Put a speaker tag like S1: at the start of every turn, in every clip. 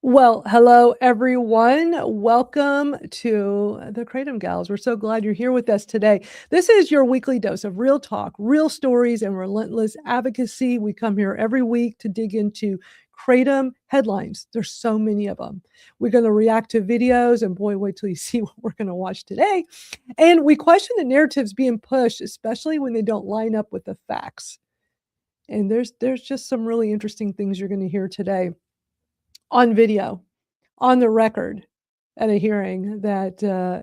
S1: Well, hello everyone. Welcome to the Kr8tom Gals. We're so glad you're here with us today. This is your weekly dose of real talk, real stories, and relentless advocacy. We come here every week to dig into Kr8tom headlines. There's so many of them. We're going to react to videos, and boy, wait till you see what we're going to watch today. And we question the narratives being pushed, especially when they don't line up with the facts. And there's just some really interesting things you're going to hear today on video, on the record at a hearing that, I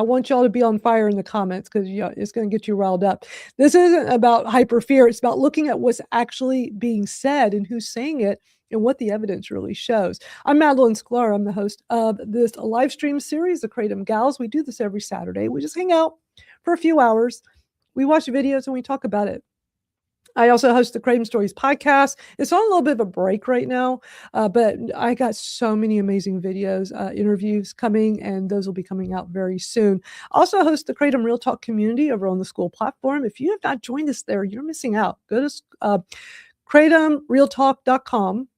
S1: want y'all to be on fire in the comments because it's going to get you riled up. This isn't about hyper fear. It's about looking at what's actually being said and who's saying it and what the evidence really shows. I'm Madeline Sklar. I'm the host of this live stream series, the Kr8tom Gals. We do this every Saturday. We just hang out for a few hours. We watch videos and we talk about it. I also host the Kr8tom Stories podcast. It's on a little bit of a break right now, but I got so many amazing videos, interviews coming, and those will be coming out very soon. Also host the Kr8tom Real Talk community over on the school platform. If you have not joined us there, you're missing out. Go to Kr8tomrealtalk.com,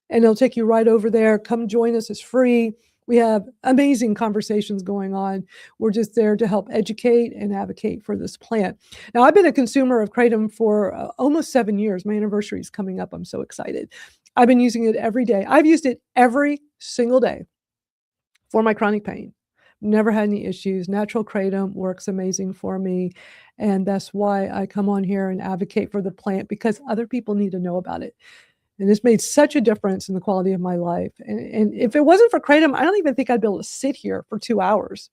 S1: and it'll take you right over there. Come join us. It's free. We have amazing conversations going on. We're just there to help educate and advocate for this plant. Now, I've been a consumer of Kr8tom for almost 7 years. My anniversary is coming up. I'm so excited. I've been using it every day. I've used it every single day for my chronic pain. Never had any issues. Natural Kr8tom works amazing for me. And that's why I come on here and advocate for the plant, because other people need to know about it. And it's made such a difference in the quality of my life. And if it wasn't for Kr8tom, I don't even think I'd be able to sit here for 2 hours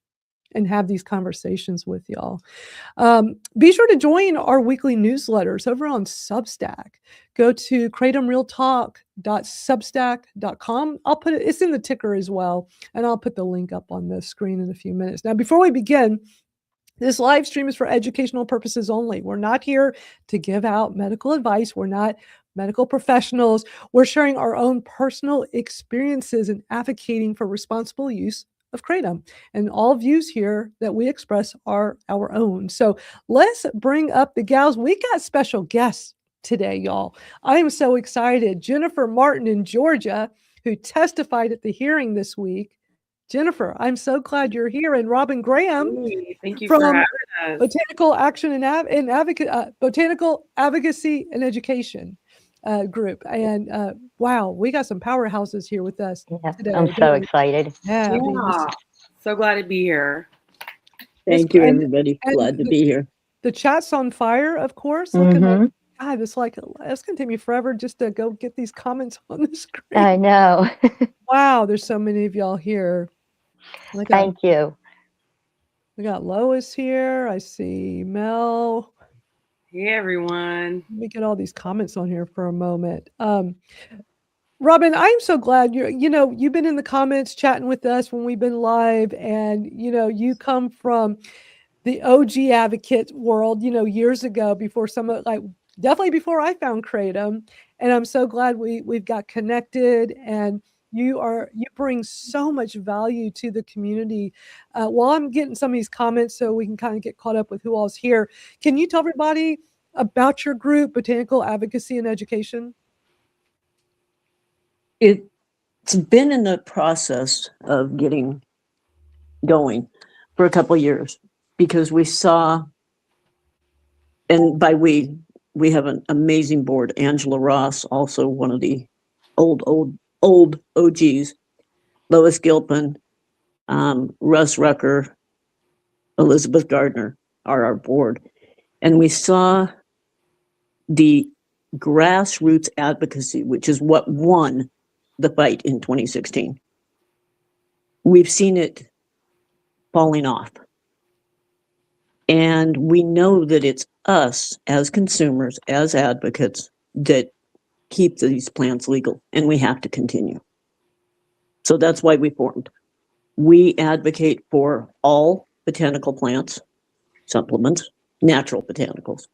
S1: and have these conversations with y'all. Be sure to join our weekly newsletters over on Substack. Go to kr8tomrealtalk.substack.com. I'll put it, it's in the ticker as well, and I'll put the link up on the screen in a few minutes. Now, before we begin, this live stream is for educational purposes only. We're not here to give out medical advice. We're not medical professionals. We're sharing our own personal experiences and advocating for responsible use of Kr8tom. And all views here that we express are our own. So let's bring up the gals. We got special guests today, y'all. I am so excited. Jennifer Martin in Georgia, who testified at the hearing this week. Jennifer, I'm so glad you're here. And Robin Graham,
S2: thank you for having us.
S1: Botanical Action and Botanical Advocacy and Education group. And wow, we got some powerhouses here with us today.
S3: I'm so excited.
S1: Yeah.
S2: So glad to be here.
S4: Thank you, everybody. Glad to be here.
S1: The chat's on fire, of course. Look at that. God, it's going to take me forever just to go get these comments on the screen.
S3: I know.
S1: Wow, there's so many of y'all here.
S3: Thank you.
S1: We got Lois here. I see Mel.
S2: Hey, everyone.
S1: Let me get all these comments on here for a moment. Robin, I'm so glad you've been in the comments chatting with us when we've been live, and you come from the OG advocate world, years ago, before definitely before I found Kr8tom, and I'm so glad we've got connected, and you bring so much value to the community. While I'm getting some of these comments so we can kind of get caught up with who all's here, can you tell everybody about your group, Botanical Advocacy and Education?
S4: It's been in the process of getting going for a couple of years, because we saw, and by we have an amazing board. Angela Ross, also one of the old OGs, Lois Gilpin, Russ Rucker, Elizabeth Gardner are our board. And we saw the grassroots advocacy, which is what won the fight in 2016. We've seen it falling off. And we know that it's us as consumers, as advocates, that keep these plants legal, and we have to continue. So that's why we formed. We advocate for all botanical plants, supplements, natural botanicals.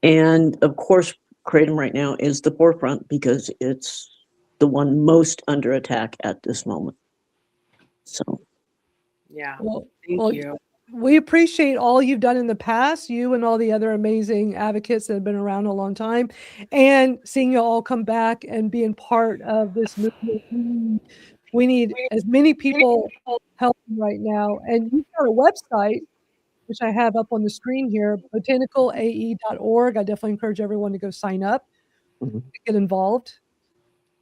S4: And of course, Kr8tom right now is the forefront because it's the one most under attack at this moment. So,
S2: yeah,
S1: well,
S2: thank you.
S1: we appreciate all you've done in the past, you and all the other amazing advocates that have been around a long time, and seeing you all come back and being part of this movement. We need as many people helping right now. And you've got a website, which I have up on the screen here, botanicalae.org. I definitely encourage everyone to go sign up,
S4: Mhm.
S1: get involved.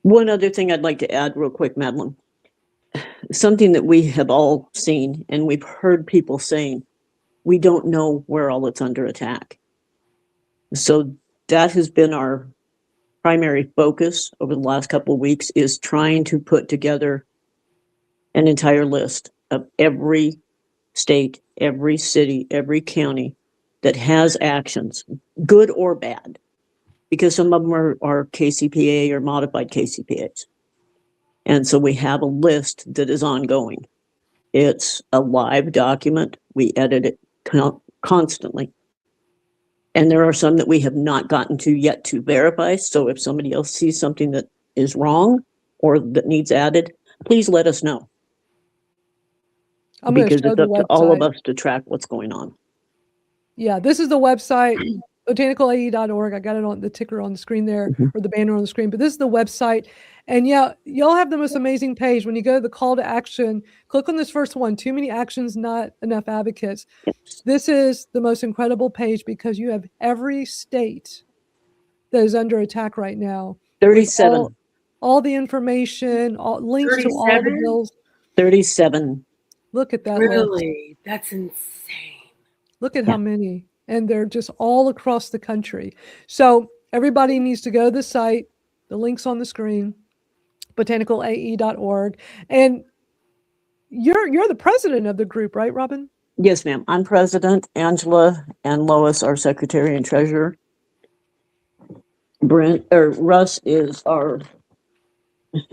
S4: One other thing I'd like to add real quick, Madeline. Something that we have all seen and we've heard people saying, we don't know where all it's under attack. So that has been our primary focus over the last couple of weeks, is trying to put together an entire list of every state, every city, every county that has actions, good or bad, because some of them are KCPA or modified KCPAs. And so we have a list that is ongoing. It's a live document. We edit it constantly. And there are some that we have not gotten to yet to verify. So if somebody else sees something that is wrong or that needs added, please let us know.
S1: I'm going to
S4: Because
S1: show
S4: it's
S1: the
S4: up to all of
S1: website.
S4: us to track what's going on.
S1: Yeah, this is the website, botanicalae.org. I got it on the ticker on the screen there,
S4: Mhm.
S1: or the banner on the screen, but this is the website. And yeah, y'all have the most amazing page. When you go to the call to action, click on this first one, too many actions, not enough advocates. This is the most incredible page because you have every state that is under attack right now. with
S4: 37.
S1: all the information, all links to all the
S2: 37?
S1: bills.
S4: 37.
S1: Look at that list.
S2: Really? That's insane.
S1: Look at
S4: Yeah.
S1: how many. And they're just all across the country. So everybody needs to go to the site. The link's on the screen, botanicalae.org. And you're the president of the group, right, Robin?
S4: Yes, ma'am. I'm president. Angela and Lois are secretary and treasurer. Russ is our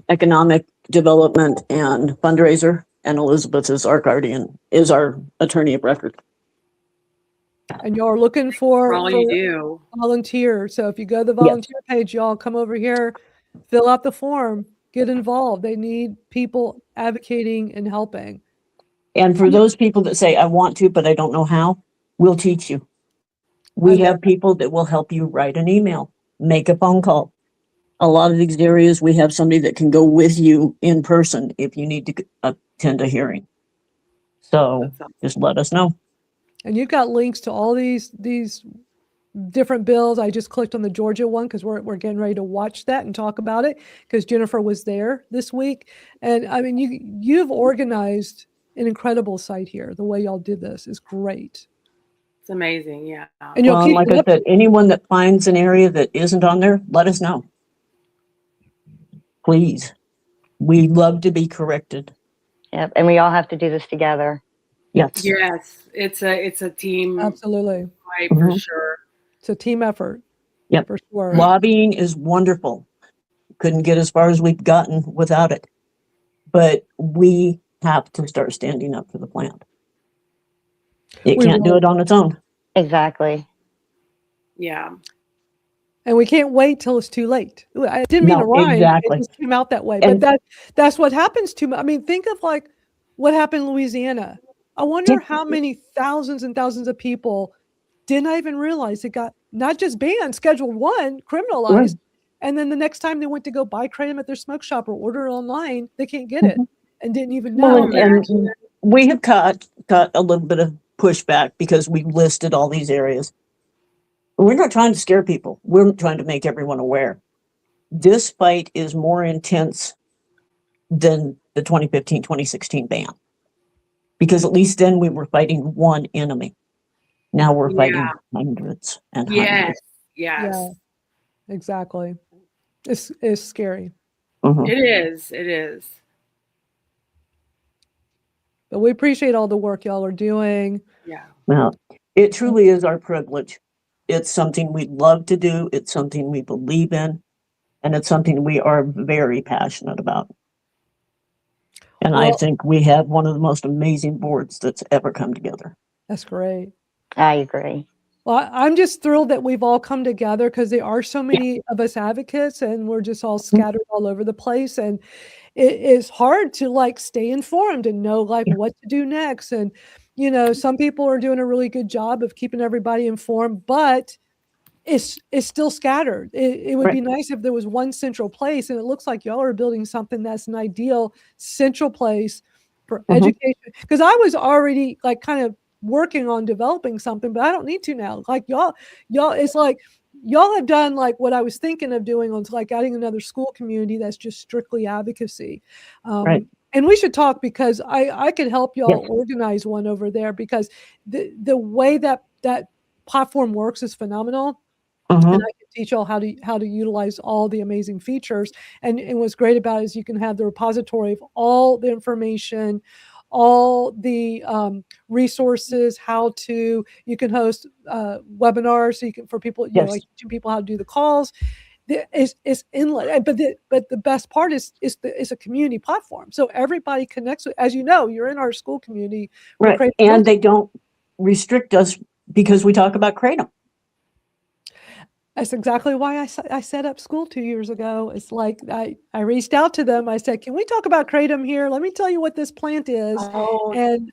S4: economic development and fundraiser, and Elizabeth is our guardian, is our attorney of record.
S1: And y'all are looking
S2: For
S1: for
S2: all you do.
S1: volunteers. So if you go to the volunteer page, y'all come over here, fill out the form, get involved. They need people advocating and helping.
S4: And for those people that say, I want to, but I don't know how, we'll teach you. We have people that will help you write an email, make a phone call. A lot of these areas, we have somebody that can go with you in person if you need to attend a hearing. So just let us know.
S1: And you've got links to all these different bills. I just clicked on the Georgia one because we're getting ready to watch that and talk about it because Jennifer was there this week. And I mean, you've organized an incredible site here. The way y'all did this is great.
S2: It's amazing. Yeah.
S1: And you'll keep
S4: like I said, anyone that finds an area that isn't on there, let us know. Please. We love to be corrected.
S3: Yep. And we all have to do this together.
S4: Yes.
S2: Yes. It's a team.
S1: Absolutely.
S2: Fight for sure.
S1: It's a team effort.
S4: Yep.
S1: For sure.
S4: Lobbying is wonderful. Couldn't get as far as we've gotten without it. But we have to start standing up for the plant. It can't do it on its own.
S3: Exactly.
S2: Yeah.
S1: And we can't wait till it's too late. I didn't mean to rhyme.
S4: Exactly.
S1: It just came out that way.
S4: And-
S1: but that's what happens to me. I mean, think of like what happened in Louisiana. I wonder how many thousands and thousands of people did not even realize it got not just banned, Schedule 1, criminalized.
S4: Right.
S1: And then the next time they went to go buy kratom at their smoke shop or order it online, they can't get it and didn't even know.
S4: Well, and we have got a little bit of pushback because we listed all these areas. We're not trying to scare people. We're trying to make everyone aware. This fight is more intense than the 2015, 2016 ban. Because at least then we were fighting one enemy. Now we're fighting hundreds and hundreds.
S2: Yes.
S1: Yeah, exactly. It's scary.
S2: It is. It is.
S1: But we appreciate all the work y'all are doing.
S2: Yeah.
S4: Well, it truly is our privilege. It's something we love to do. It's something we believe in. And it's something we are very passionate about. And I think we have one of the most amazing boards that's ever come together.
S1: That's great.
S3: I agree.
S1: Well, I'm just thrilled that we've all come together because there are so many of us advocates and we're just all scattered all over the place. And it is hard to like stay informed and know like what to do next. And some people are doing a really good job of keeping everybody informed, but it's still scattered. It would be nice if there was one central place, and it looks like y'all are building something that's an ideal central place for education. Because I was already like kind of working on developing something, but I don't need to now. Like y'all, it's like y'all have done like what I was thinking of doing on like adding another school community that's just strictly advocacy. And we should talk, because I could help y'all organize one over there, because the way that platform works is phenomenal. And I can teach y'all how to utilize all the amazing features. And what's great about it is you can have the repository of all the information, all the resources, you can host webinars, so you can, for people, like teaching people how to do the calls. It's endless. But the best part is a community platform. So everybody connects with, as you know, you're in our school community.
S4: Right. And they don't restrict us because we talk about Kr8tom.
S1: That's exactly why I set up school 2 years ago. It's like I reached out to them. I said, "Can we talk about Kr8tom here? Let me tell you what this plant is." And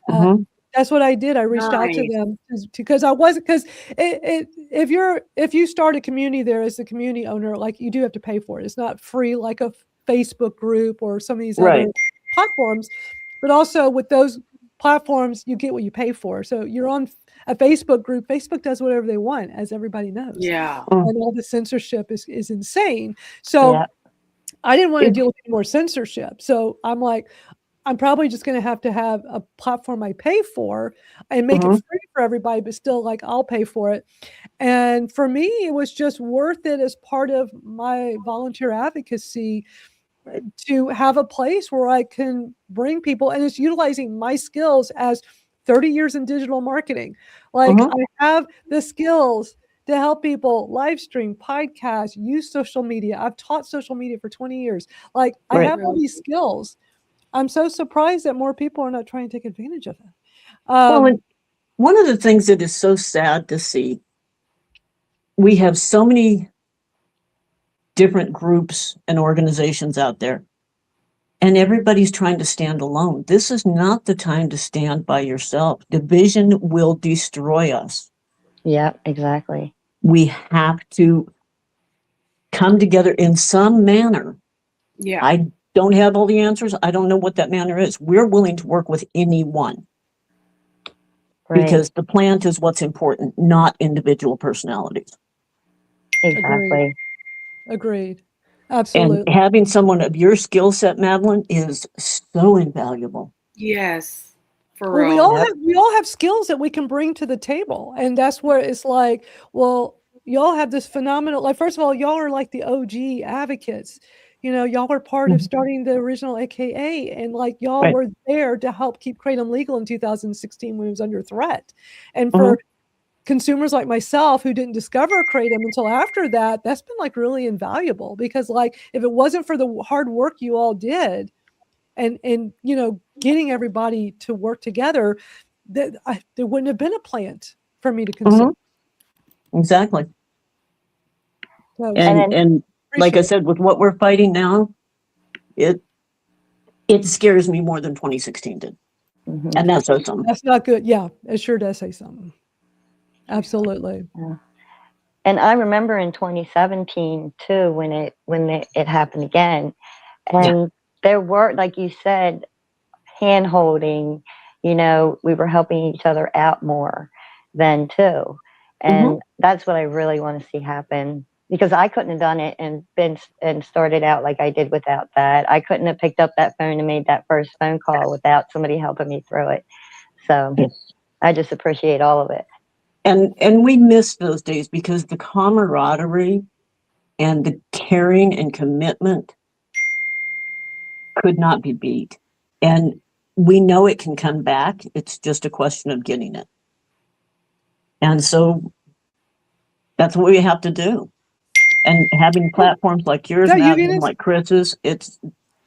S1: that's what I did. I reached out to them because if you start a community there as a community owner, like, you do have to pay for it. It's not free like a Facebook group or some of these other platforms. But also with those platforms, you get what you pay for. So you're on a Facebook group. Facebook does whatever they want, as everybody knows.
S2: Yeah.
S1: And all the censorship is insane. So I didn't want to deal with any more censorship. So I'm like, I'm probably just going to have a platform I pay for and make it free for everybody, but still, like, I'll pay for it. And for me, it was just worth it as part of my volunteer advocacy to have a place where I can bring people, and it's utilizing my skills as 30 years in digital marketing. Like, I have the skills to help people live stream, podcast, use social media. I've taught social media for 20 years. Like, I have all these skills. I'm so surprised that more people are not trying to take advantage of it.
S4: Well, one of the things that is so sad to see, we have so many different groups and organizations out there, and everybody's trying to stand alone. This is not the time to stand by yourself. Division will destroy us.
S3: Yeah, exactly.
S4: We have to come together in some manner.
S2: Yeah.
S4: I don't have all the answers. I don't know what that manner is. We're willing to work with anyone. Because the plant is what's important, not individual personalities.
S3: Exactly.
S1: Agreed. Absolutely.
S4: And having someone of your skill set, Madeline, is so invaluable.
S2: Yes. For
S1: Well,
S2: real.
S1: we all have skills that we can bring to the table. And that's where it's like, well, y'all have this phenomenal, like, first of all, y'all are like the OG advocates. Y'all were part of starting the original AKA, and like, y'all were there to help keep Kr8tom legal in 2016 when it was under threat. And for consumers like myself who didn't discover Kr8tom until after that, that's been like really invaluable, because like, if it wasn't for the hard work you all did and getting everybody to work together, there wouldn't have been a plant for me to consume.
S4: Exactly.
S1: So,
S4: and like I said, with what we're fighting now, it scares me more than 2016 did. And that says something.
S1: That's not good. Yeah, it sure does say something. Absolutely.
S3: Yeah. And I remember in 2017 too, when it happened again, and there were, like you said, hand holding. We were helping each other out more then too, and that's what I really want to see happen. Because I couldn't have done it and started out like I did without that. I couldn't have picked up that phone and made that first phone call without somebody helping me through it. So I just appreciate all of it.
S4: And we miss those days, because the camaraderie and the caring and commitment could not be beat. And we know it can come back. It's just a question of getting it. And so that's what we have to do. And having platforms like yours, Madeline, like Chris's, it's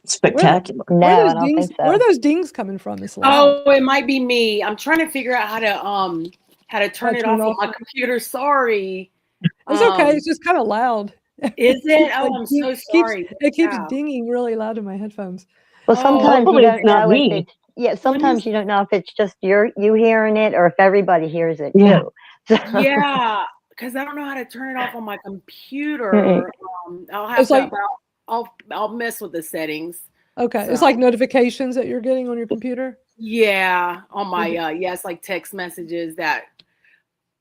S4: spectacular.
S3: No, I don't think so.
S1: Where are those dings coming from? This
S2: loud? Oh, it might be me. I'm trying to figure out how to turn it off on my computer. Sorry.
S1: It's okay. It's just kind of loud.
S2: Is it? Oh, I'm so sorry.
S1: It keeps dinging really loud in my headphones.
S3: Well, sometimes you don't know Yeah, sometimes you don't know if it's just you hearing it or if everybody hears it
S4: Yeah.
S3: too. So,
S2: Yeah, because I don't know how to turn it off on my
S3: Right.
S2: computer. I'll have
S1: It's
S2: to,
S1: like,
S2: but I'll mess with the settings.
S1: okay, it's
S2: So
S1: like notifications that you're getting on your computer.
S2: yeah, on my
S1: Mhm.
S2: yeah, it's like text messages that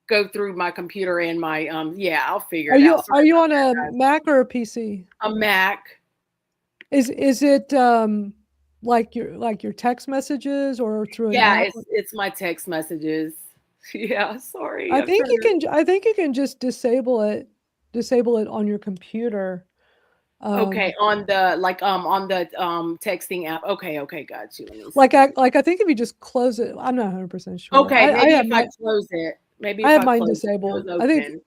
S2: go through my computer and my yeah, I'll figure
S1: Are
S2: it
S1: you
S2: out.
S1: are
S2: Sorry
S1: you
S2: about
S1: on a
S2: that, guys.
S1: Mac or a PC?
S2: A Mac.
S1: Is it like your text messages or through an
S2: Yeah,
S1: app?
S2: it's my text messages. Yeah, sorry.
S1: I
S2: I'm
S1: think
S2: trying to
S1: I think you can just disable it on your computer.
S2: okay, on the texting app. Okay, got you. Let me
S1: Like
S2: see.
S1: I think if you just close it, I'm not 100% sure.
S2: Okay,
S1: I
S2: maybe
S1: have
S2: if I
S1: my
S2: close it, maybe
S1: I
S2: if
S1: have
S2: I
S1: mine
S2: close it, it was
S1: disabled. I think
S2: open.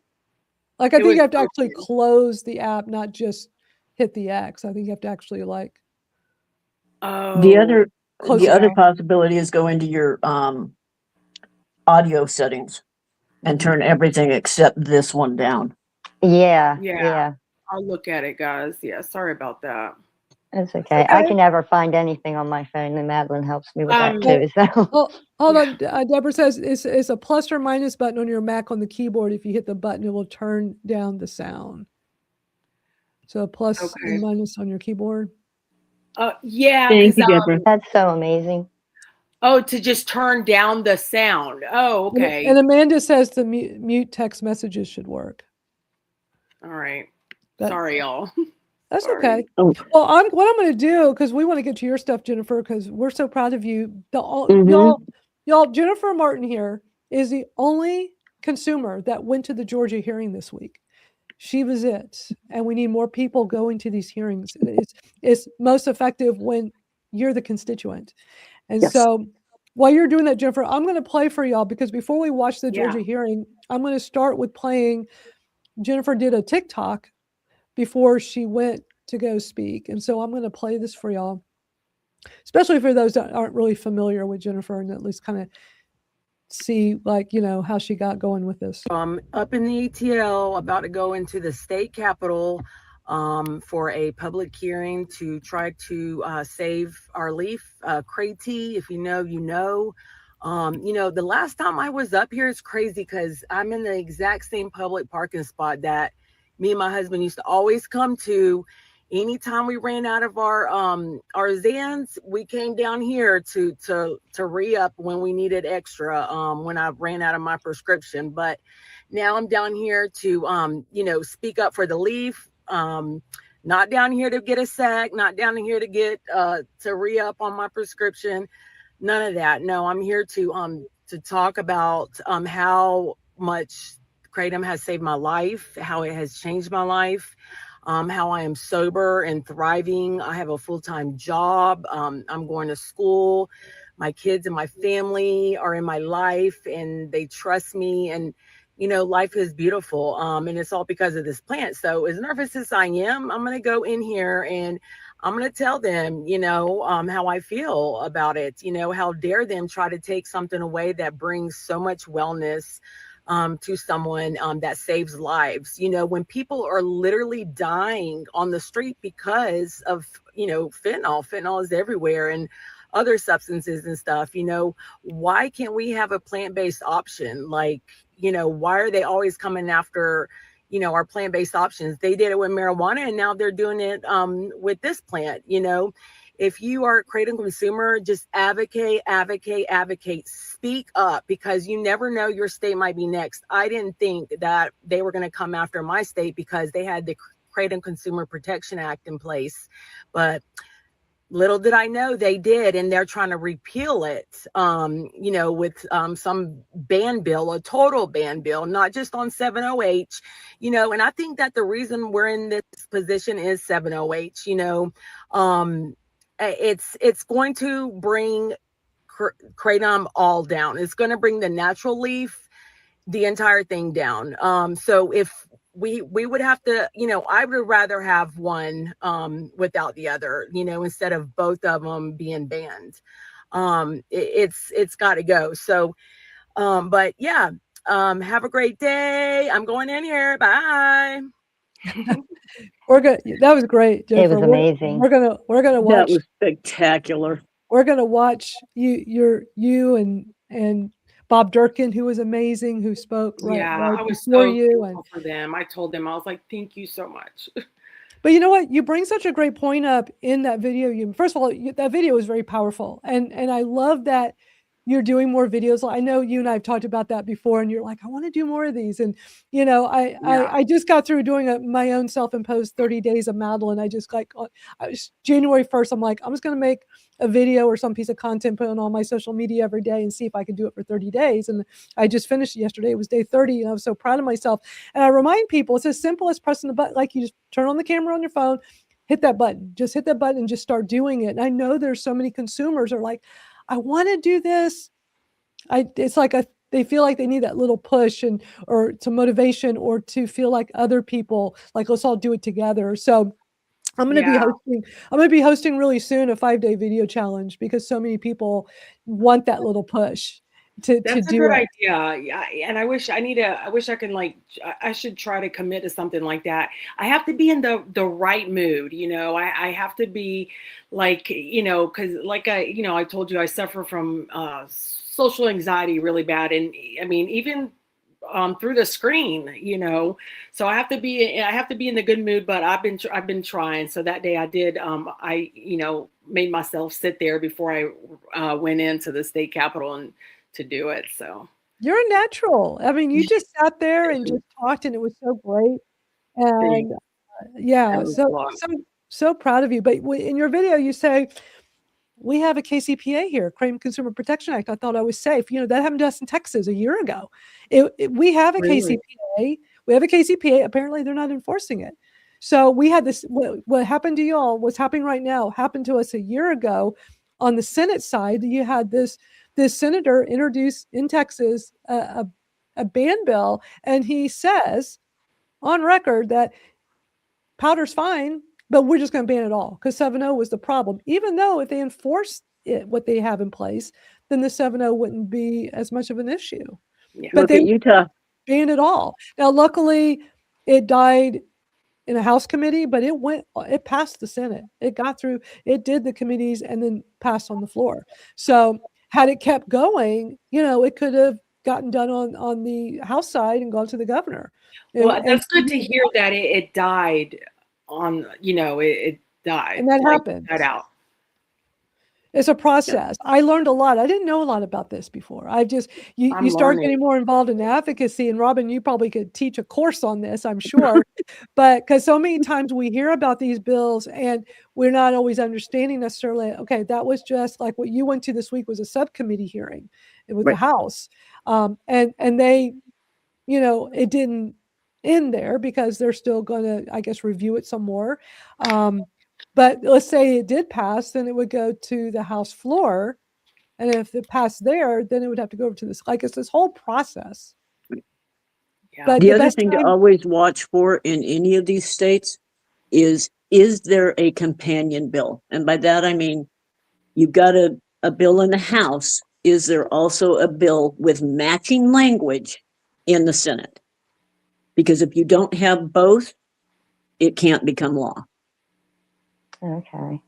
S1: like I
S2: It
S1: think you
S2: was
S1: have to actually
S2: open.
S1: close the app, not just hit the X. I think you have to actually like
S4: The
S2: Oh,
S4: other
S1: close
S4: the
S1: it
S4: other
S1: out.
S4: possibility is go into your audio settings and turn everything except this one down.
S3: Yeah,
S2: yeah.
S3: yeah.
S2: I'll look at it, guys. Yeah, sorry about that.
S3: That's okay. I
S1: Okay.
S3: can never find anything on my phone, and Madeline helps me with that
S1: Well,
S3: too. So,
S1: hold on. Deborah says it's a plus or minus button on your Mac on the keyboard. If you hit the button, it will turn down the sound. So a plus and
S2: Okay.
S1: minus on your keyboard.
S2: Yeah,
S4: Thank
S2: because
S4: you, Deborah.
S3: that's so amazing.
S2: oh, to just turn down the sound. Oh, okay.
S1: And Amanda says the mute text messages should work.
S2: All right.
S1: That,
S2: Sorry, y'all.
S1: That's
S2: Sorry.
S1: okay.
S4: Oh,
S1: Well, what I'm going to do, because we want to get to your stuff, Jennifer, because we're so proud of you.
S4: mhm.
S1: Y'all, Jennifer Martin here is the only consumer that went to the Georgia hearing this week. She was it, and we need more people going to these hearings. It's most effective when you're the constituent. And
S4: Yes.
S1: so while you're doing that, Jennifer, I'm going to play for y'all because before we watch the
S2: Yeah.
S1: Georgia hearing, I'm going to start with playing. Jennifer did a TikTok before she went to go speak. And so I'm going to play this for y'all, especially for those that aren't really familiar with Jennifer and at least kind of see how she got going with this.
S5: Up in the ATL, about to go into the state capitol for a public hearing to try to save our leaf, Kr8tom. If you know, you know. The last time I was up here, it's crazy because I'm in the exact same public parking spot that me and my husband used to always come to. Anytime we ran out of our Zans, we came down here to re-up when we needed extra, when I ran out of my prescription. But now I'm down here to speak up for the leaf. Not down here to get a sack, not down here to get to re-up on my prescription. None of that. No, I'm here to talk about how much Kr8tom has saved my life, how it has changed my life, how I am sober and thriving. I have a full-time job. I'm going to school. My kids and my family are in my life and they trust me. And, life is beautiful. And it's all because of this plant. So as nervous as I am, I'm going to go in here and I'm going to tell them, how I feel about it. How dare them try to take something away that brings so much wellness to someone that saves lives. When people are literally dying on the street because of, fentanyl is everywhere and other substances and stuff, why can't we have a plant-based option? Like, why are they always coming after, our plant-based options? They did it with marijuana and now they're doing it with this plant. If you are a Kr8tom consumer, just advocate, speak up, because you never know, your state might be next. I didn't think that they were going to come after my state because they had the Kr8tom Consumer Protection Act in place. But little did I know they did, and they're trying to repeal it, with some ban bill, a total ban bill, not just on 7-OH, and I think that the reason we're in this position is 7-OH, it's going to bring Kr8tom all down. It's going to bring the natural leaf, the entire thing down. So if we would have to, I would rather have one without the other, instead of both of them being banned. It's got to go. So, but yeah, have a great day. I'm going in here. Bye.
S1: We're good. That was great, Jennifer.
S3: It was amazing.
S1: We're gonna watch.
S4: That was spectacular.
S1: we're going to watch you and Bob Durkin, who was amazing, who spoke right
S2: I was
S1: before
S2: so
S1: you. And
S2: thankful for them. I told them, I was like, thank you so much.
S1: but you know what? You bring such a great point up in that video. First of all, that video is very powerful, and I love that you're doing more videos. I know you and I have talked about that before, and you're like, I want to do more of these. And you know, I just got through doing my own self-imposed 30 days of Madeline. I just like January 1st. I'm like, I'm just going to make a video or some piece of content, put it on my social media every day, and see if I can do it for 30 days. And I just finished it yesterday. It was day 30, and I was so proud of myself. And I remind people, it's as simple as pressing the button. Like, you just turn on the camera on your phone, hit that button, just hit that button and just start doing it. And I know there's so many consumers are like, I want to do this. It's like they feel like they need that little push or to motivation, or to feel like other people, like, let's all do it together. So I'm going to be hosting really soon a 5-day video challenge, because so many people want that little push to
S2: That's a
S1: do
S2: good
S1: it.
S2: idea. Yeah, and I wish I can, like, I should try to commit to something like that. I have to be in the right mood, you know. I have to be like, you know, because like I told you, I suffer from social anxiety really bad, and I mean, even through the screen, you know. So I have to be in the good mood. But I've been trying. So that day I did. I made myself sit there before I went into the state capitol and to do it. So
S1: You're a natural. I mean, you just sat there and just talked, and it was so great. And yeah, so proud of you. But in your video, you say, we have a KCPA here, Crime Consumer Protection Act. I thought I was safe. You know, that happened to us in Texas a year ago. We have a KCPA. We have a KCPA. Apparently, they're not enforcing it. So we had this. What happened to y'all? What's happening right now happened to us a year ago. On the Senate side, you had this senator introduce in Texas a ban bill, and he says on record that powder's fine, but we're just going to ban it all, because 7.0 was the problem. Even though if they enforced what they have in place, then the 7.0 wouldn't be as much of an issue.
S2: Yeah.
S1: But
S4: Look
S1: they
S4: at Utah.
S1: banned it all. Now, luckily, it died in a House committee, but it passed the Senate. It got through, it did the committees and then passed on the floor. So had it kept going, you know, it could have gotten done on the House side and gone to the governor.
S2: Well, that's good to hear that it died on, you know, it died.
S1: And that
S2: like,
S1: happens.
S2: died out.
S1: It's a process. I learned a lot. I didn't know a lot about this before. You start getting more involved in advocacy, and Robin, you probably could teach a course on this, I'm sure. But because so many times we hear about these bills and we're not always understanding necessarily, okay, that was just like what you went to this week was a subcommittee hearing with the House. And they, you know, it didn't end there, because they're still going to, I guess, review it some more. But let's say it did pass, then it would go to the House floor. And if it passed there, then it would have to go over to this. Like, it's this whole process.
S2: Yeah.
S1: But
S4: the other thing to always watch for in any of these states is there a companion bill? And by that, I mean, you've got a bill in the House. Is there also a bill with matching language in the Senate? Because if you don't have both, it can't become law.
S3: Okay.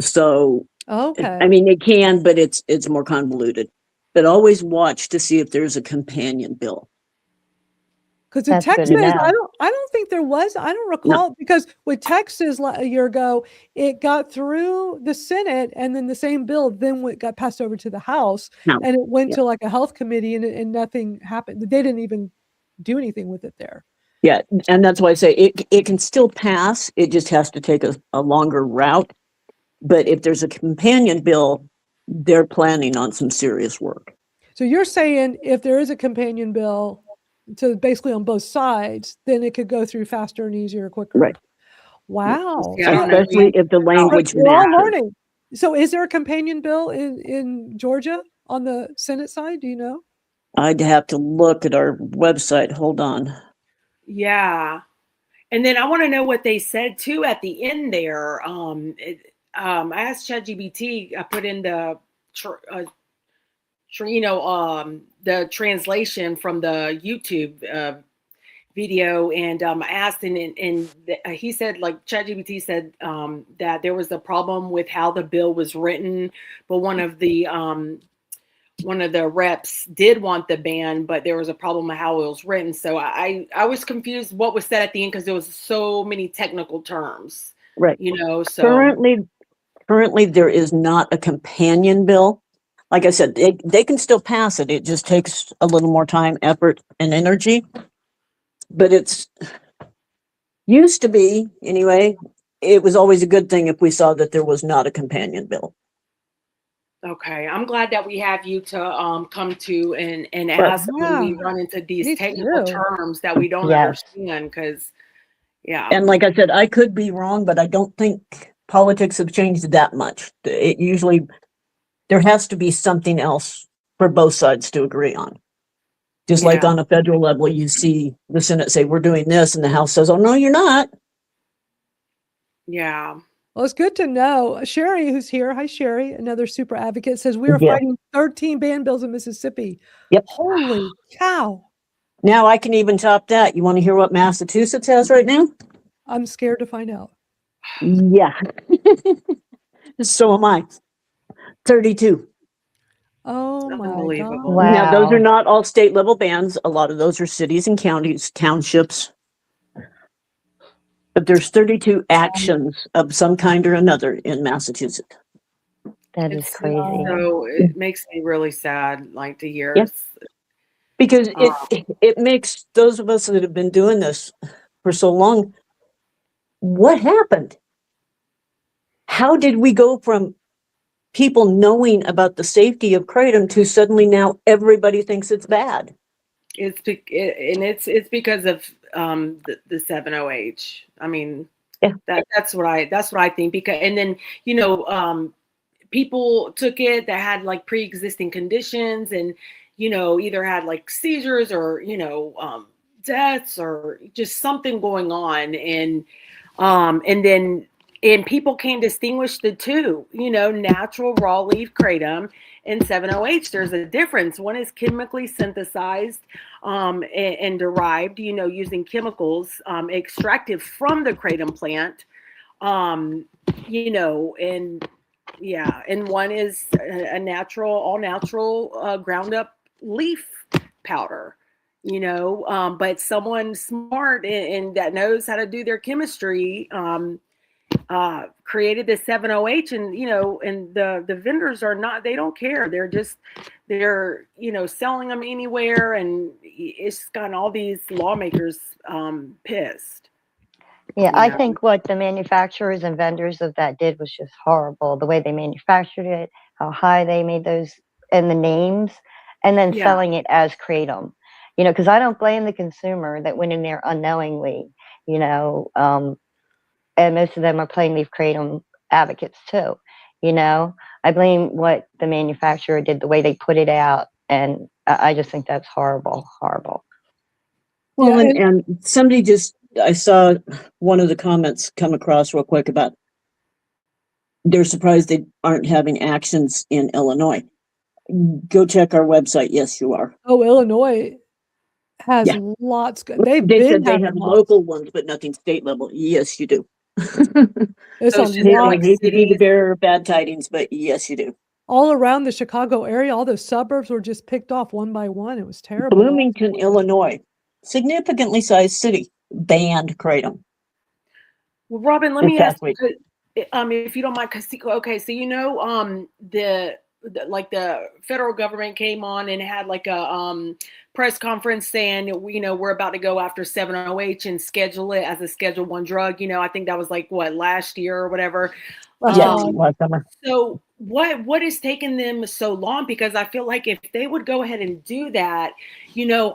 S4: So,
S1: okay.
S4: I mean, it can, but it's more convoluted. But always watch to see if there's a companion bill.
S1: Because in Texas, I don't think there was. I don't recall, because with Texas a year ago, it got through the Senate, and then the same bill then got passed over to the House, and it went to like a health committee, and nothing happened. They didn't even do anything with it there.
S4: Yeah, and that's why I say it can still pass. It just has to take a longer route. But if there's a companion bill, they're planning on some serious work.
S1: So you're saying if there is a companion bill, to basically on both sides, then it could go through faster and easier, quicker.
S4: Right.
S1: Wow.
S2: Yeah,
S4: especially if the language
S1: we're all
S4: matters.
S1: learning. So is there a companion bill in Georgia on the Senate side? Do you know?
S4: I'd have to look at our website. Hold on.
S2: Yeah. And then I want to know what they said too at the end there. I asked ChatGPT, I put in the the translation from the YouTube video, and I asked, he said, like, ChatGPT said that there was a problem with how the bill was written, but one of the reps did want the ban, but there was a problem with how it was written. So I was confused what was said at the end, because there was so many technical terms,
S4: Right.
S2: So
S4: Currently, there is not a companion bill. Like I said, they can still pass it. It just takes a little more time, effort, and energy. But it's used to be, anyway, it was always a good thing if we saw that there was not a companion bill.
S2: Okay, I'm glad that we have you to come to and
S4: Right.
S2: ask when we run into these technical terms that we don't understand, because
S4: And like I said, I could be wrong, but I don't think politics have changed that much. It usually, there has to be something else for both sides to agree on. Just like on a federal level, you see the Senate say, we're doing this, and the House says, oh, no, you're not.
S2: Yeah.
S1: Well, it's good to know. Sherry, who's here, hi, Sherry, another super advocate, says we are fighting 13 ban bills in Mississippi.
S4: Yep.
S1: Holy cow.
S4: Now I can even top that. You want to hear what Massachusetts has right now?
S1: I'm scared to find out.
S4: Yeah. So am I. 32.
S1: Oh my God.
S3: Wow.
S4: Now, those are not all state level bans. A lot of those are cities and counties, townships. But there's 32 actions of some kind or another in Massachusetts.
S3: That is crazy.
S2: So it makes me really sad, like, to hear.
S4: Yeah. Because it makes those of us that have been doing this for so long, what happened? How did we go from people knowing about the safety of Kratom to suddenly now everybody thinks it's bad?
S2: It's because of the 7-OH. I mean, that's what I think. Because, and then people took it that had like pre-existing conditions, and either had like seizures or deaths or just something going on, and people can't distinguish the two, natural raw leaf kratom and 7-OH. There's a difference. One is chemically synthesized and derived, using chemicals extracted from the kratom plant, and one is a all natural ground up leaf powder. But someone smart and that knows how to do their chemistry created this 7-OH, and and the vendors they don't care. They're selling them anywhere, and it's gotten all these lawmakers pissed.
S3: Yeah, I think what the manufacturers and vendors of that did was just horrible. The way they manufactured it, how high they made those, and the names, and then selling it as Kratom. Because I don't blame the consumer that went in there unknowingly, and most of them are plain leaf kratom advocates too. I blame what the manufacturer did, the way they put it out, and I just think that's horrible.
S4: Well, and somebody I saw one of the comments come across real quick about they're surprised they aren't having actions in Illinois. Go check our website. Yes, you are.
S1: Oh, Illinois has lots.
S4: They said they have local ones, but nothing state level. Yes, you do.
S1: It's
S2: so
S1: a
S4: I hate to be the bearer of bad tidings, but yes, you do.
S1: All around the Chicago area, all those suburbs were just picked off one by one. It was terrible.
S4: Bloomington, Illinois, significantly sized city, banned kratom.
S2: Well, Robin, let me ask you, if you don't mind, okay, so the federal government came on and had like a press conference saying, we're about to go after 7-OH and schedule it as a Schedule 1 drug. I think that was like last year or whatever.
S4: Yes, last summer.
S2: So what is taking them so long? Because I feel like if they would go ahead and do that,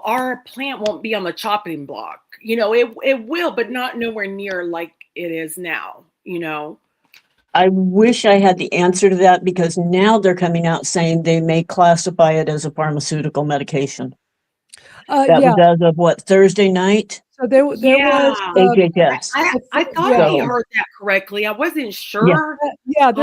S2: our plant won't be on the chopping block. It will, but not nowhere near like it is now.
S4: I wish I had the answer to that, because now they're coming out saying they may classify it as a pharmaceutical medication. That was as of Thursday night?
S1: So there was
S4: HHS.
S2: I thought I heard that correctly. I wasn't sure.
S1: Marty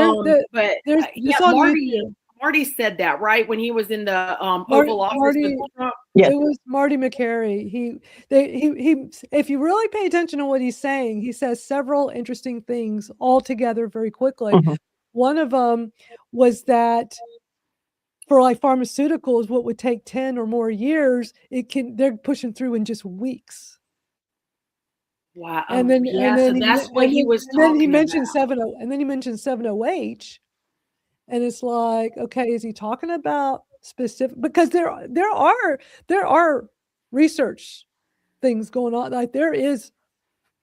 S2: Marty said that, right? When he was in the Oval Office
S1: Marty,
S2: with Trump.
S4: Yes.
S1: it was Marty McCary. He, if you really pay attention to what he's saying, he says several interesting things all together very quickly.
S4: Mhm.
S1: One of them was that for like pharmaceuticals, what would take 10 or more years, they're pushing through in just weeks.
S2: Wow.
S1: And then,
S2: Yeah, so that's what he was
S1: and then he
S2: talking
S1: mentioned
S2: about.
S1: 70, and then he mentioned 70H. And it's like, okay, is he talking about specific? Because there are research things going on. Like there is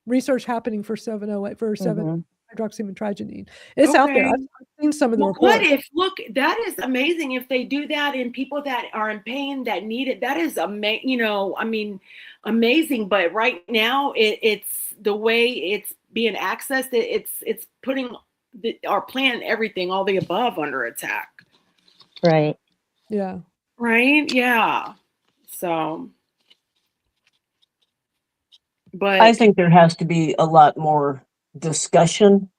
S1: research happening for 708 for 7-hydroxymetragynine. It's out there.
S2: Okay.
S1: I've seen some of the
S2: Well, what
S1: reports.
S2: if, look, that is amazing if they do that in people that are in pain that need it. That is amazing, you know, I mean, amazing. But right now it's the way it's being accessed. It's putting our plant, everything, all the above under attack.
S3: Right.
S1: Yeah.
S2: Right? Yeah. So, but
S4: I think there has to be a lot more discussion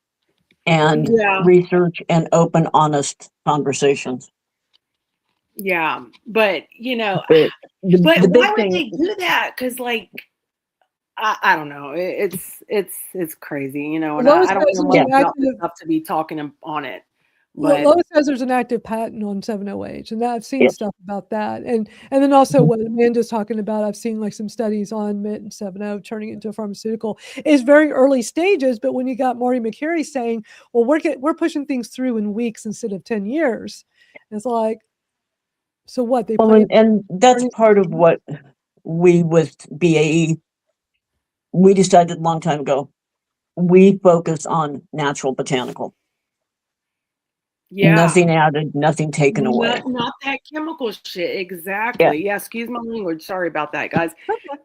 S4: and
S2: yeah,
S4: research and open, honest conversations.
S2: yeah. But you know,
S4: But
S2: but
S4: the
S2: why
S4: big
S2: would
S4: thing,
S2: they do that? Because like I don't know. It's crazy, you know, and
S1: Lois
S2: I don't
S1: says
S2: know
S1: there's
S2: much
S1: an
S2: about this
S1: active
S2: stuff to be talking on it. But
S1: Lois says there's an active patent on 7OH, and I've seen
S4: yes,
S1: stuff about that. And then also
S4: Mhm.
S1: what Amanda's talking about, I've seen like some studies on MIT and 7O turning it into a pharmaceutical. It's very early stages, but when you got Marty McCary saying, well, we're pushing things through in weeks instead of 10 years. It's like, so what? They
S4: Well,
S1: plan
S4: and that's
S1: turning
S4: part of what we with BAE, we decided a long time ago. We focus on natural botanical.
S2: yeah,
S4: Nothing added, nothing taken away.
S2: not that chemical shit.
S4: Yeah.
S2: Exactly. Yeah, excuse my language. Sorry about that, guys.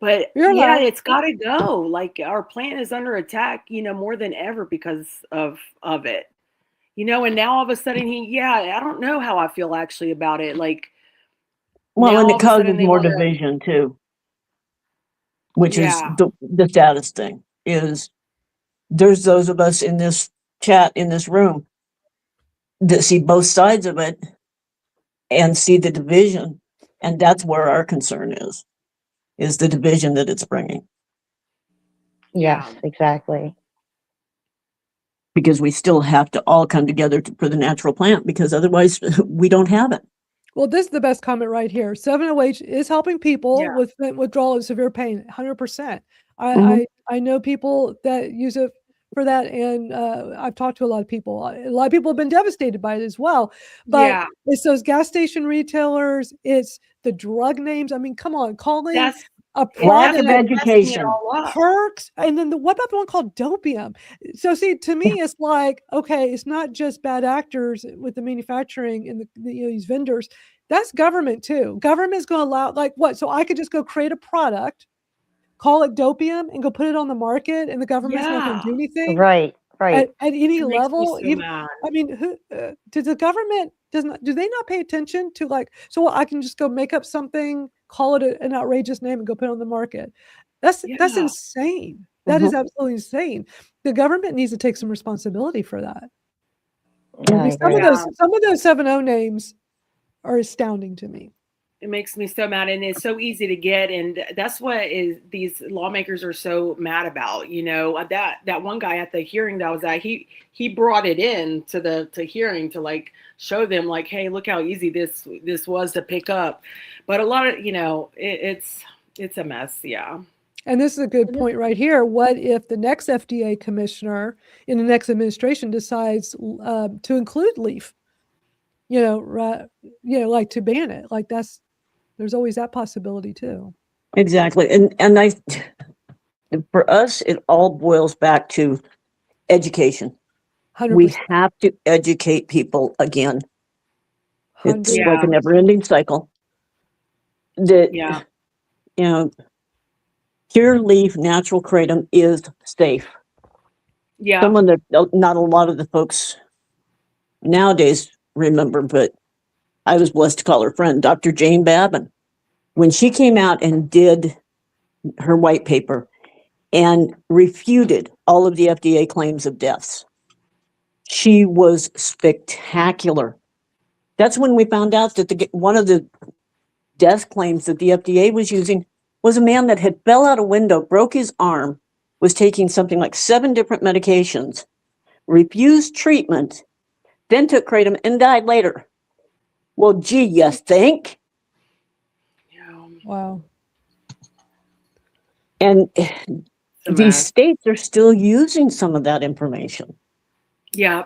S2: But
S1: You're
S2: yeah,
S1: allowed.
S2: it's got to go. Like our plant is under attack, you know, more than ever because of it. You know, and now all of a sudden I don't know how I feel actually about it. Like
S4: Well,
S2: now
S4: and
S2: all
S4: it
S2: of a sudden
S4: causes
S2: they
S4: more
S2: want to,
S4: division too, which is
S2: yeah.
S4: the saddest thing is there's those of us in this chat, in this room, that see both sides of it and see the division. And that's where our concern is the division that it's bringing.
S3: Yes,
S2: Yeah.
S3: exactly.
S4: Because we still have to all come together for the natural plant, because otherwise we don't have it.
S1: Well, this is the best comment right here. 7OH is helping people
S2: Yeah.
S1: with withdrawal and severe pain, 100%.
S4: Mhm.
S1: I know people that use it for that, and I've talked to a lot of people. A lot of people have been devastated by it as well. But
S2: Yeah.
S1: it's those gas station retailers, it's the drug names. I mean, come on, calling
S2: That's
S1: a
S4: Lack
S2: that's
S4: of
S1: product
S2: what's messing it
S4: education.
S2: all up.
S1: Perks, and then what about the one called Dopium? So see, to me, it's like, okay, it's not just bad actors with the manufacturing and these vendors. That's government too. Government's going to allow, like, what? So I could just go create a product, call it Dopium, and go put it on the market, and the government's not going
S2: Yeah.
S1: to do anything
S3: Right, right.
S1: at any
S2: It makes me
S1: level.
S2: so mad.
S1: I mean, who does the government do they not pay attention to, like, so I can just go make up something, call it an outrageous name, and go put it on the market? That's
S2: Yeah.
S1: insane. That is
S4: Mhm.
S1: absolutely insane. The government needs to take some responsibility for that.
S3: Yeah,
S1: I
S3: I
S1: mean,
S3: agree.
S2: Yeah.
S1: some of those 7O names are astounding to me.
S2: It makes me so mad, and it's so easy to get, and that's what is these lawmakers are so mad about. You know, that one guy at the hearing that I was at, he brought it in to the hearing to like show them like, hey, look how easy this was to pick up. But a lot of, you know, it's a mess. Yeah.
S1: And this is a good point right here. What if the next FDA commissioner in the next administration decides to include leaf? Like to ban it. Like there's always that possibility too.
S4: Exactly. And for us, it all boils back to education.
S1: 100%.
S4: We have to educate people again. It's like a
S1: 100%.
S4: never-ending cycle. That,
S2: Yeah.
S4: you know, pure leaf natural kratom is safe.
S2: Yeah.
S4: Someone that not a lot of the folks nowadays remember, but I was blessed to call her friend, Dr. Jane Babin. When she came out and did her white paper and refuted all of the FDA claims of deaths, she was spectacular That's when we found out that one of the death claims that the FDA was using was a man that had fell out a window, broke his arm, was taking something like 7 different medications, refused treatment, then took kratom and died later. Well, gee, you think?
S2: Yeah.
S1: Wow.
S4: And
S2: It's a
S4: these
S2: mess.
S4: states are still using some of that information.
S2: Yeah.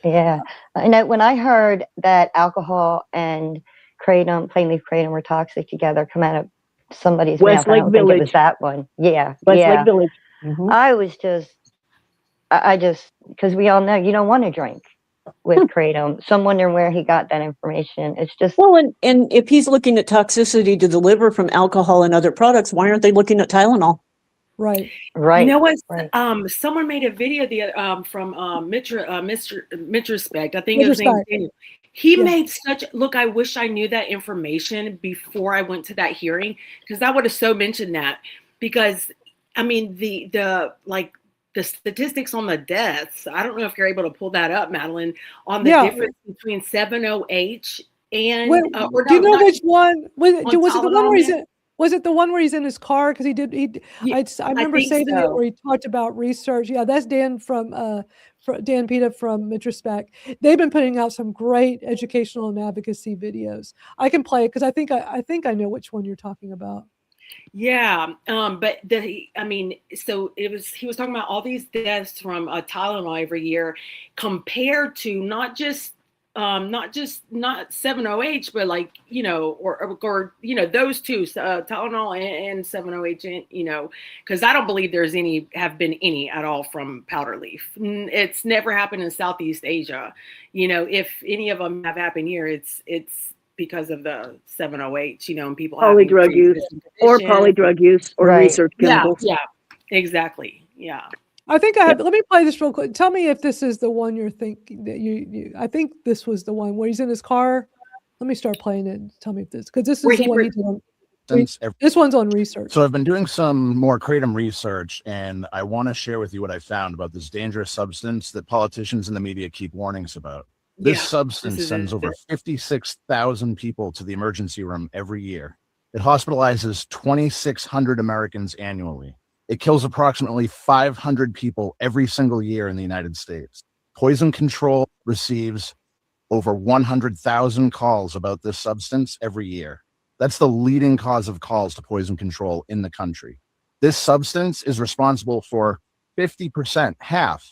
S3: Yeah. I know when I heard that alcohol and kratom, plain leaf kratom were toxic together come out of somebody's mouth. I
S4: Westlake
S3: don't think it was
S4: Village.
S3: that one. Yeah.
S4: Westlake
S3: Yeah.
S4: Village. Mhm.
S3: I was just, I just, because we all know you don't want to drink with kratom. So I'm wondering where he got that information. It's just,
S4: Well, and if he's looking at toxicity to the liver from alcohol and other products, why aren't they looking at Tylenol?
S1: Right.
S3: right.
S2: You know what?
S3: Right.
S2: Someone made a video from Mr. Mitrespect. I think his name is
S1: Mitrespect.
S2: Daniel. He
S1: Yeah.
S2: made such look. I wish I knew that information before I went to that hearing, because I would have so mentioned that. Because I mean the like the statistics on the deaths. I don't know if you're able to pull that up, Madeline, on the
S1: Yeah.
S2: difference between 7-OH and
S1: Wait,
S2: or
S1: do you
S2: no,
S1: know
S2: not
S1: which one? Was it,
S2: on
S1: was it the one
S2: Tylenol,
S1: where he's
S2: man?
S1: in? Was it the one where he's in his car? Because
S2: Yeah,
S1: I
S2: I
S1: remember
S2: think
S1: saving it
S2: so.
S1: where he talked about research. Yeah, that's Dan Dan Pita from Mitrospec. They've been putting out some great educational and advocacy videos. I can play it because I think I know which one you're talking about.
S2: Yeah, but I mean, so he was talking about all these deaths from Tylenol every year, compared to not 7-OH, but like or those two, Tylenol and 7-OH, because I don't believe have been any at all from powder leaf. It's never happened in Southeast Asia. If any of them have happened here, it's because of the 7-OH, and people having
S4: Polydrug use or polydrug use or
S3: Right.
S4: research chemicals.
S2: Yeah, exactly. Yeah.
S1: I think I
S4: Yeah.
S1: have. Let me play this real quick. Tell me if this is the one you're thinking that you. I think this was the one where he's in his car. Let me start playing it. And tell me if because this
S2: Where
S1: is the
S2: he
S1: one
S2: re-
S1: he did on.
S6: Since
S1: This one's on research.
S6: So I've been doing some more kratom research, and I want to share with you what I found about this dangerous substance that politicians and the media keep warning us about. This
S2: Yeah,
S6: substance
S2: this is
S6: sends
S2: it.
S6: over 56,000 people to the emergency room every year. It hospitalizes 2,600 Americans annually. It kills approximately 500 people every single year in the United States. Poison Control receives over 100,000 calls about this substance every year. That's the leading cause of calls to poison control in the country. This substance is responsible for 50%, half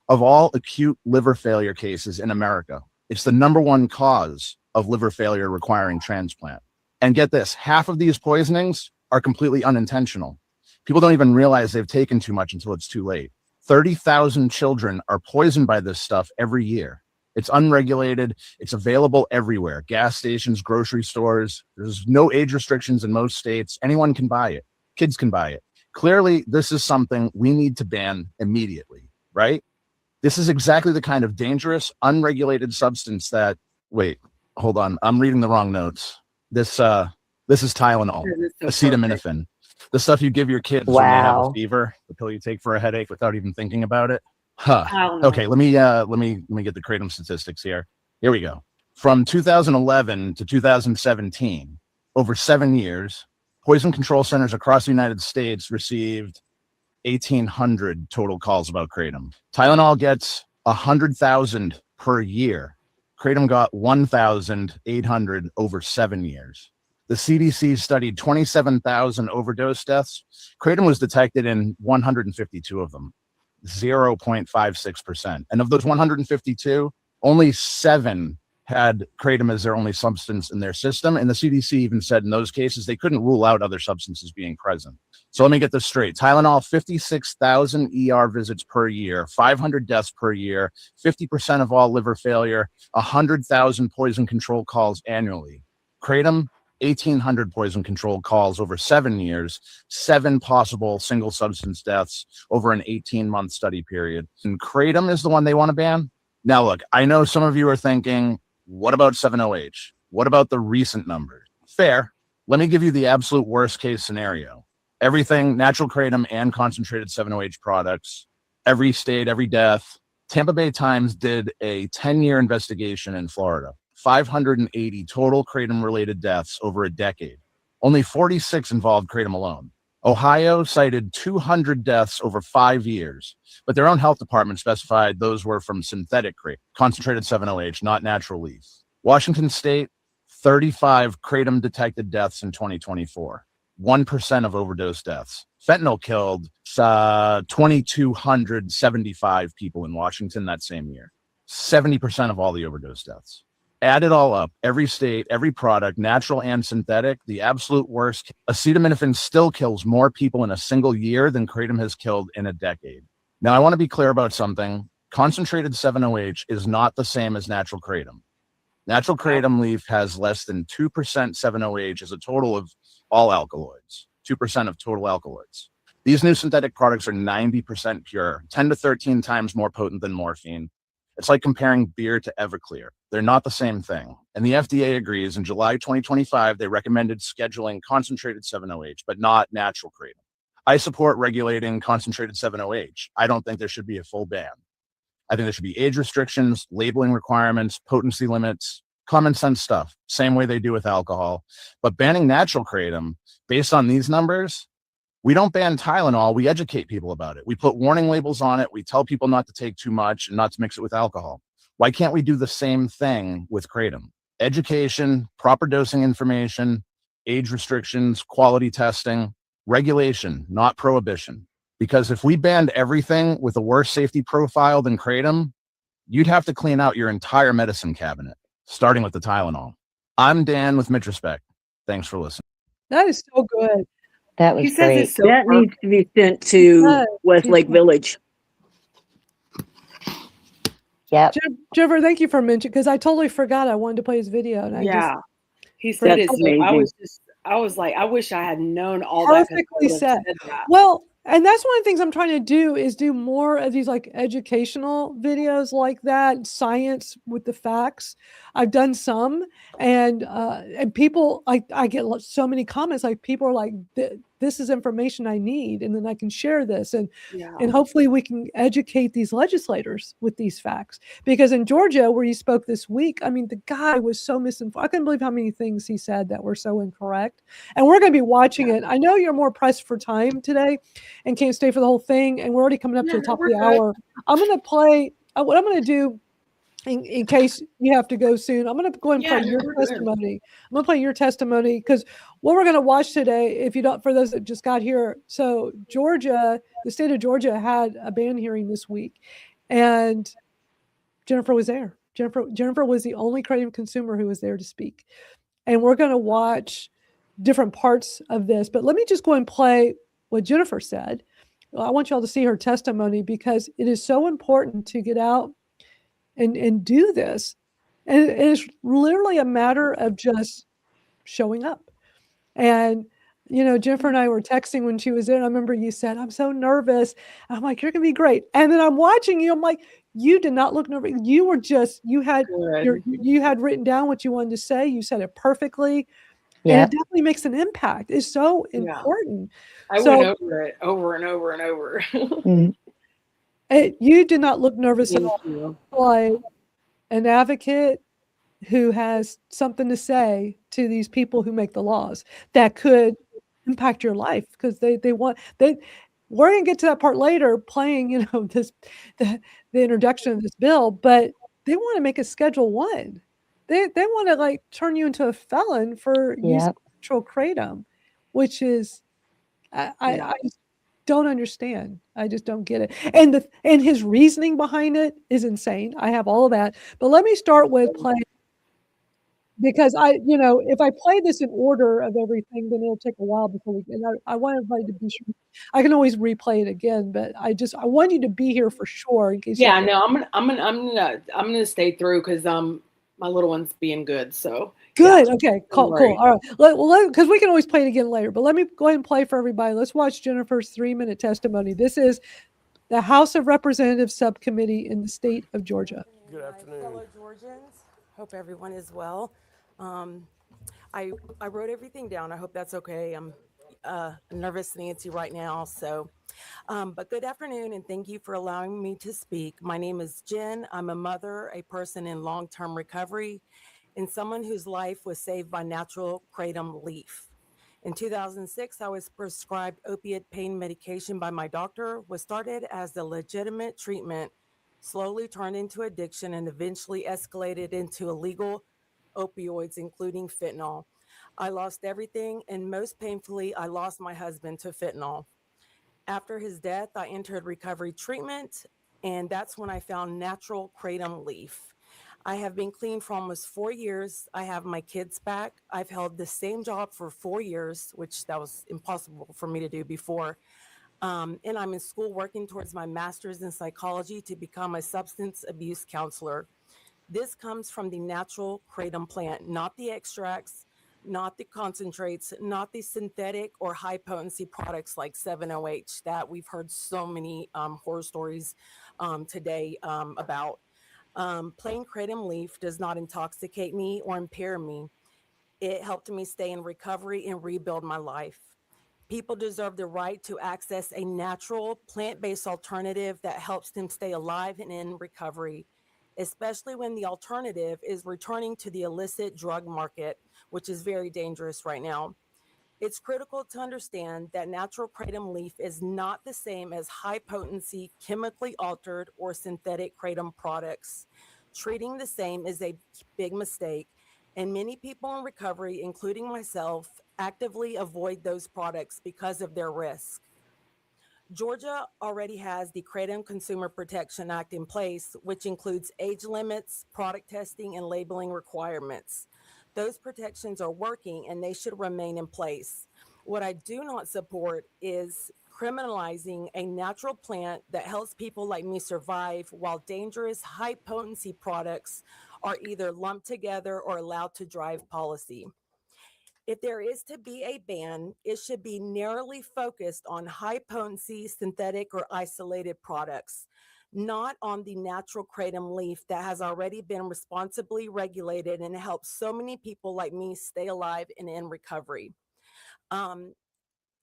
S6: of all acute liver failure cases in America. It's the #1 cause of liver failure requiring transplant. And get this, half of these poisonings are completely unintentional. People don't even realize they've taken too much until it's too late. 30,000 children are poisoned by this stuff every year. It's unregulated. It's available everywhere. Gas stations, grocery stores. There's no age restrictions in most states. Anyone can buy it. Kids can buy it. Clearly, this is something we need to ban immediately, right? This is exactly the kind of dangerous, unregulated substance that, wait, hold on. I'm reading the wrong notes. This is Tylenol,
S2: This is so perfect.
S6: acetaminophen, the stuff you give your kids when they have a
S3: Wow.
S6: fever, the pill you take for a headache without even thinking about it. Huh.
S2: Tylenol.
S6: Okay, let me get the kratom statistics here. Here we go. From 2011 to 2017, over 7 years, poison control centers across the United States received 1,800 total calls about kratom. Tylenol gets 100,000 per year. Kratom got 1,800 over 7 years. The CDC studied 27,000 overdose deaths. Kratom was detected in 152 of them, 0.56%. And of those 152, only 7 had kratom as their only substance in their system. And the CDC even said in those cases, they couldn't rule out other substances being present. So let me get this straight. Tylenol, 56,000 ER visits per year, 500 deaths per year, 50% of all liver failure, 100,000 poison control calls annually. Kratom, 1,800 poison control calls over 7 years, 7 possible single substance deaths over an 18-month study period. And kratom is the one they want to ban. Now, look, I know some of you are thinking, what about 7-OH? What about the recent numbers? Fair. Let me give you the absolute worst case scenario. Everything, natural kratom and concentrated 7-OH products, every state, every death, Tampa Bay Times did a 10-year investigation in Florida, 580 total kratom-related deaths over a decade. Only 46 involved kratom alone. Ohio cited 200 deaths over 5 years, but their own health department specified those were from synthetic kratom, concentrated 7-OH, not natural leaf. Washington State, 35 kratom detected deaths in 2024, 1% of overdose deaths. Fentanyl killed 2,275 people in Washington that same year, 70% of all the overdose deaths. Add it all up, every state, every product, natural and synthetic, the absolute worst. Acetaminophen still kills more people in a single year than kratom has killed in a decade. Now, I want to be clear about something. Concentrated 7-OH is not the same as natural kratom. Natural kratom leaf has less than 2% 7-OH as a total of all alkaloids, 2% of total alkaloids. These new synthetic products are 90% pure, 10 to 13 times more potent than morphine. It's like comparing beer to Everclear. They're not the same thing. And the FDA agrees. In July 2025, they recommended scheduling concentrated 7-OH, but not natural kratom. I support regulating concentrated 7-OH. I don't think there should be a full ban. I think there should be age restrictions, labeling requirements, potency limits, common sense stuff, same way they do with alcohol. But banning natural kratom, based on these numbers, we don't ban Tylenol, we educate people about it. We put warning labels on it. We tell people not to take too much and not to mix it with alcohol. Why can't we do the same thing with kratom? Education, proper dosing information, age restrictions, quality testing, regulation, not prohibition. Because if we banned everything with a worse safety profile than kratom, you'd have to clean out your entire medicine cabinet, starting with the Tylenol. I'm Dan with Mitrospect. Thanks for listening.
S1: That is so good.
S3: That
S2: He
S3: was
S2: says
S3: great.
S2: it's so
S4: That needs
S2: perfect.
S4: to be sent to
S1: does.
S4: Westlake Village.
S3: Yep.
S1: Jennifer, thank you for mentioning, because I totally forgot I wanted to play his video. And
S2: Yeah. He said
S4: That's
S2: it. So I
S4: amazing.
S2: was like, I wish I had known all
S1: perfectly
S2: that. 'cause I
S1: said.
S2: would've said that.
S1: Well, and that's one of the things I'm trying to do is do more of these like educational videos like that, science with the facts. I've done some, and people, I get so many comments, like people are like, this is information I need, and then I can share this, and
S2: Yeah.
S1: hopefully we can educate these legislators with these facts. Because in Georgia, where he spoke this week, I mean, the guy was so misinformed. I couldn't believe how many things he said that were so incorrect. And we're going to be watching it. I know you're more pressed for time today and can't stay for the whole thing. And we're already coming up to the top of the hour. I'm going to play what I'm going to do in case you have to go soon. I'm going to go and play your testimony. I'm going to play your testimony because what we're going to watch today, if you don't, for those that just got here. So Georgia, the state of Georgia had a ban hearing this week, and Jennifer was there. Jennifer was the only kratom consumer who was there to speak. And we're going to watch different parts of this, but let me just go and play what Jennifer said. I want y'all to see her testimony because it is so important to get out and do this. And it's literally a matter of just showing up. And, you know, Jennifer and I were texting when she was there. And I remember you said, I'm so nervous. I'm like, you're going to be great. And then I'm watching you. I'm like, you did not look nervous. You were just, you had written down what you wanted to say. You said it perfectly.
S3: Yeah.
S1: And it definitely makes an impact. It's so important.
S2: I went over it over and over and over.
S1: You did not look nervous at all. Like an advocate who has something to say to these people who make the laws that could impact your life, because we're going to get to that part later, playing, you know, the introduction of this bill, but they want to make it Schedule 1. They want to like turn you into a felon for using natural kratom, which is I just don't understand. I just don't get it. And his reasoning behind it is insane. I have all of that. But let me start with playing, because if I play this in order of everything, then it'll take a while before we get. I want everybody to be sure. I can always replay it again, but I want you to be here for sure in case.
S2: Yeah, no, I'm gonna stay through because my little one's being good. So
S1: good. Yeah. Okay. Cool. All right. Because we can always play it again later. But let me go ahead and play for everybody. Let's watch Jennifer's 3-minute testimony. This is the House of Representatives Subcommittee in the state of Georgia.
S7: Good afternoon, fellow Georgians. Hope everyone is well. I wrote everything down. I hope that's okay.
S5: nervous Nancy right now. But good afternoon, and thank you for allowing me to speak. My name is Jen. I'm a mother, a person in long-term recovery, and someone whose life was saved by natural kratom leaf. In 2006, I was prescribed opiate pain medication by my doctor, was started as a legitimate treatment, slowly turned into addiction, and eventually escalated into illegal opioids, including fentanyl. I lost everything, and most painfully, I lost my husband to fentanyl. After his death, I entered recovery treatment, and that's when I found natural kratom leaf. I have been clean for almost 4 years. I have my kids back. I've held the same job for 4 years, which that was impossible for me to do before. And I'm in school working towards my master's in psychology to become a substance abuse counselor. This comes from the natural kratom plant, not the extracts, not the concentrates, not the synthetic or high potency products like 7-OH that we've heard so many horror stories today about. Plain kratom leaf does not intoxicate me or impair me. It helped me stay in recovery and rebuild my life. People deserve the right to access a natural, plant-based alternative that helps them stay alive and in recovery, especially when the alternative is returning to the illicit drug market, which is very dangerous right now. It's critical to understand that natural kratom leaf is not the same as high potency, chemically altered, or synthetic kratom products. Treating the same is a big mistake, and many people in recovery, including myself, actively avoid those products because of their risk. Georgia already has the Kratom Consumer Protection Act in place, which includes age limits, product testing, and labeling requirements. Those protections are working and they should remain in place. What I do not support is criminalizing a natural plant that helps people like me survive while dangerous high potency products are either lumped together or allowed to drive policy. If there is to be a ban, it should be narrowly focused on high potency, synthetic, or isolated products, not on the natural kratom leaf that has already been responsibly regulated and helps so many people like me stay alive and in recovery. Um,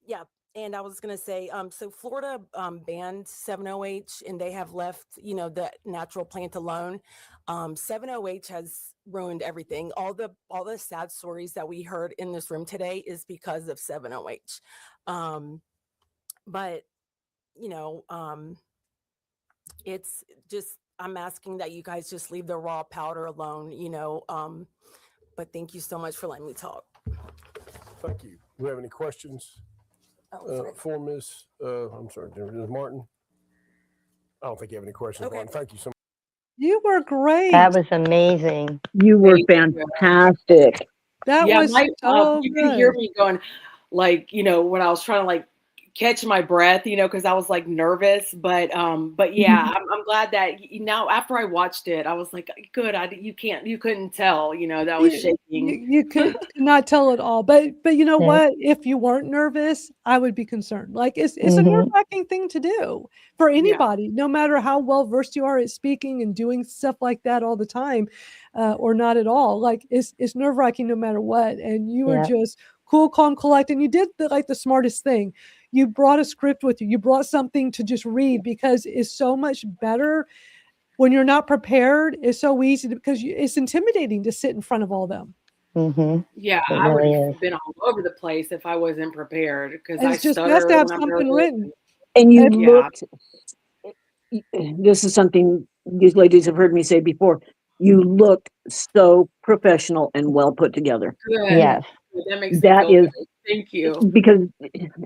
S5: yeah. And I was going to say, so Florida banned 7-OH and they have left, the natural plant alone. 7-OH has ruined everything. All the sad stories that we heard in this room today is because of 7-OH. But, you know, it's just, I'm asking that you guys just leave the raw powder alone. But thank you so much for letting me talk.
S8: Thank you. Do we have any questions for Ms. Ms. Martin? I don't think you have any questions,
S5: Okay.
S8: Martin. Thank you so much.
S1: You were great.
S3: That was amazing.
S4: You were
S2: Thank you.
S4: fantastic.
S1: That
S2: Yeah,
S1: was so
S2: you can hear
S1: good.
S2: me going, like, when I was trying to catch my breath, because I was nervous, but yeah, I'm glad that now after I watched it, I was like, good. You couldn't tell, that I was shaking.
S1: You could not tell it all, but you know
S3: Yeah.
S1: what? If you weren't nervous, I would be concerned. It's a
S3: Mhm.
S1: nerve-wracking thing to do for anybody, no matter how well versed you are at speaking and doing stuff like that all the time, or not at all. It's nerve-wracking no matter what. And you were
S3: Yeah.
S1: just cool, calm, collected. And you did the smartest thing. You brought a script with you. You brought something to just read because it's so much better when you're not prepared. It's so easy because it's intimidating to sit in front of all them.
S3: Mhm.
S2: Yeah,
S3: It
S2: I would
S3: really
S2: have
S3: is.
S2: been all over the place if I wasn't prepared because
S1: And
S2: I
S1: it's just best
S2: stutter
S1: to have
S2: when I'm
S1: something
S2: nervous.
S1: written.
S4: And you
S1: And-
S2: Yeah.
S4: looked, this is something these ladies have heard me say before. You looked so professional and well put together.
S2: Good.
S3: Yes.
S2: That makes me
S4: That
S2: feel
S4: is
S2: good. Thank you.
S4: because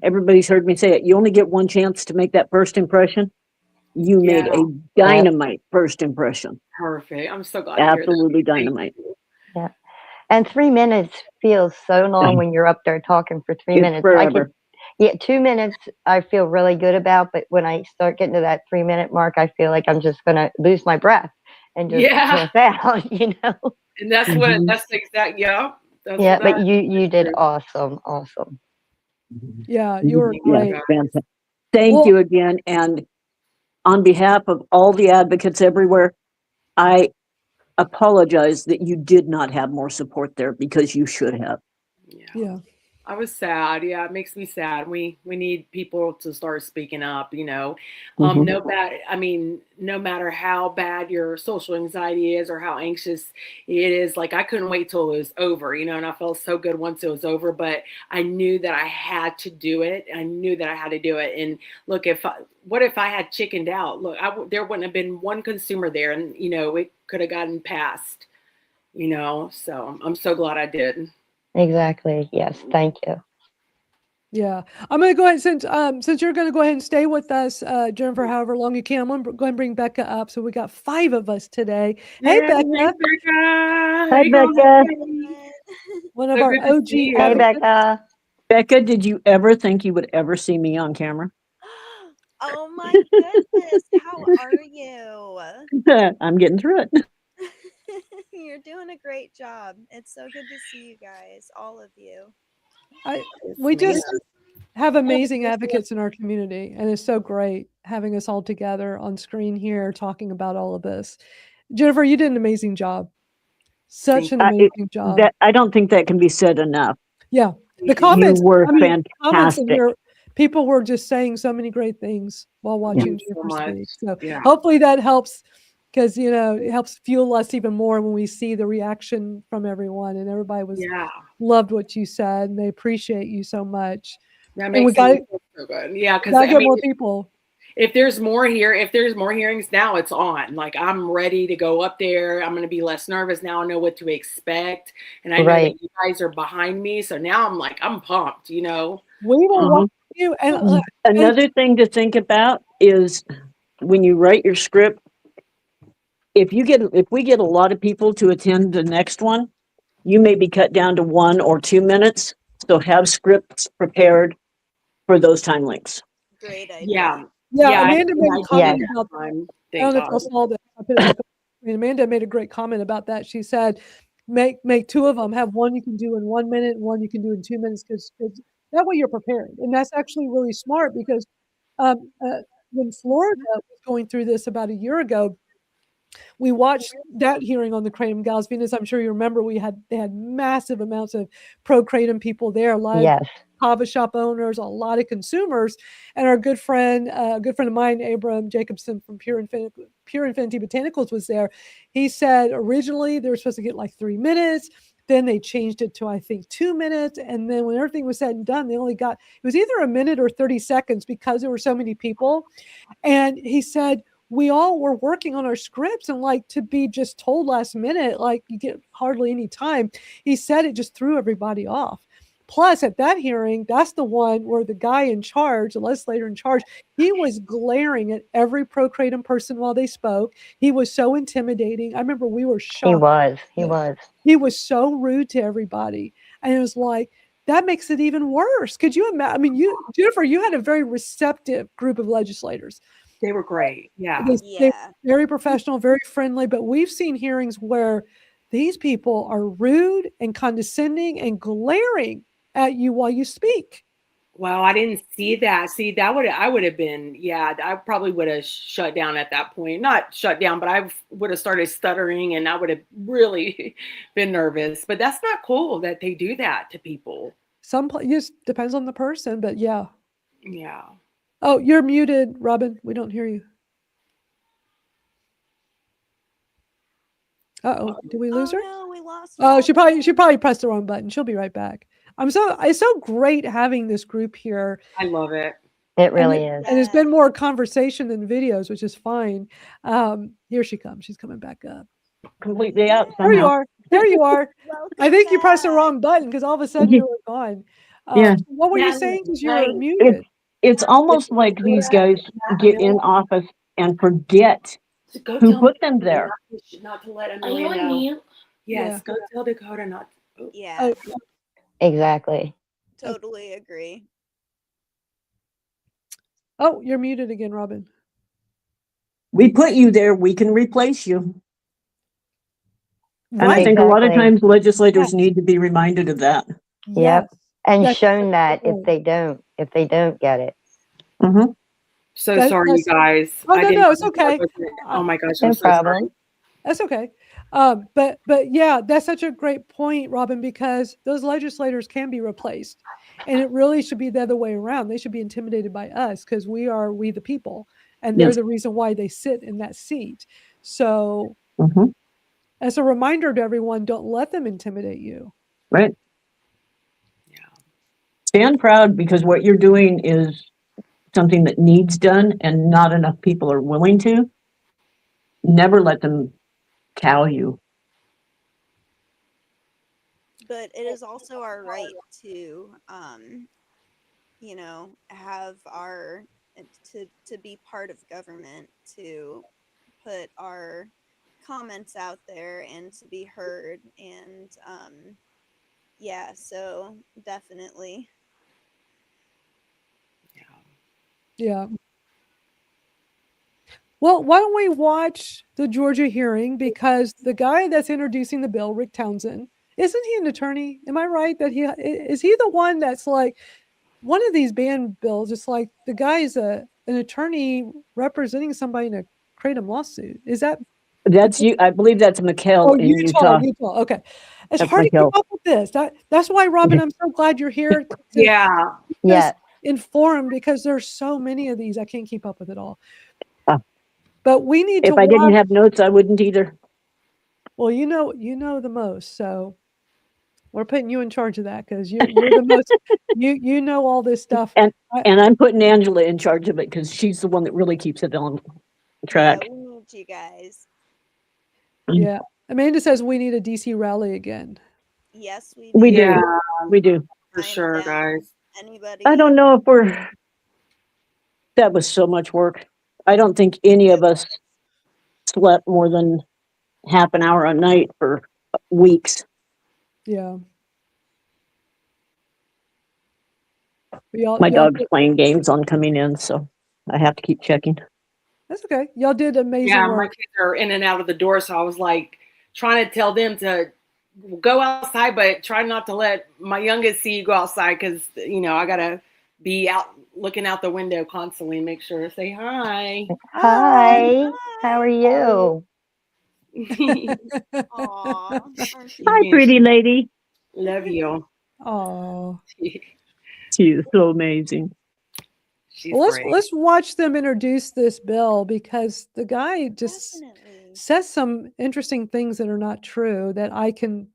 S4: everybody's heard me say it. You only get one chance to make that first impression. You made
S2: Yeah.
S4: a dynamite first impression.
S2: Perfect. I'm so glad to hear that.
S4: Absolutely
S2: Thank
S4: dynamite.
S2: you.
S3: Yeah. And 3 minutes feels so long when you're up there talking for 3
S4: It's
S3: minutes.
S4: forever.
S3: 2 minutes I feel really good about, but when I start getting to that 3-minute mark, I feel like I'm just gonna lose my breath and just
S2: Yeah.
S3: pass out,
S2: And that's
S4: Mhm.
S2: that's the exact, yeah. That's
S3: Yeah, but
S2: that.
S3: you did
S2: true.
S3: awesome.
S1: Yeah, you were
S2: Thank you,
S1: great.
S2: guys.
S4: Fantastic. Thank
S1: Well-
S4: you again. And on behalf of all the advocates everywhere, I apologize that you did not have more support there because you should have.
S2: Yeah.
S1: Yeah.
S2: I was sad. Yeah, it makes me sad. We need people to start speaking up, you know.
S4: Mhm.
S2: No matter how bad your social anxiety is or how anxious it is, like I couldn't wait till it was over, you know, and I felt so good once it was over, but I knew that I had to do it. I knew that I had to do it. And look, what if I had chickened out? Look, there wouldn't have been one consumer there and, you know, it could have gotten past, you know. So I'm so glad I did.
S3: Exactly. Yes. Thank you.
S1: Yeah, I'm going to go ahead since you're going to go ahead and stay with us, Jennifer, however long you can. I'm going to go ahead and bring Becca up. So we got 5 of us today. Hey,
S2: Yeah,
S1: Becca,
S2: hey Becca.
S3: Hi,
S2: Hey girl,
S3: Becca.
S2: hey.
S1: one of
S2: So
S1: our
S2: good to
S1: OG
S2: see you.
S3: Hey,
S1: advocates.
S3: Becca.
S4: Becca, did you ever think you would ever see me on camera?
S9: Oh my goodness, how are you?
S4: I'm getting through it.
S9: You're doing a great job. It's so good to see you guys, all of you.
S1: We
S2: Yes,
S1: just have amazing advocates in our community, and it's so great having us all together on screen here talking about all of this. Jennifer, you did an amazing job. Such
S2: Thank
S1: an
S2: you.
S1: amazing job.
S4: That I don't think that can be said enough.
S1: Yeah, the
S4: You
S1: comments,
S4: were
S1: I mean, comments in
S4: fantastic.
S1: here, people were just saying so many great things while
S2: Thank
S1: watching
S2: you so
S1: Jennifer
S2: much.
S1: speak. So
S2: Yeah.
S1: hopefully that helps because, you know, it helps fuel us even more when we see the reaction from everyone, and everybody
S2: Yeah.
S1: loved what you said, and they appreciate you so much.
S2: That
S1: And we
S2: makes
S1: got
S2: me feel so good. Yeah, because
S1: to
S2: I
S1: get
S2: mean,
S1: more people.
S2: if there's more hearings now, it's on. Like I'm ready to go up there. I'm gonna be less nervous now. I know what to expect, and I know
S3: Right.
S2: that you guys are behind me. So now I'm pumped. You know.
S1: We will watch you. And
S4: Another thing to think about is when you write your script, if we get a lot of people to attend the next one, you may be cut down to 1 or 2 minutes. So have scripts prepared for those time links.
S9: Great idea.
S2: Yeah.
S1: yeah,
S2: I
S1: Amanda made a
S2: did
S1: comment
S2: that
S1: about that.
S2: time.
S1: I
S2: Thank
S1: don't know if
S2: God.
S1: y'all saw that. I put it back up. I mean, Amanda made a great comment about that. She said, make 2 of them. Have one you can do in 1 minute, and one you can do in 2 minutes, because that way you're prepared. And that's actually really smart because um, uh, when Florida was going through this about a year ago, we watched that hearing on the Kratom Gals. Venus, I'm sure you remember, they had massive amounts of pro Kratom people there, a lot of
S3: Yes.
S1: kava shop owners, a lot of consumers, and our good friend of mine, Abram Jacobson from Pure Infinity Botanicals, was there. He said originally they were supposed to get like 3 minutes. Then they changed it to, I think, 2 minutes. And then when everything was said and done, they only got, it was either a minute or 30 seconds because there were so many people. And he said, we all were working on our scripts, and like to be just told last minute, like you get hardly any time. He said it just threw everybody off. Plus, at that hearing, that's the one where the guy in charge, the legislator in charge, he was glaring at every pro Kratom person while they spoke. He was so intimidating. I remember we were shocked.
S3: He was.
S1: He was so rude to everybody. And it was like, that makes it even worse. Could you imagine? I mean, Jennifer, you had a very receptive group of legislators.
S2: They were great. Yeah.
S1: They were very professional, very friendly, but we've seen hearings where these people are rude and condescending and glaring at you while you speak.
S2: Wow, I didn't see that. See, I would have been, yeah, I probably would have shut down at that point. Not shut down, but I would have started stuttering and I would have really been nervous. But that's not cool that they do that to people.
S1: Just depends on the person, but yeah.
S2: Yeah.
S1: Oh, you're muted, Robin. We don't hear you. Uh-oh, did we lose her?
S9: No, we lost
S1: Oh, she probably pressed the wrong button. She'll be right back. It's so great having this group here.
S2: I love it.
S3: It really is.
S1: And it's been more conversation than videos, which is fine. Here she comes. She's coming back up.
S4: Completely out somehow.
S1: There you are. There you are. I think you pressed the
S9: back.
S1: wrong button because all of a sudden you were gone.
S4: Yeah.
S1: What were you saying? Because you're muted.
S4: It's almost like these guys get in office and forget who put them there.
S2: Not to let Amelia know. Yes, go tell Dakota not.
S9: Yeah,
S3: Exactly.
S9: totally agree.
S1: Oh, you're muted again, Robin.
S4: We put you there, we can replace you. And I think a lot of
S3: Exactly.
S4: times legislators need to be reminded of that.
S3: Yep. And
S1: That's
S3: shown that
S1: right.
S3: if they don't get it.
S4: Mm-hmm.
S2: So sorry, you guys.
S1: Oh, no, it's okay.
S2: Oh my gosh,
S3: No
S2: I'm so
S3: problem.
S2: sorry.
S1: That's okay. But yeah, that's such a great point, Robin, because those legislators can be replaced, and it really should be the other way around. They should be intimidated by us because we the people, and they're
S4: Yes.
S1: the reason why they sit in that seat. So,
S4: Mm-hmm.
S1: as a reminder to everyone, don't let them intimidate you.
S4: Right.
S2: Yeah.
S4: Stand proud because what you're doing is something that needs done and not enough people are willing to. Never let them cow you.
S9: But it is also our right to, you know, have our to be part of government, to put our comments out there and to be heard. And yeah, so definitely.
S1: Yeah. Well, why don't we watch the Georgia hearing? Because the guy that's introducing the bill, Rick Townsend, isn't he an attorney? Am I right that is he the one that's like one of these ban bills? It's like the guy is an attorney representing somebody in a Kratom lawsuit. Is that
S4: That's you. I believe that's McHale in
S1: Utah?
S4: Utah.
S1: Utah. Okay, it's
S4: That's
S1: hard to keep
S4: McHale.
S1: up with this. That's why, Robin, I'm so glad you're here to
S2: Yeah.
S1: keep us
S3: Yeah.
S1: informed because there's so many of these. I can't keep up with it all.
S4: Uh,
S1: But we need to
S4: If I didn't
S1: watch.
S4: have notes, I wouldn't either.
S1: Well, you know the most, so we're putting you in charge of that because you're the most. You know all this stuff.
S4: And
S1: I,
S4: and I'm putting Angela in charge of it because she's the one that really keeps it on
S9: Yeah,
S4: track.
S9: we need you guys.
S1: yeah, Amanda says we need a DC rally again.
S9: Yes, we
S4: We
S9: do.
S2: Yeah,
S4: do. We do.
S2: for
S9: I am
S2: sure,
S9: down.
S2: guys.
S9: Anybody?
S4: I don't know if we're. That was so much work. I don't think any of us slept more than half an hour a night for weeks.
S1: Yeah.
S4: My
S1: Y'all
S4: dog's playing games on coming in, so I have to keep checking.
S1: that's okay. Y'all did amazing
S2: Yeah, my
S1: work.
S2: kids are in and out of the door, so I was like trying to tell them to go outside, but try not to let my youngest see you go outside because I gotta be out looking out the window constantly, make sure to say hi.
S3: Hi. How are you?
S9: Aw, aren't you
S4: Hi, pretty lady.
S2: Love you.
S1: Oh.
S4: She is so amazing.
S2: She's
S1: Well,
S2: great.
S1: let's watch them introduce this bill because the guy just
S9: definitely?
S1: says some interesting things that are not true that I can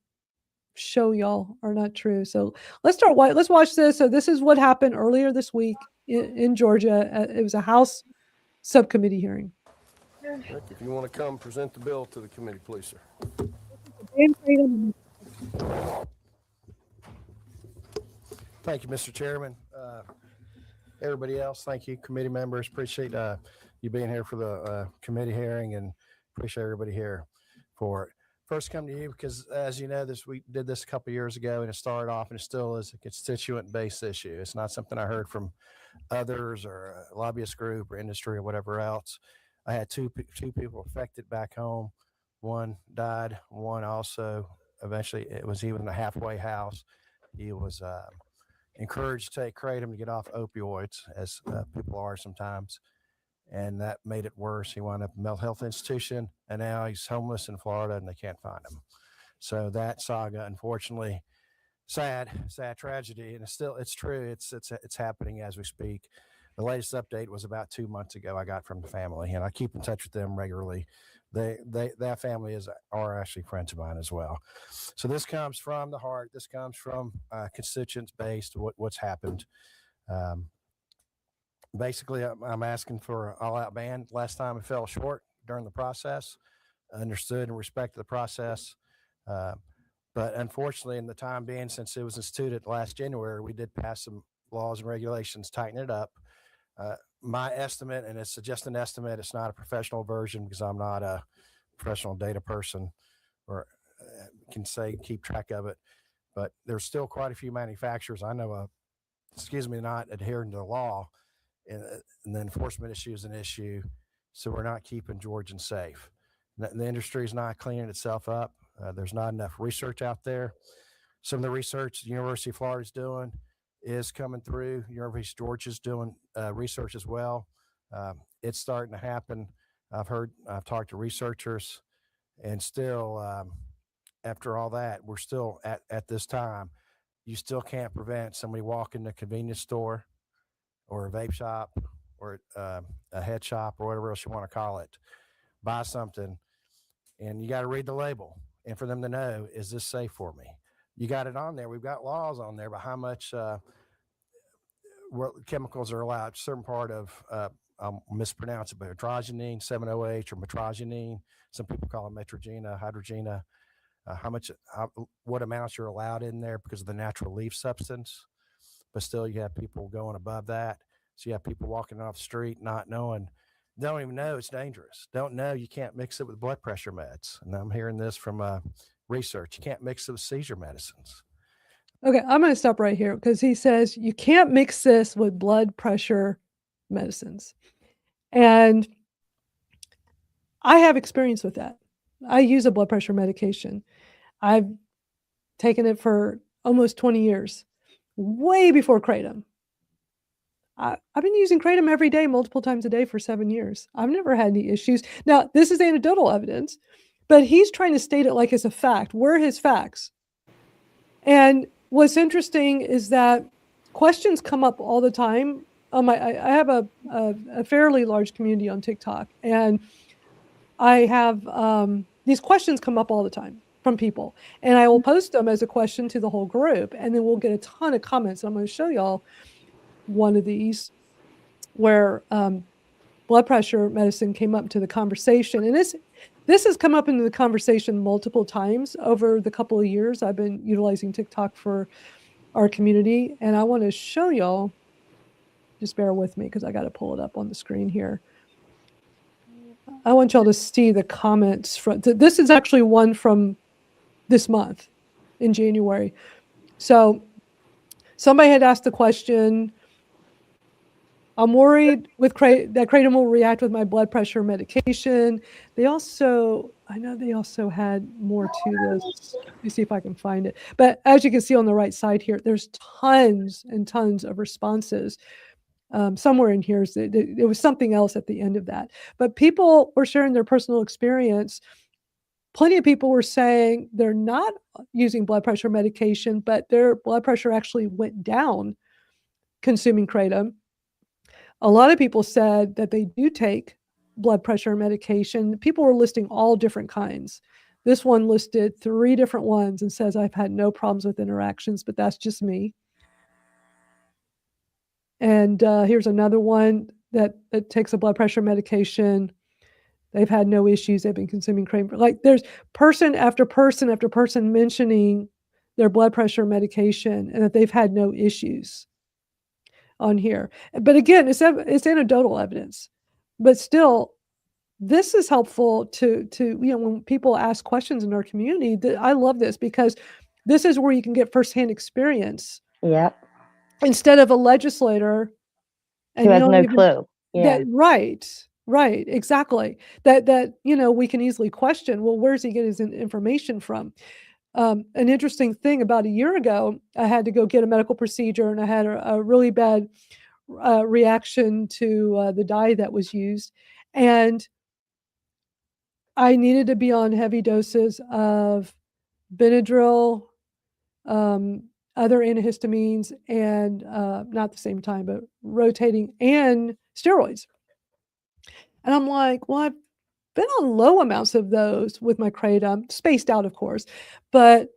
S1: show y'all are not true. So let's watch this. So this is what happened earlier this week in Georgia. It was a House subcommittee hearing.
S8: Rick, if you want to come present the bill to the committee, please, sir. Thank you, Mr. Chairman. Everybody else, thank you, committee members. Appreciate you being here for the committee hearing and appreciate everybody here for it. First, come to you because, as you know, we did this a couple years ago and it started off and it still is a constituent-based issue. It's not something I heard from others or a lobbyist group or industry or whatever else. I had two people affected back home. One died. One also eventually it was even in a halfway house. He was encouraged to take Kr8tom to get off opioids, as people are sometimes, and that made it worse. He wound up in a mental health institution, and now he's homeless in Florida, and they can't find him. So that saga, unfortunately, sad tragedy, and it's true. It's happening as we speak. The latest update was about 2 months ago. I got from the family, and I keep in touch with them regularly. That family are actually friends of mine as well. So this comes from the heart. This comes from constituents based what's happened. Basically, I'm asking for an all-out ban. Last time it fell short during the process. I understood and respected the process. But unfortunately, in the time being, since it was instituted last January, we did pass some laws and regulations, tighten it up. My estimate, and it's just an estimate, it's not a professional version because I'm not a professional data person or can keep track of it. But there's still quite a few manufacturers I know of, not adhering to the law, and the enforcement issue is an issue. So we're not keeping Georgians safe. The industry is not cleaning itself up. There's not enough research out there. Some of the research the University of Florida is doing is coming through. University of Georgia is doing research as well. It's starting to happen. I've talked to researchers, And still, after all that, we're still at this time, you still can't prevent somebody walking to a convenience store or a vape shop or a head shop or whatever else you want to call it, buy something, and you got to read the label. And for them to know, is this safe for me? You got it on there. We've got laws on there about how much what chemicals are allowed. Certain part of, I'll mispronounce it, but hydrogenine, 7-OH, or metrogenine. Some people call it metrogena, hydrogena. What amounts you're allowed in there because of the natural leaf substance. But still, you have people going above that. So you have people walking off the street not knowing, don't even know it's dangerous. Don't know you can't mix it with blood pressure meds. And I'm hearing this from research. You can't mix it with seizure medicines.
S1: Okay, I'm going to stop right here because he says you can't mix this with blood pressure medicines. And I have experience with that. I use a blood pressure medication. I've taken it for almost 20 years, way before Kratom. I've been using Kratom every day, multiple times a day for 7 years. I've never had any issues. Now, this is anecdotal evidence, but he's trying to state it like it's a fact. Where are his facts? And what's interesting is that questions come up all the time. I have a fairly large community on TikTok, and I have these questions come up all the time from people, and I will post them as a question to the whole group, and then we'll get a ton of comments. I'm going to show y'all one of these where blood pressure medicine came up to the conversation, and this has come up into the conversation multiple times over the couple of years I've been utilizing TikTok for our community. And I want to show y'all, just bear with me because I got to pull it up on the screen here. I want y'all to see the comments from, this is actually one from this month in January. So somebody had asked the question, I'm worried that Kratom will react with my blood pressure medication. I know they also had more to this. Let me see if I can find it. But as you can see on the right side here, there's tons and tons of responses. Somewhere in here, there was something else at the end of that. But people were sharing their personal experience. Plenty of people were saying they're not using blood pressure medication, but their blood pressure actually went down consuming Kratom. A lot of people said that they do take blood pressure medication. People were listing all different kinds. This one listed 3 different ones and says, I've had no problems with interactions, but that's just me. And here's another one that takes a blood pressure medication. They've had no issues. They've been consuming Kratom. Like there's person after person after person mentioning their blood pressure medication and that they've had no issues on here. But again, it's anecdotal evidence. But still, this is helpful to when people ask questions in our community. I love this because this is where you can get firsthand experience.
S3: Yep.
S1: Instead of a legislator
S3: who has no clue. Yeah.
S1: Right, exactly. That we can easily question, well, where's he getting his information from? An interesting thing, about a year ago, I had to go get a medical procedure, and I had a really bad reaction to the dye that was used. And I needed to be on heavy doses of Benadryl, other antihistamines, and not at the same time, but rotating, and steroids. And I'm like, well, I've been on low amounts of those with my Kratom, spaced out, of course, but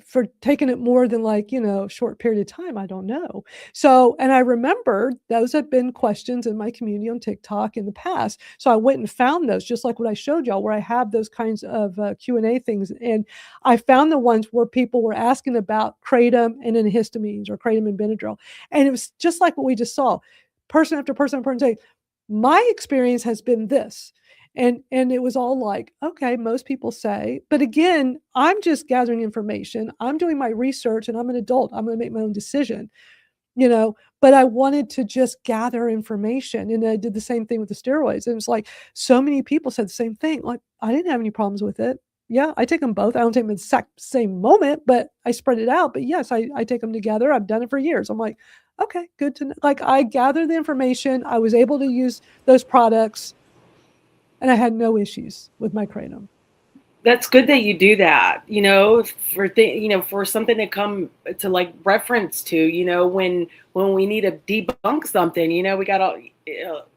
S1: for taking it more than short period of time, I don't know. So, and I remember those have been questions in my community on TikTok in the past. So I went and found those, just like what I showed y'all, where I have those kinds of Q&A things. And I found the ones where people were asking about Kratom and antihistamines, or Kratom and Benadryl. And it was just like what we just saw. Person after person after person saying, my experience has been this. And it was all like, okay, most people say, but again, I'm just gathering information. I'm doing my research, and I'm an adult. I'm going to make my own decision, but I wanted to just gather information. And I did the same thing with the steroids. And it's like, so many people said the same thing. Like, I didn't have any problems with it. Yeah, I take them both. I don't take them in the exact same moment, but I spread it out. But yes, I take them together. I've done it for years. I'm like, okay, good to know. Like, I gathered the information. I was able to use those products, and I had no issues with my Kratom.
S2: That's good that you do that, for something to come to like reference to, when we need to debunk something, we got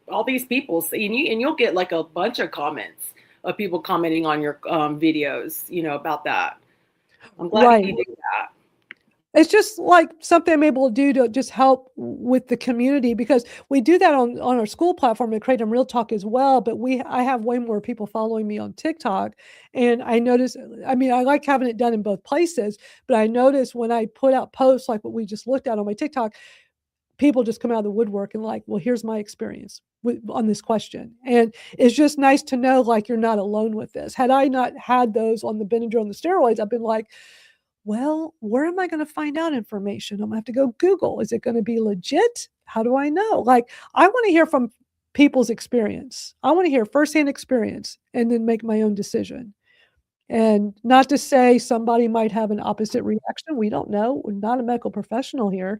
S2: all these people, and you'll get like a bunch of comments of people commenting on your videos, about that. I'm glad
S1: Right.
S2: you do that.
S1: It's just like something I'm able to do to just help with the community, because we do that on our school platform at Kratom Real Talk as well. But I have way more people following me on TikTok, and I notice. I mean, I like having it done in both places, but I notice when I put out posts like what we just looked at on my TikTok, people just come out of the woodwork and like, well, here's my experience on this question, and it's just nice to know like you're not alone with this. Had I not had those on the Benadryl and the steroids, I've been like, well, where am I going to find out information? I'm going to have to go Google. Is it going to be legit? How do I know? Like, I want to hear from people's experience. I want to hear firsthand experience and then make my own decision. And not to say somebody might have an opposite reaction. We don't know. We're not a medical professional here,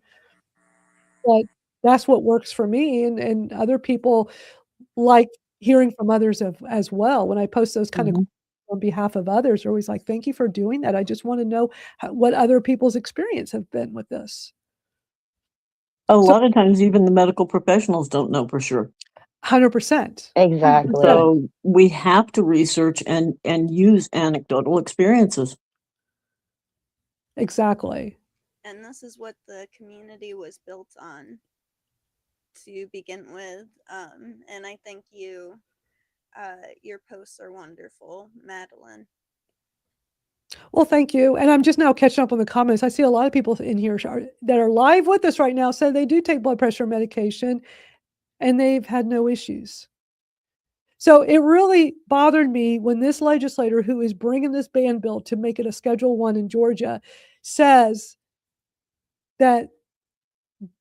S1: but that's what works for me. And other people like hearing from others as well. When I post those kind of on behalf of others, are always like, thank you for doing that. I just want to know what other people's experience have been with this.
S4: A lot of times, even the medical professionals don't know for sure.
S1: 100%.
S3: Exactly.
S4: So we have to research and use anecdotal experiences.
S1: Exactly.
S9: And this is what the community was built on to begin with. And I think your posts are wonderful, Madeline.
S1: Well, thank you. And I'm just now catching up on the comments. I see a lot of people in here that are live with us right now say they do take blood pressure medication and they've had no issues. So it really bothered me when this legislator who is bringing this ban bill to make it a Schedule 1 in Georgia says that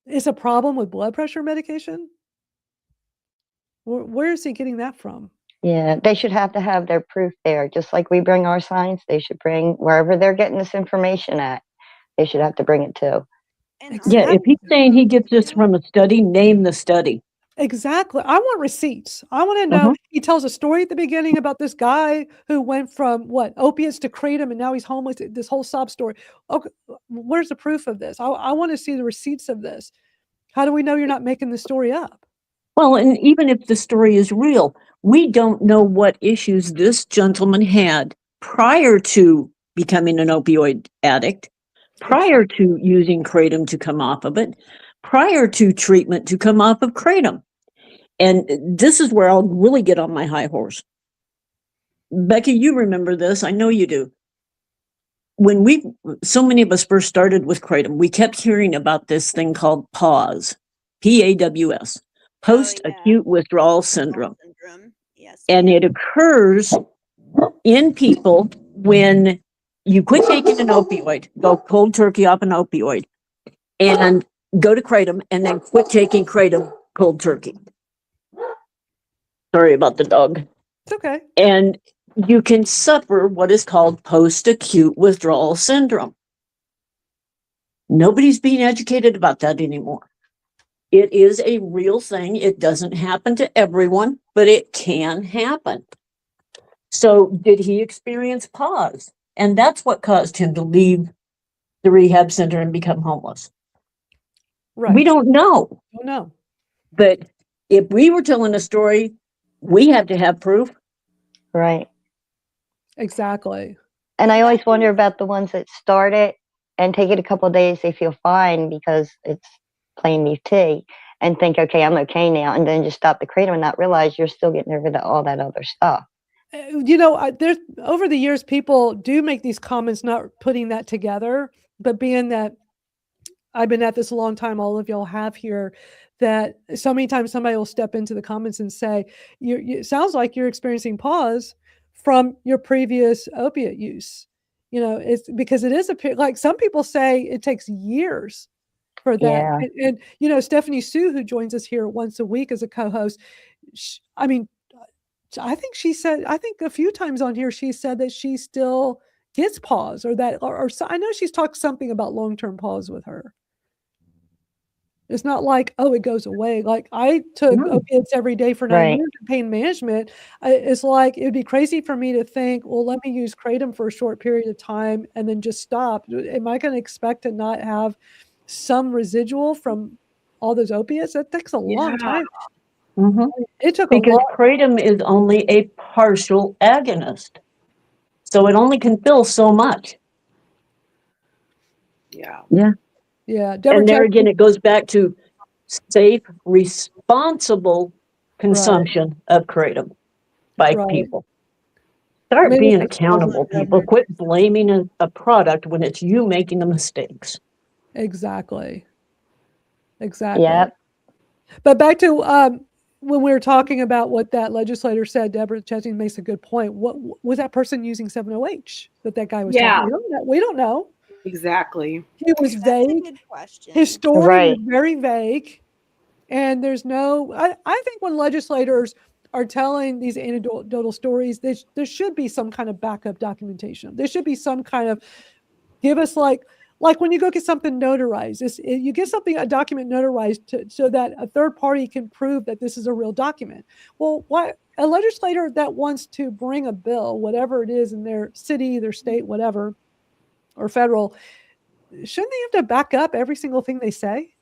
S1: it's a problem with blood pressure medication. Where is he getting that from?
S3: Yeah, they should have to have their proof there. Just like we bring our science, they should bring wherever they're getting this information at. They should have to bring it too.
S4: Yeah, if he's saying he gets this from a study, name the study.
S1: Exactly. I want receipts. I want to know. He tells a story at the beginning about this guy who went from opiates to Kratom, and now he's homeless. This whole sob story. Okay, where's the proof of this? I want to see the receipts of this. How do we know you're not making the story up?
S4: Well, and even if the story is real, we don't know what issues this gentleman had prior to becoming an opioid addict, prior to using Kratom to come off of it, prior to treatment to come off of Kratom. And this is where I'll really get on my high horse. Becky, you remember this. I know you do. When so many of us first started with Kratom, we kept hearing about this thing called PAWS, PAWS, post-acute withdrawal syndrome.
S9: Yes.
S4: And it occurs in people when you quit taking an opioid, go cold turkey off an opioid, and go to Kratom, and then quit taking Kratom cold turkey. Sorry about the dog.
S1: It's okay.
S4: And you can suffer what is called post-acute withdrawal syndrome. Nobody's being educated about that anymore. It is a real thing. It doesn't happen to everyone, but it can happen. So did he experience PAWS? And that's what caused him to leave the rehab center and become homeless.
S1: Right.
S4: We don't know.
S1: Don't know.
S4: But if we were telling a story, we have to have proof.
S3: Right.
S1: Exactly.
S3: And I always wonder about the ones that start it and take it a couple of days, they feel fine because it's plain leaf tea, and think, okay, I'm okay now, and then just stop the Kratom and not realize you're still getting rid of all that other stuff.
S1: There's over the years, people do make these comments, not putting that together, but being that I've been at this a long time, all of y'all have here, that so many times somebody will step into the comments and say, it sounds like you're experiencing PAWS from your previous opiate use. It's because it is like some people say it takes years for that.
S3: Yeah.
S1: And Stephanie Sue, who joins us here once a week as a co-host, I think a few times on here, she said that she still gets PAWS or I know she's talked something about long-term PAWS with her. It's not like, oh, it goes away. Like I took
S4: No.
S1: opiates every day for 9
S3: Right.
S1: years in pain management. It's like it'd be crazy for me to think, well, let me use Kratom for a short period of time and then just stop. Am I going to expect to not have some residual from all those opiates? That takes a long
S2: Yeah.
S1: time.
S4: Mhm.
S1: It took a
S4: Because
S1: long.
S4: kratom is only a partial agonist. So it only can fill so much.
S2: Yeah.
S4: Yeah.
S1: Yeah, Deborah
S4: And there
S1: Chesney,
S4: again, it goes back to safe, responsible consumption of kratom by
S1: right.
S4: people. Start
S1: Made
S4: being
S1: us a stronger
S4: accountable, people.
S1: Deborah.
S4: Quit blaming a product when it's you making the mistakes.
S1: Exactly. Exactly.
S3: Yep.
S1: But back to when we were talking about what that legislator said, Deborah Chesney makes a good point. What was that person using 7-OH that guy was talking?
S2: Yeah.
S1: We don't know. We don't know.
S2: Exactly.
S1: He was
S9: That's a
S1: vague.
S9: good question.
S1: His story
S3: Right.
S1: was very vague. And there's no, I think when legislators are telling these anecdotal stories, there should be some kind of backup documentation. There should be some kind of give us like when you go get something notarized, you get something, a document notarized so that a third party can prove that this is a real document. Well, what a legislator that wants to bring a bill, whatever it is in their city, their state, whatever, or federal, shouldn't they have to back up every single thing they say?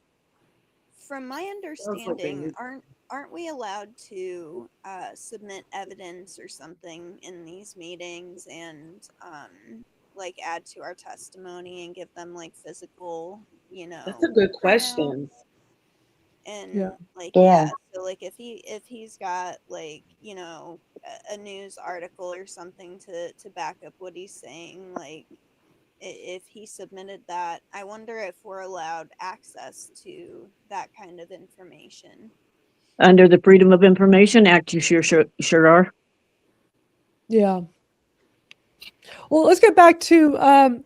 S9: From my understanding, aren't we allowed to submit evidence or something in these meetings and like add to our testimony and give them like physical,
S2: That's a good
S9: printouts?
S2: question.
S9: And
S1: Yeah.
S9: like
S3: Yeah.
S9: so like if he's got like a news article or something to back up what he's saying, like if he submitted that, I wonder if we're allowed access to that kind of information.
S4: Under the Freedom of Information Act, you sure are.
S1: Yeah. Well, let's get back to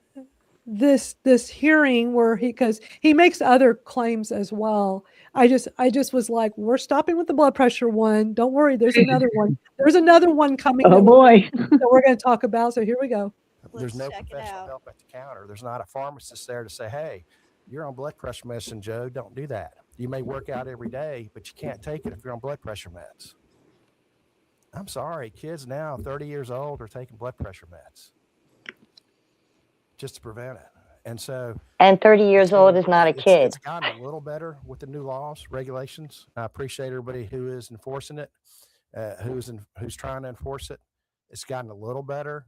S1: this hearing where because he makes other claims as well. I just was like, we're stopping with the blood pressure one. Don't worry, there's another one. There's another one coming
S4: Oh
S1: that
S4: boy.
S1: we're going to talk about. So here we go.
S8: There's
S9: Let's
S8: no
S9: check it
S8: professional
S9: out.
S8: help at the counter. There's not a pharmacist there to say, hey, you're on blood pressure medicine, Joe. Don't do that. You may work out every day, but you can't take it if you're on blood pressure meds. I'm sorry, kids now 30 years old are taking blood pressure meds just to prevent it. And so,
S3: And 30 years old is not a kid.
S8: It's gotten a little better with the new laws, regulations. I appreciate everybody who is enforcing it, who's trying to enforce it. It's gotten a little better,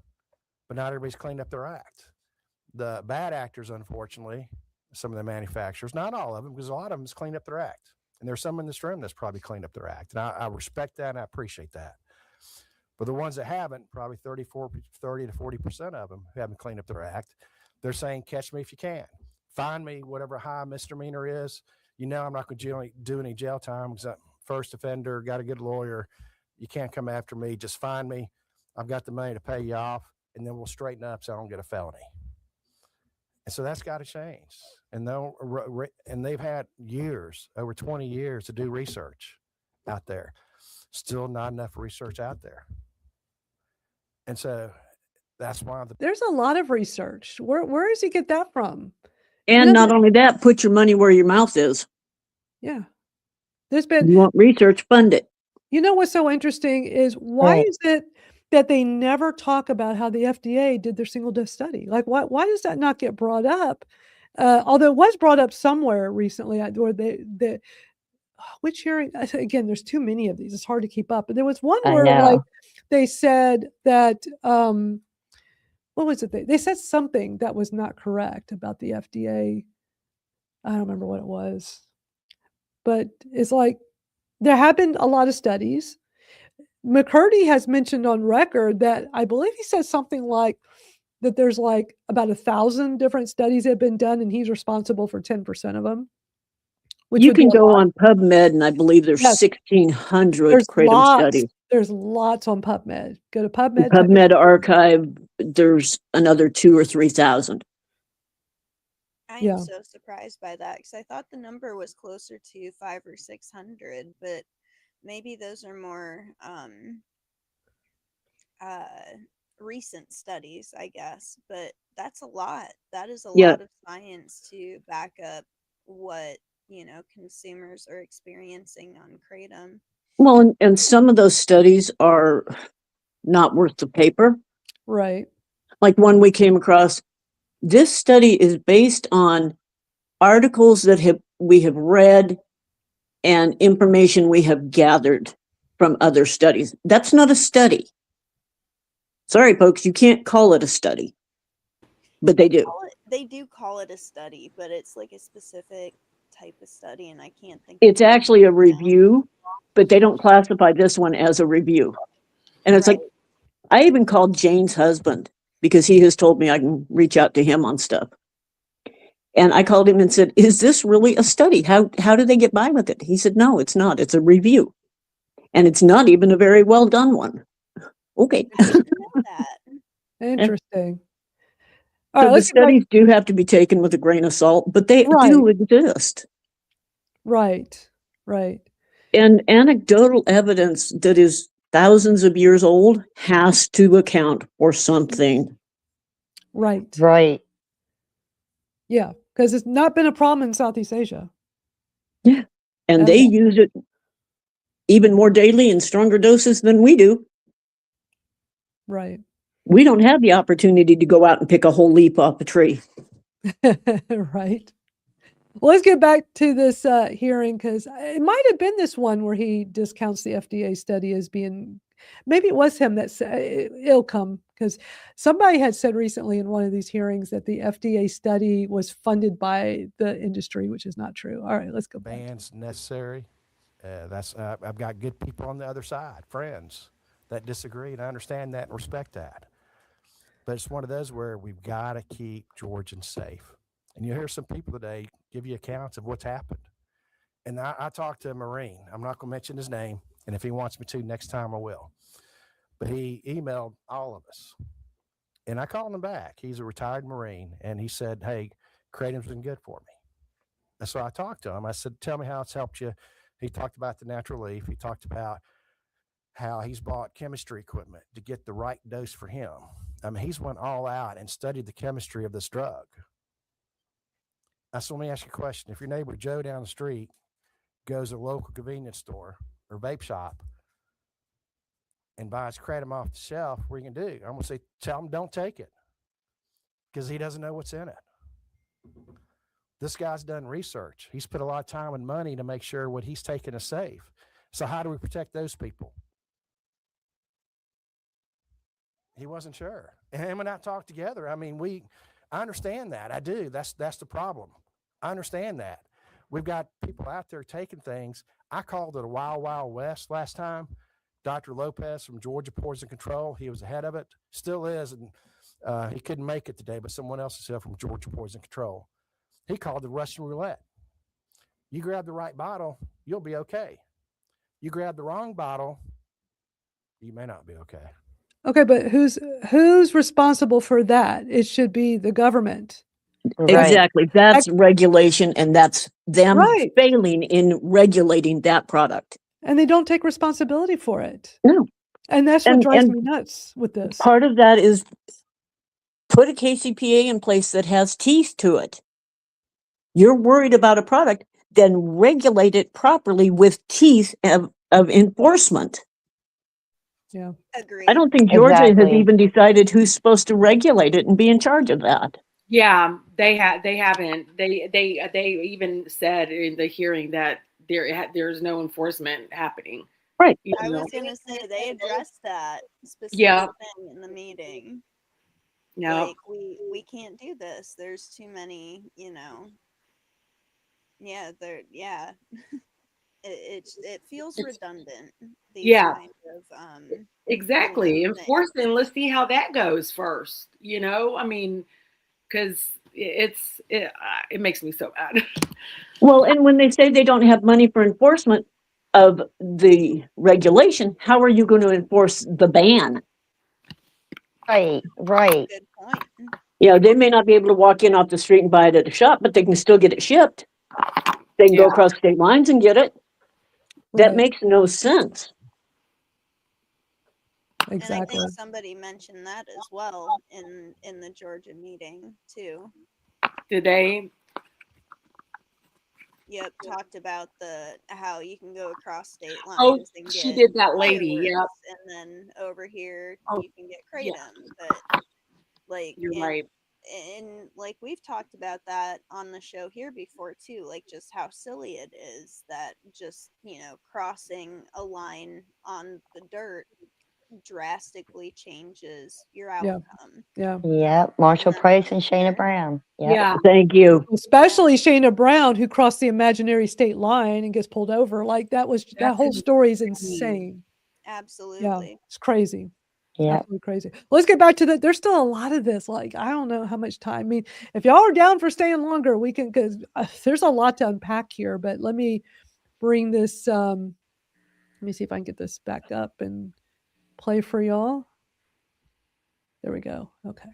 S8: but not everybody's cleaned up their act. The bad actors, unfortunately, some of the manufacturers, not all of them, because a lot of them has cleaned up their act. And there's some in this room that's probably cleaned up their act. And I respect that and I appreciate that. But the ones that haven't, probably 30 to 40% of them who haven't cleaned up their act, they're saying, catch me if you can. Find me, whatever high misdemeanor is. I'm not going to do any jail time because I'm first offender, got a good lawyer. You can't come after me. Just find me. I've got the money to pay you off, and then we'll straighten up so I don't get a felony. And so that's got to change. And they've had years, over 20 years, to do research out there. Still not enough research out there. And so that's why
S1: There's a lot of research. Where does he get that from?
S4: And not only that, put your money where your mouth is.
S1: Yeah. There's been.
S4: You want research, fund it.
S1: You know what's so interesting is why is it that they never talk about how the FDA did their single dose study? Like, why does that not get brought up? Although it was brought up somewhere recently, where which hearing again? There's too many of these; it's hard to keep up. But there was one where like they said that what was it? They said something that was not correct about the FDA. I don't remember what it was, but it's like there have been a lot of studies. McCurdy has mentioned on record that I believe he says something like that there's like about 1,000 different studies that have been done, and he's responsible for 10% of them.
S4: You can go on PubMed, and I believe there's 1,600 kratom studies.
S1: There's lots on PubMed. Go to PubMed.
S4: PubMed archive, there's another 2,000 or 3,000.
S9: I am so surprised by that because I thought the number was closer to 500 or 600, but maybe those are more recent studies, I guess. But that's a lot. That is a lot of science to back up what consumers are experiencing on Kratom.
S4: Well, and some of those studies are not worth the paper.
S1: Right.
S4: Like one we came across, this study is based on articles that we have read and information we have gathered from other studies. That's not a study. Sorry, folks, you can't call it a study, but they do.
S9: They do call it a study, but it's like a specific type of study, and I can't think.
S4: It's actually a review, but they don't classify this one as a review. And it's like, I even called Jane's husband because he has told me I can reach out to him on stuff. And I called him and said, is this really a study? How do they get by with it? He said, no, it's not. It's a review. And it's not even a very well done one. Okay.
S1: Interesting.
S4: All right, so the studies do have to be taken with a grain of salt, but they do exist.
S1: Right, right.
S4: And anecdotal evidence that is thousands of years old has to account for something.
S1: Right.
S3: Right.
S1: Yeah, because it's not been a problem in Southeast Asia.
S4: Yeah. And they use it even more daily in stronger doses than we do.
S1: Right.
S4: We don't have the opportunity to go out and pick a whole leaf off a tree.
S1: Right. Well, let's get back to this hearing, because it might have been this one where he discounts the FDA study as being, maybe it was him that said it'll come, because somebody had said recently in one of these hearings that the FDA study was funded by the industry, which is not true. All right, let's go back.
S8: Bans necessary. I've got good people on the other side, friends that disagree, and I understand that and respect that. But it's one of those where we've got to keep Georgians safe. And you'll hear some people today give you accounts of what's happened. And I talked to a Marine. I'm not going to mention his name. And if he wants me to next time, I will. But he emailed all of us. And I called him back. He's a retired Marine. And he said, hey, Kratom's been good for me. And so I talked to him. I said, tell me how it's helped you. He talked about the natural leaf. He talked about how he's bought chemistry equipment to get the right dose for him. I mean, he's went all out and studied the chemistry of this drug. So let me ask you a question. If your neighbor Joe down the street goes to a local convenience store or vape shop and buys Kratom off the shelf, what are you going to do? I'm going to say, tell him don't take it, because he doesn't know what's in it. This guy's done research. He's put a lot of time and money to make sure what he's taking is safe. So how do we protect those people? He wasn't sure. And him and I talked together. I mean, I understand that. I do. That's the problem. I understand that. We've got people out there taking things. I called it a wild, wild west last time. Dr. Lopez from Georgia Poison Control, he was the head of it, still is, and he couldn't make it today, but someone else is here from Georgia Poison Control. He called it Russian roulette. You grab the right bottle, you'll be okay. You grab the wrong bottle, you may not be okay.
S1: Okay, but who's responsible for that? It should be the government.
S4: Exactly. That's regulation, and that's them failing in regulating that product.
S1: And they don't take responsibility for it.
S4: No.
S1: And that's what drives me nuts with this.
S4: Part of that is put a KCPA in place that has teeth to it. You're worried about a product, then regulate it properly with teeth of enforcement.
S1: Yeah.
S9: Agreed.
S4: I don't think Georgia has even decided who's supposed to regulate it and be in charge of that.
S2: Yeah, they haven't. They even said in the hearing that there's no enforcement happening.
S4: Right.
S9: I was going to say they addressed that specific thing in the meeting.
S2: No.
S9: Like, we can't do this. There's too many, Yeah, it feels redundant. Kind of,
S2: exactly. Enforce it, and let's see how that goes first. I mean, because it makes me so mad.
S4: Well, and when they say they don't have money for enforcement of the regulation, how are you going to enforce the ban?
S3: Right.
S9: Good point.
S4: They may not be able to walk in off the street and buy it at a shop, but they can still get it shipped. They can go across state lines and get it. That makes no sense.
S1: Exactly.
S9: And I think somebody mentioned that as well in the Georgia meeting too.
S2: Did they?
S9: Yep, talked about how you can go across state
S2: Oh,
S9: lines and
S2: she
S9: get
S2: did that, lady. Yep.
S9: fireworks, and then over here
S2: Oh,
S9: you can get
S2: yeah.
S9: kratom. But like,
S2: You're right.
S9: and like we've talked about that on the show here before too, like just how silly it is that just, crossing a line on the dirt drastically changes your
S1: Yeah.
S9: outcome.
S1: Yeah.
S3: Yep. Marshall
S9: then
S3: Price and
S9: over
S3: Shayna
S9: here,
S3: Brown. Yep.
S2: Yeah.
S4: Thank you.
S1: Especially Shayna Brown, who crossed the imaginary state line and gets pulled over. Like that
S2: That's
S1: whole story is
S2: insane.
S1: insane. Yeah,
S9: absolutely.
S1: it's crazy.
S3: Yep.
S1: Absolutely crazy. Let's get back to there's still a lot of this. Like, I don't know how much time. I mean, if y'all are down for staying longer, we can, because there's a lot to unpack here. But let me bring this. Let me see if I can get this back up and play for y'all. There we go. Okay.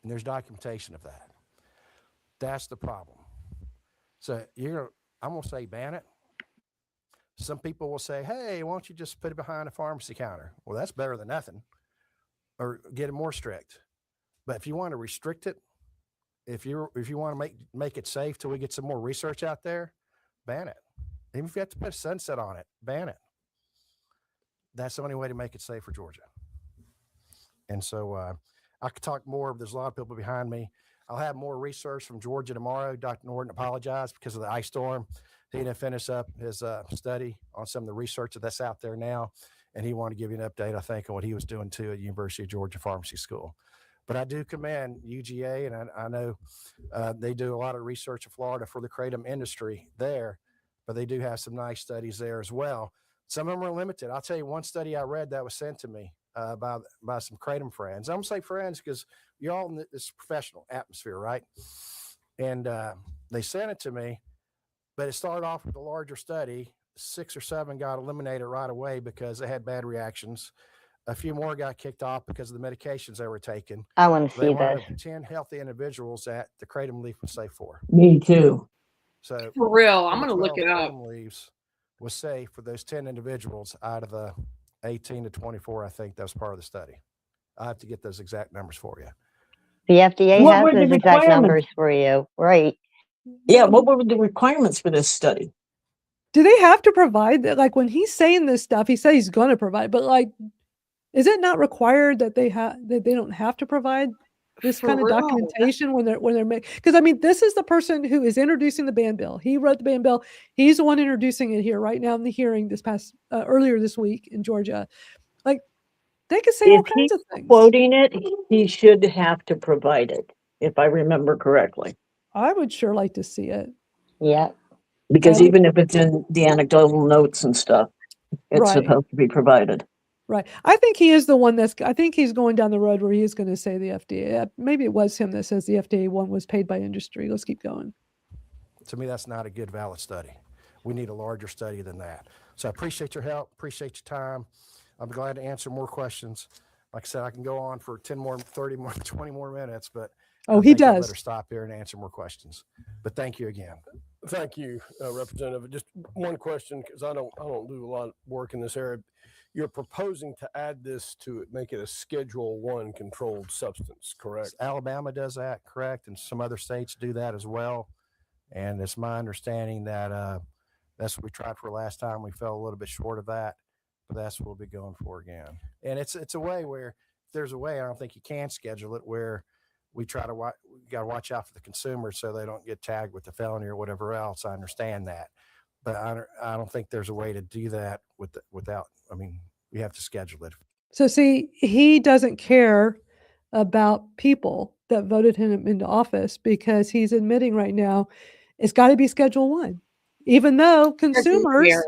S8: And there's documentation of that. That's the problem. So I'm going to say ban it. Some people will say, hey, why don't you just put it behind a pharmacy counter? Well, that's better than nothing. Or get it more strict. But if you want to restrict it, if you want to make it safe till we get some more research out there, ban it. Even if you have to put a sunset on it, ban it. That's the only way to make it safe for Georgia. And so I could talk more. There's a lot of people behind me. I'll have more research from Georgia tomorrow. Dr. Norton apologized because of the ice storm. He didn't finish up his study on some of the research that's out there now. And he wanted to give you an update, I think, on what he was doing too at University of Georgia Pharmacy School. But I do commend UGA, and I know they do a lot of research in Florida for the kratom industry there, but they do have some nice studies there as well. Some of them are limited. I'll tell you one study I read that was sent to me by some kratom friends. I'm going to say friends because you're all in this professional atmosphere, right? And they sent it to me, but it started off with a larger study. 6 or 7 got eliminated right away because they had bad reactions. A few more got kicked off because of the medications they were taking.
S3: I want to
S8: They
S3: see
S8: wanted
S3: this.
S8: 10 healthy individuals that the kratom leaf was safe for.
S4: Me too.
S8: So
S2: For real. I'm going to look
S8: 12
S2: it up.
S8: kratom leaves was safe for those 10 individuals out of the 18 to 24. I think that was part of the study. I have to get those exact numbers for you.
S3: The FDA
S4: What
S3: has
S4: were the
S3: those exact
S4: requirements?
S3: numbers for you, right?
S4: Yeah, what were the requirements for this study?
S1: Do they have to provide that? Like when he's saying this stuff, he says he's going to provide, but like, is it not required that they don't have to provide this
S2: For
S1: kind of
S2: real.
S1: documentation when they're making? Because I mean, this is the person who is introducing the ban bill. He wrote the ban bill. He's the one introducing it here right now in the hearing this past earlier this week in Georgia. Like they could say all
S4: If
S1: kinds
S4: he's
S1: of things.
S4: quoting it, he should have to provide it, if I remember correctly.
S1: I would sure like to see it.
S3: Yep.
S4: Because
S1: I
S4: even if it's in the anecdotal notes and stuff, it's
S1: Right.
S4: supposed to be provided.
S1: Right. I think he is the one I think he's going down the road where he is going to say the FDA. Maybe it was him that says the FDA one was paid by industry. Let's keep going.
S8: To me, that's not a good, valid study. We need a larger study than that. So I appreciate your help, appreciate your time. I'm glad to answer more questions. Like I said, I can go on for 10 more, 30 more, 20 more minutes, but
S1: Oh,
S8: I
S1: he
S8: think I
S1: does.
S8: better stop here and answer more questions. But thank you again.
S10: Thank you, Representative. Just one question, because I don't do a lot of work in this area. You're proposing to add this to make it a Schedule 1 controlled substance, correct?
S8: Alabama does that, correct? And some other states do that as well. And it's my understanding that that's what we tried for last time. We fell a little bit short of that, but that's what we'll be going for again. And it's a way where if there's a way, I don't think you can schedule it where we got to watch out for the consumer so they don't get tagged with the felony or whatever else. I understand that, but I don't think there's a way to do that without. I mean, we have to schedule it.
S1: So see, he doesn't care about people that voted him into office because he's admitting right now it's got to be Schedule 1, even though consumers
S2: Yeah.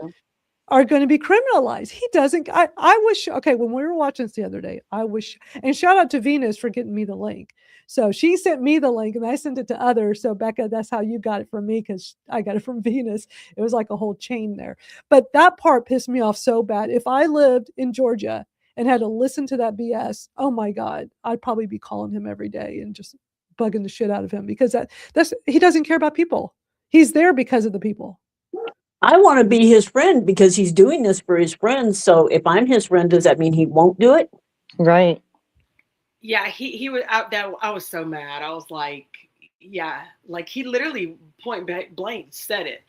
S1: are going to be criminalized. He doesn't. I wish. Okay, when we were watching this the other day, I wish. And shout out to Venus for getting me the link. So she sent me the link, and I sent it to others. So Becca, that's how you got it from me because I got it from Venus. It was like a whole chain there. But that part pissed me off so bad. If I lived in Georgia and had to listen to that BS, oh my God, I'd probably be calling him every day and just bugging the shit out of him because that's he doesn't care about people. He's there because of the people.
S4: I want to be his friend because he's doing this for his friends. So if I'm his friend, does that mean he won't do it?
S3: Right.
S2: Yeah, he was out that I was so mad. I was like, yeah, like he literally point blank said it.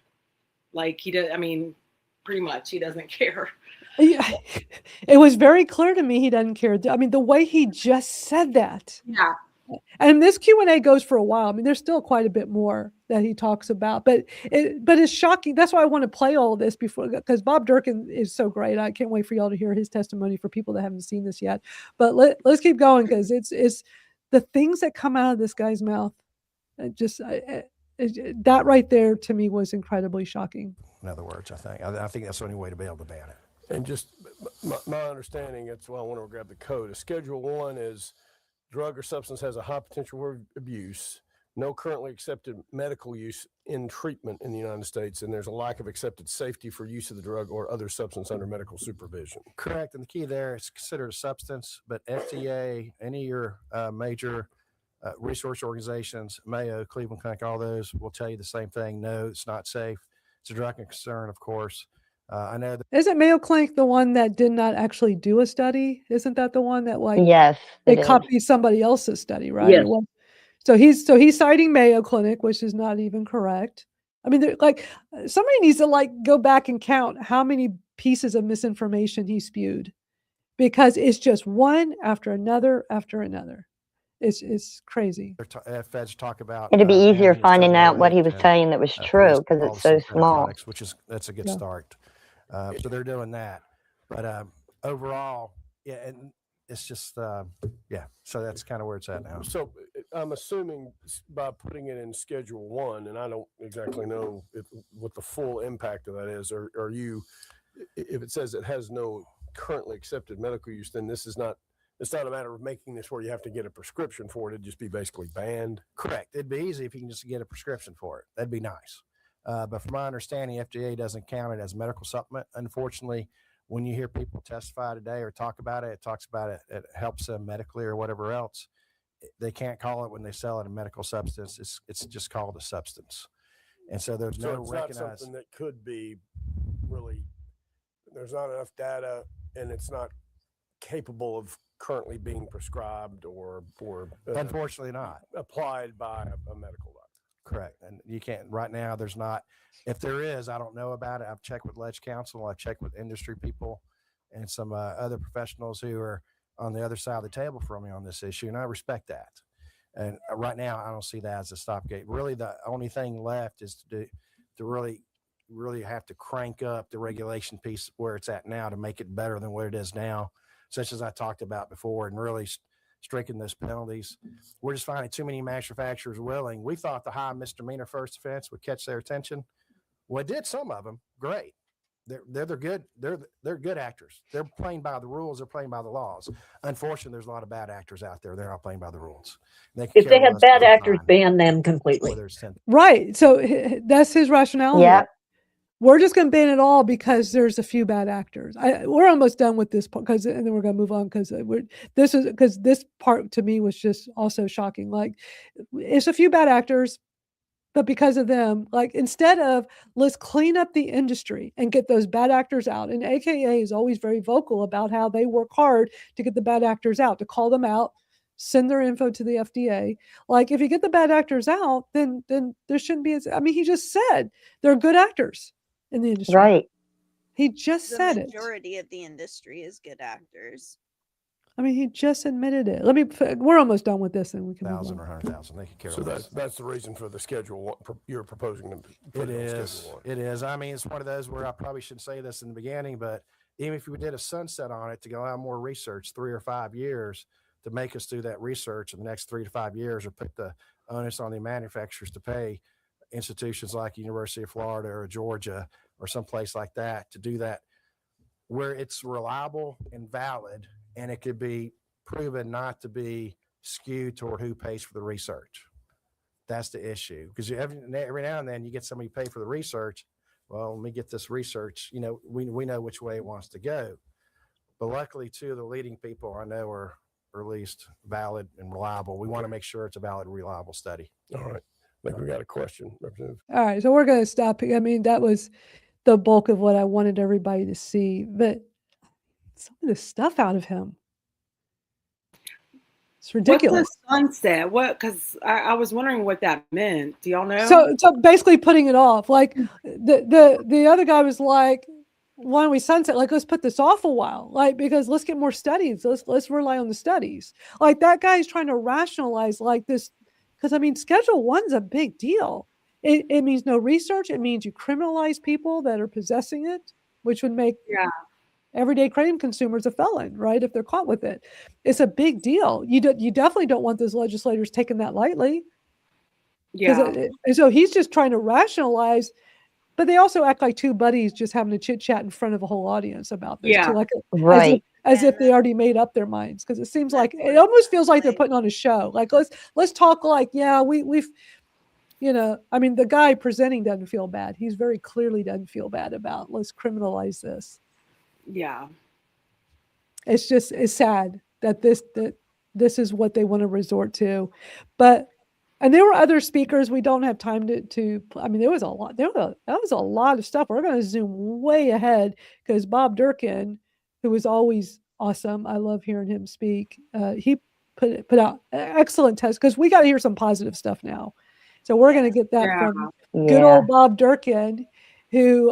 S2: Like he does. I mean, pretty much he doesn't care.
S1: Yeah, it was very clear to me he doesn't care. I mean, the way he just said that.
S2: Yeah.
S1: And this Q&A goes for a while. I mean, there's still quite a bit more that he talks about, but it's shocking. That's why I want to play all this before, because Bob Durkin is so great. I can't wait for y'all to hear his testimony for people that haven't seen this yet. But let's keep going, because it's the things that come out of this guy's mouth. That right there to me was incredibly shocking.
S8: In other words, I think that's the only way to be able to ban it. And just my understanding, that's why I want to grab the code. A Schedule 1 is drug or substance has a high potential for abuse, no currently accepted medical use in treatment in the United States, and there's a lack of accepted safety for use of the drug or other substance under medical supervision. Correct. And the key there is considered a substance, but FDA, any of your major resource organizations, Mayo, Cleveland Clinic, all those will tell you the same thing. No, it's not safe. It's a drug concern, of course. I know that.
S1: Isn't Mayo Clinic the one that did not actually do a study? Isn't that the one that
S3: Yes,
S1: they
S3: it is.
S1: copied somebody else's study, right?
S4: Yes.
S1: So he's citing Mayo Clinic, which is not even correct. I mean, somebody needs to go back and count how many pieces of misinformation he spewed, because it's just one after another after another. It's crazy.
S8: Feds talk about.
S3: It'd be easier
S8: banning
S3: finding out what he
S8: federal
S3: was
S8: rate
S3: saying that was true, because it's so small.
S8: That's a good
S1: Yeah.
S8: start. So they're doing that. But overall, yeah, and it's just, yeah, so that's kind of where it's at now. So I'm assuming by putting it in Schedule 1, and I don't exactly know what the full impact of that is, or are you, if it says it has no currently accepted medical use, then this is not, it's not a matter of making this where you have to get a prescription for it. It'd just be basically banned. Correct. It'd be easy if you can just get a prescription for it. That'd be nice. But from my understanding, FDA doesn't count it as a medical supplement. Unfortunately, when you hear people testify today or talk about it, it talks about it, it helps them medically or whatever else. They can't call it, when they sell it, a medical substance. It's just called a substance. And so there's no
S10: it's
S8: recognized.
S10: not something that could be really, there's not enough data, and it's not capable of currently being prescribed or
S8: Unfortunately not
S10: applied by a medical doctor.
S8: Correct. And you can't, right now, there's not. If there is, I don't know about it. I've checked with Ledge Council. I've checked with industry people and some other professionals who are on the other side of the table from me on this issue, and I respect that. And right now, I don't see that as a stopgate. Really, the only thing left is to really have to crank up the regulation piece where it's at now to make it better than what it is now, such as I talked about before, and really striking those penalties. We're just finding too many manufacturers willing. We thought the high misdemeanor first offense would catch their attention. Well, it did some of them. Great. They're good. They're good actors. They're playing by the rules. They're playing by the laws. Unfortunately, there's a lot of bad actors out there. They're not playing by the rules.
S4: If they have bad actors, ban them completely.
S1: Right. So that's his rationale.
S3: Yeah.
S1: We're just going to ban it all because there's a few bad actors. We're almost done with this part, and then we're going to move on, because this part to me was just also shocking. Like, it's a few bad actors, but because of them, instead of let's clean up the industry and get those bad actors out. And AKA is always very vocal about how they work hard to get the bad actors out, to call them out, send their info to the FDA. If you get the bad actors out, then there shouldn't be. I mean, he just said they're good actors in the industry.
S3: Right.
S1: He just said it.
S9: The majority of the industry is good actors.
S1: I mean, he just admitted it. We're almost done with this, and we can
S8: 1,000 or 100,000. They could care less.
S10: So that's the reason for the Schedule 1 you're proposing to put
S8: It
S10: on
S8: is.
S10: Schedule 1.
S8: It is. I mean, it's one of those where I probably shouldn't say this in the beginning, but even if we did a sunset on it to allow more research, 3 or 5 years, to make us do that research in the next 3 to 5 years, or put the onus on the manufacturers to pay institutions like University of Florida or Georgia or someplace like that to do that, where it's reliable and valid, and it could be proven not to be skewed toward who pays for the research. That's the issue, because every now and then you get somebody pay for the research. Well, let me get this research. We know which way it wants to go. But luckily, two of the leading people I know are at least valid and reliable. We want to make sure it's a valid, reliable study.
S10: All right. I think we got a question, Representative.
S1: All right, so we're going to stop here. I mean, that was the bulk of what I wanted everybody to see, but some of the stuff out of him. It's
S2: What's the
S1: ridiculous.
S2: sunset? What? Because I was wondering what that meant. Do y'all know?
S1: So basically putting it off. Like the other guy was like, why don't we sunset? Like, let's put this off a while. Like, because let's get more studies. Let's rely on the studies. Like that guy's trying to rationalize like this, because I mean, Schedule 1's a big deal. It means no research. It means you criminalize people that are possessing it, which would make
S2: Yeah.
S1: everyday kratom consumers a felon, right? If they're caught with it. It's a big deal. You definitely don't want those legislators taking that lightly.
S2: Yeah.
S1: And so he's just trying to rationalize, but they also act like two buddies just having a chit chat in front of a whole audience about this
S2: Yeah.
S1: too, like
S3: Right.
S1: as
S9: Yeah,
S1: if they already made up their minds. Because it seems like
S9: That's
S1: it
S9: what
S1: almost feels like they're
S9: like-
S1: putting on a show. Like let's talk like, yeah, we've I mean, the guy presenting doesn't feel bad. He's very clearly doesn't feel bad about let's criminalize this.
S2: Yeah.
S1: It's sad that this is what they want to resort to, but. And there were other speakers. We don't have time to. I mean, there was a lot. That was a lot of stuff. We're going to zoom way ahead because Bob Durkin, who was always awesome, I love hearing him speak. He put out excellent tests because we got to hear some positive stuff now. So we're going to get that
S2: Yeah.
S1: from
S3: Yeah.
S1: good old Bob Durkin, who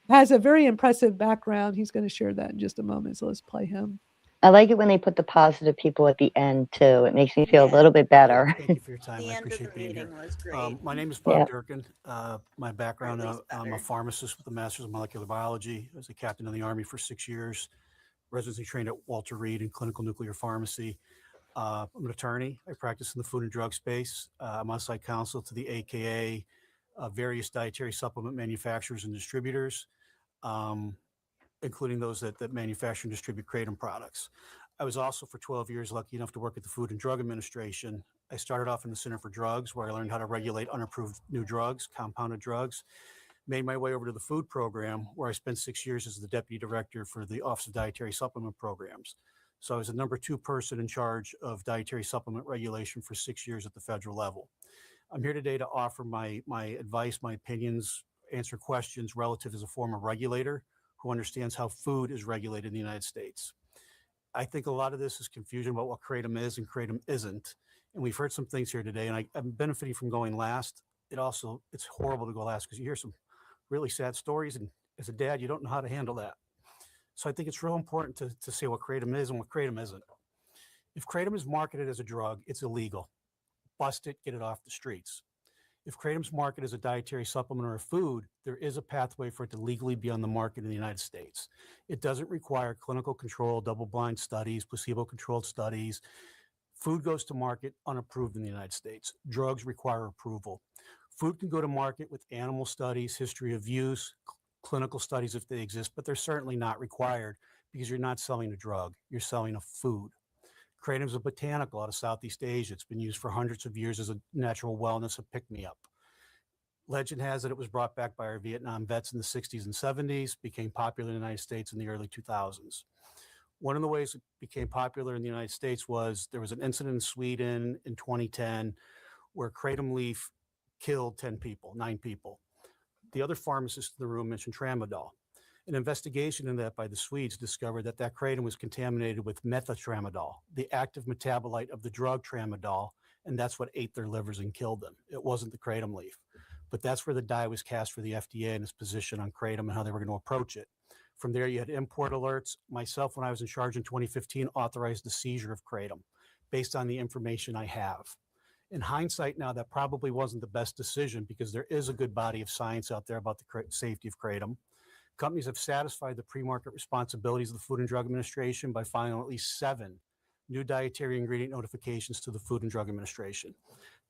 S1: has a very impressive background. He's going to share that in just a moment. So let's play him.
S3: I like it when they put the positive people at the end too. It makes me feel a little bit better.
S11: Thank you for your time.
S9: The
S11: I
S9: end of
S11: appreciate
S9: the
S11: being here.
S9: meeting was great.
S11: My name is Bob
S3: Yeah.
S11: Durkin. My background,
S9: least
S11: I'm a
S9: better.
S11: pharmacist with a master's in molecular biology. I was a captain in the Army for 6 years, residency trained at Walter Reed in clinical nuclear pharmacy. I'm an attorney. I practice in the food and drug space. I'm on-site counsel to the AKA, various dietary supplement manufacturers and distributors, including those that manufacture and distribute Kratom products. I was also for 12 years lucky enough to work at the Food and Drug Administration. I started off in the Center for Drugs, where I learned how to regulate unapproved new drugs, compounded drugs. Made my way over to the food program, where I spent 6 years as the deputy director for the Office of Dietary Supplement Programs. So I was the number 2 person in charge of dietary supplement regulation for 6 years at the federal level. I'm here today to offer my advice, my opinions, answer questions relative as a former regulator who understands how food is regulated in the United States. I think a lot of this is confusion about what Kratom is and Kratom isn't. And we've heard some things here today, and I'm benefiting from going last. It's horrible to go last because you hear some really sad stories, and as a dad, you don't know how to handle that. So I think it's real important to say what Kratom is and what Kratom isn't. If Kratom is marketed as a drug, it's illegal. Bust it, get it off the streets. If Kratom's marketed as a dietary supplement or a food, there is a pathway for it to legally be on the market in the United States. It doesn't require clinical control, double-blind studies, placebo-controlled studies. Food goes to market unapproved in the United States. Drugs require approval. Food can go to market with animal studies, history of use, clinical studies if they exist, but they're certainly not required because you're not selling a drug, you're selling a food. Kratom is a botanical out of Southeast Asia. It's been used for hundreds of years as a natural wellness, a pick-me-up. Legend has it was brought back by our Vietnam vets in the 60s and 70s, became popular in the United States in the early 2000s. One of the ways it became popular in the United States was there was an incident in Sweden in 2010 where Kratom leaf killed 9 people. The other pharmacist in the room mentioned tramadol. An investigation into that by the Swedes discovered that Kratom was contaminated with methatramadol, the active metabolite of the drug tramadol, and that's what ate their livers and killed them. It wasn't the Kratom leaf. But that's where the die was cast for the FDA and its position on Kratom and how they were going to approach it. From there, you had import alerts. Myself, when I was in charge in 2015, authorized the seizure of Kratom based on the information I have. In hindsight now, that probably wasn't the best decision because there is a good body of science out there about the safety of Kratom. Companies have satisfied the pre-market responsibilities of the Food and Drug Administration by filing at least 7 new dietary ingredient notifications to the Food and Drug Administration.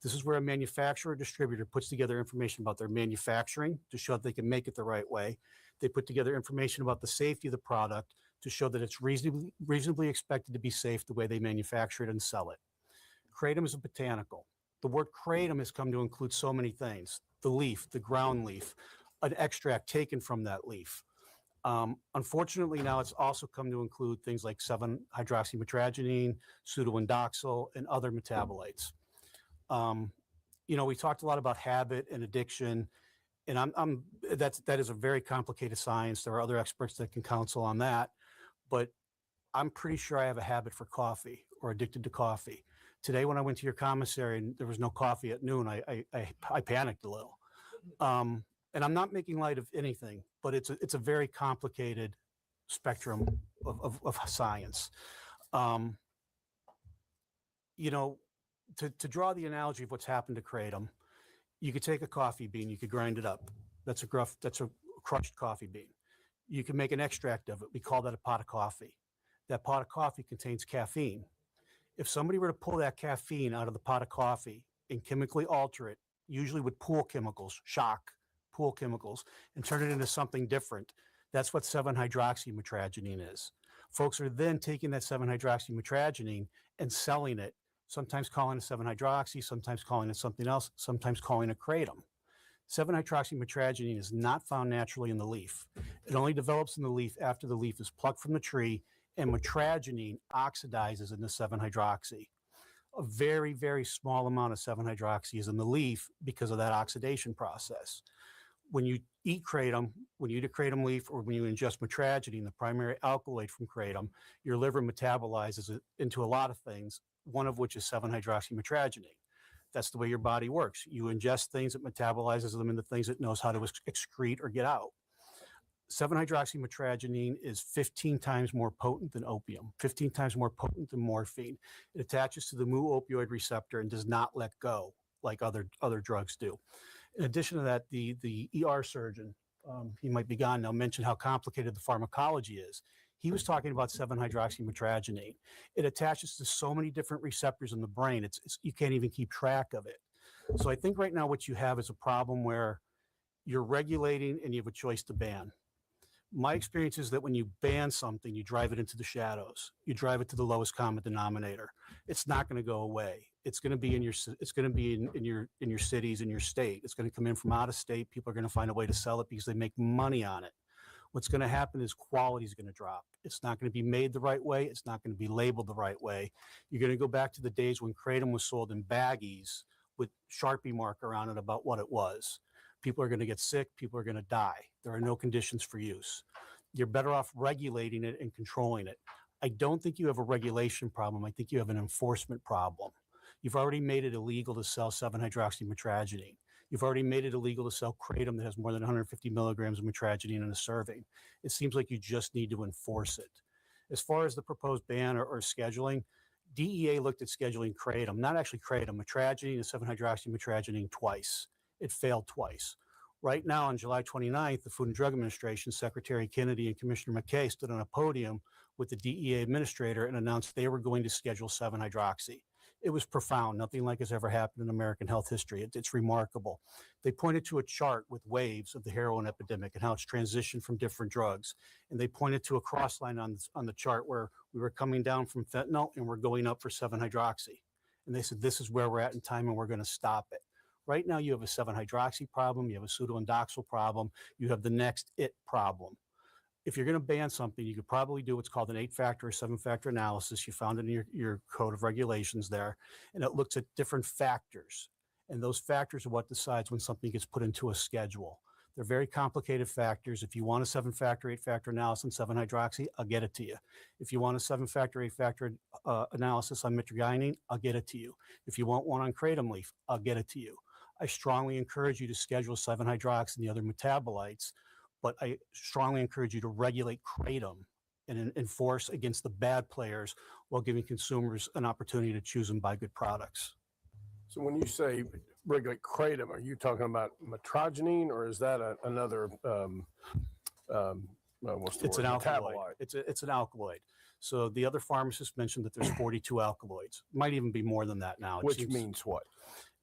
S11: This is where a manufacturer or distributor puts together information about their manufacturing to show that they can make it the right way. They put together information about the safety of the product to show that it's reasonably expected to be safe the way they manufacture it and sell it. Kratom is a botanical. The word kratom has come to include so many things: the leaf, the ground leaf, an extract taken from that leaf. Unfortunately, now it's also come to include things like 7-hydroxymetragenine, pseudoindoxyl, and other metabolites. We talked a lot about habit and addiction, and that is a very complicated science. There are other experts that can counsel on that, but I'm pretty sure I have a habit for coffee or addicted to coffee. Today, when I went to your commissary and there was no coffee at noon, I panicked a little. And I'm not making light of anything, but it's a very complicated spectrum of science. You know, to draw the analogy of what's happened to Kratom, you could take a coffee bean, you could grind it up. That's a crushed coffee bean. You can make an extract of it. We call that a pot of coffee. That pot of coffee contains caffeine. If somebody were to pull that caffeine out of the pot of coffee and chemically alter it, usually with pool chemicals, pool chemicals, and turn it into something different, that's what 7-hydroxymetragenine is. Folks are then taking that 7-hydroxymetragenine and selling it, sometimes calling it 7-hydroxy, sometimes calling it something else, sometimes calling it kratom. 7-hydroxymetragenine is not found naturally in the leaf. It only develops in the leaf after the leaf is plucked from the tree, and metragenine oxidizes into 7-hydroxy. A very, very small amount of 7-hydroxy is in the leaf because of that oxidation process. When you eat kratom, when you eat a kratom leaf, or when you ingest metragenine, the primary alkaloid from kratom, your liver metabolizes it into a lot of things, one of which is 7-hydroxymetragenine. That's the way your body works. You ingest things, it metabolizes them into things it knows how to excrete or get out. 7-hydroxymetragenine is 15 times more potent than opium, 15 times more potent than morphine. It attaches to the mu-opioid receptor and does not let go like other drugs do. In addition to that, the ER surgeon, he might be gone now, mentioned how complicated the pharmacology is. He was talking about 7-hydroxymetragenine. It attaches to so many different receptors in the brain, it's you can't even keep track of it. So I think right now what you have is a problem where you're regulating and you have a choice to ban. My experience is that when you ban something, you drive it into the shadows. You drive it to the lowest common denominator. It's not going to go away. It's going to be in your cities, in your state. It's going to come in from out of state. People are going to find a way to sell it because they make money on it. What's going to happen is quality is going to drop. It's not going to be made the right way. It's not going to be labeled the right way. You're going to go back to the days when kratom was sold in baggies with Sharpie marker on it about what it was. People are going to get sick. People are going to die. There are no conditions for use. You're better off regulating it and controlling it. I don't think you have a regulation problem. I think you have an enforcement problem. You've already made it illegal to sell 7-hydroxymetragenine. You've already made it illegal to sell kratom that has more than 150 milligrams of metragenine in a serving. It seems like you just need to enforce it. As far as the proposed ban or scheduling, DEA looked at scheduling kratom, not actually kratom, metragenine and 7-hydroxymetragenine twice. It failed twice. Right now, on July 29th, the Food and Drug Administration, Secretary Kennedy and Commissioner McKay stood on a podium with the DEA administrator and announced they were going to schedule 7-hydroxy. It was profound. Nothing like has ever happened in American health history. It's remarkable. They pointed to a chart with waves of the heroin epidemic and how it's transitioned from different drugs. And they pointed to a cross line on the chart where we were coming down from fentanyl and we're going up for 7-hydroxy. And they said, this is where we're at in time and we're going to stop it. Right now, you have a 7-hydroxy problem. You have a pseudoindoxyl problem. You have the next IT problem. If you're going to ban something, you could probably do what's called an 8-factor or 7-factor analysis. You found it in your code of regulations there, and it looks at different factors. And those factors are what decides when something gets put into a schedule. They're very complicated factors. If you want a 7-factor, 8-factor analysis on 7-hydroxy, I'll get it to you. If you want a 7-factor, 8-factor analysis on metragenine, I'll get it to you. If you want one on kratom leaf, I'll get it to you. I strongly encourage you to schedule 7-hydroxy and the other metabolites, but I strongly encourage you to regulate kratom and enforce against the bad players while giving consumers an opportunity to choose and buy good products.
S10: So when you say regulate kratom, are you talking about metragenine, or is that another? What's the
S11: It's
S10: word?
S11: an alkaloid.
S10: Metabolite?
S11: It's an alkaloid. So the other pharmacist mentioned that there's 42 alkaloids. Might even be more than that now.
S10: Which means what?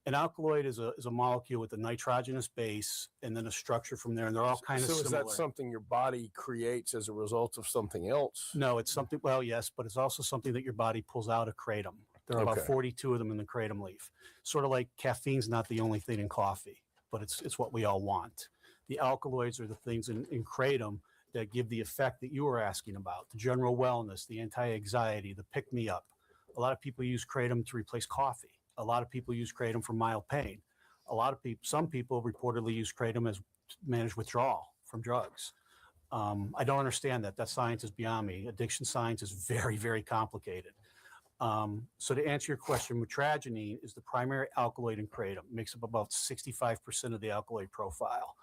S11: An alkaloid is a molecule with a nitrogenous base and then a structure from there, and they're all kind of similar.
S10: So is that something your body creates as a result of something else?
S11: No, it's something, well, yes, but it's also something that your body pulls out of kratom. There are about 42 of them in the kratom leaf. Sort of like caffeine's not the only thing in coffee, but it's what we all want. The alkaloids are the things in kratom that give the effect that you were asking about, the general wellness, the anti-anxiety, the pick-me-up. A lot of people use kratom to replace coffee. A lot of people use kratom for mild pain. Some people reportedly use kratom as managed withdrawal from drugs. I don't understand that. That science is beyond me. Addiction science is very, very complicated. So to answer your question, mitragynine is the primary alkaloid in kratom. It makes up about 65% of the alkaloid profile.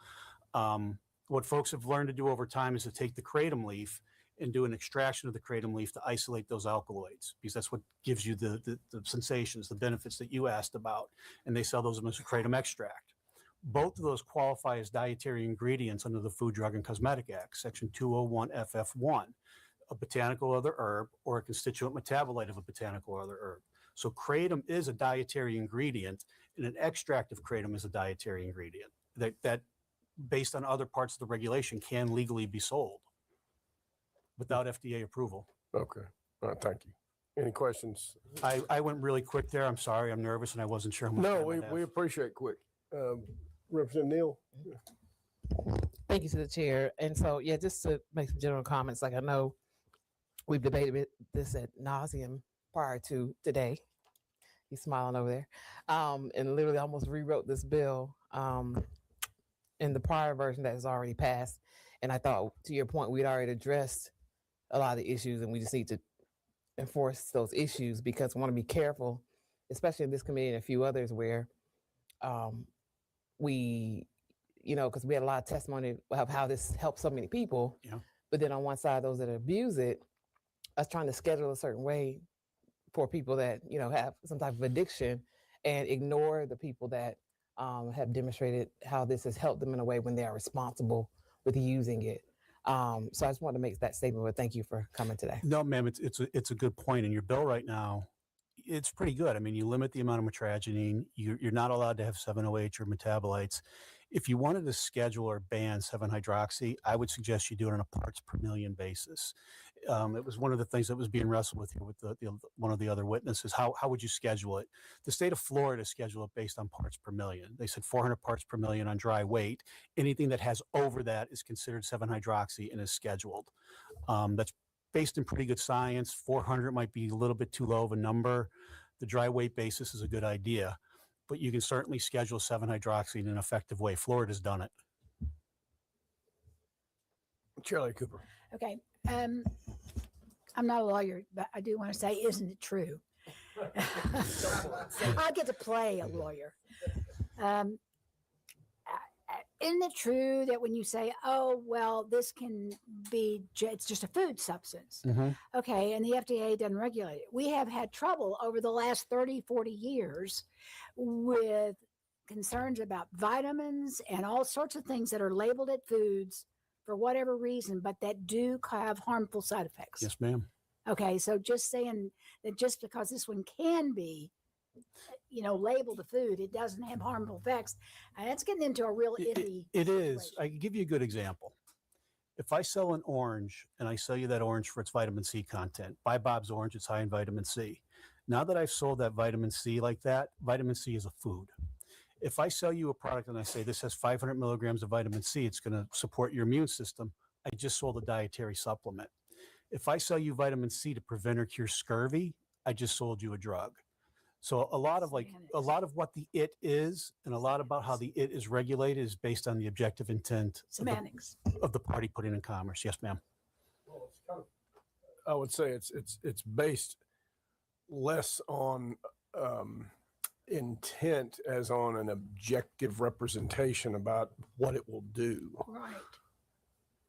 S11: What folks have learned to do over time is to take the kratom leaf and do an extraction of the kratom leaf to isolate those alkaloids, because that's what gives you the sensations, the benefits that you asked about. And they sell those as a kratom extract. Both of those qualify as dietary ingredients under the Food, Drug, and Cosmetic Act, Section 201 FF1, a botanical or other herb or a constituent metabolite of a botanical or other herb. So kratom is a dietary ingredient, and an extract of kratom is a dietary ingredient that based on other parts of the regulation, can legally be sold without FDA approval.
S10: Okay. All right. Thank you. Any questions?
S11: I went really quick there. I'm sorry. I'm nervous and I wasn't sure how much
S10: No,
S11: time I have.
S10: we appreciate quick. Representative Neal.
S7: Thank you to the chair. And so, yeah, just to make some general comments, like I know we've debated this ad nauseum prior to today. He's smiling over there. And literally almost rewrote this bill in the prior version that has already passed. And I thought, to your point, we'd already addressed a lot of the issues, and we just need to enforce those issues, because we want to be careful, especially in this committee and a few others, where we, because we had a lot of testimony of how this helps so many people.
S11: Yeah.
S7: But then on one side, those that abuse it, us trying to schedule a certain way for people that, have some type of addiction, and ignore the people that have demonstrated how this has helped them in a way when they are responsible with using it. So I just wanted to make that statement, but thank you for coming today.
S11: No, ma'am, it's a good point. And your bill right now, it's pretty good. I mean, you limit the amount of mitragynine. You're not allowed to have 7-OH or metabolites. If you wanted to schedule or ban 7-hydroxy, I would suggest you do it on a parts per million basis. It was one of the things that was being wrestled with here with one of the other witnesses. How would you schedule it? The state of Florida scheduled it based on parts per million. They said 400 parts per million on dry weight. Anything that has over that is considered 7-hydroxy and is scheduled. That's based in pretty good science. 400 might be a little bit too low of a number. The dry weight basis is a good idea, but you can certainly schedule 7-hydroxy in an effective way. Florida's done it.
S10: Charlie Cooper.
S12: Okay. I'm not a lawyer, but I do want to say, isn't it true? I get to play a lawyer. Isn't it true that when you say, oh, well, this can be, it's just a food substance.
S11: Mm-hmm.
S12: Okay. And the FDA doesn't regulate it. We have had trouble over the last 30, 40 years with concerns about vitamins and all sorts of things that are labeled at foods for whatever reason, but that do have harmful side effects.
S11: Yes, ma'am.
S12: Okay. So just saying that just because this one can be, labeled a food, it doesn't have harmful effects. And that's getting into a real iffy.
S11: It is. I can give you a good example. If I sell an orange and I sell you that orange for its vitamin C content, buy Bob's orange, it's high in vitamin C. Now that I've sold that vitamin C like that, vitamin C is a food. If I sell you a product and I say this has 500 milligrams of vitamin C, it's going to support your immune system, I just sold a dietary supplement. If I sell you vitamin C to prevent or cure scurvy, I just sold you a drug. So a lot of what the it is, and a lot about how the it is regulated, is based on the objective intent
S12: Semantics
S11: of the party putting in commerce. Yes, ma'am.
S10: Well, it's kind of, I would say it's based less on intent as on an objective representation about what it will do.
S12: Right.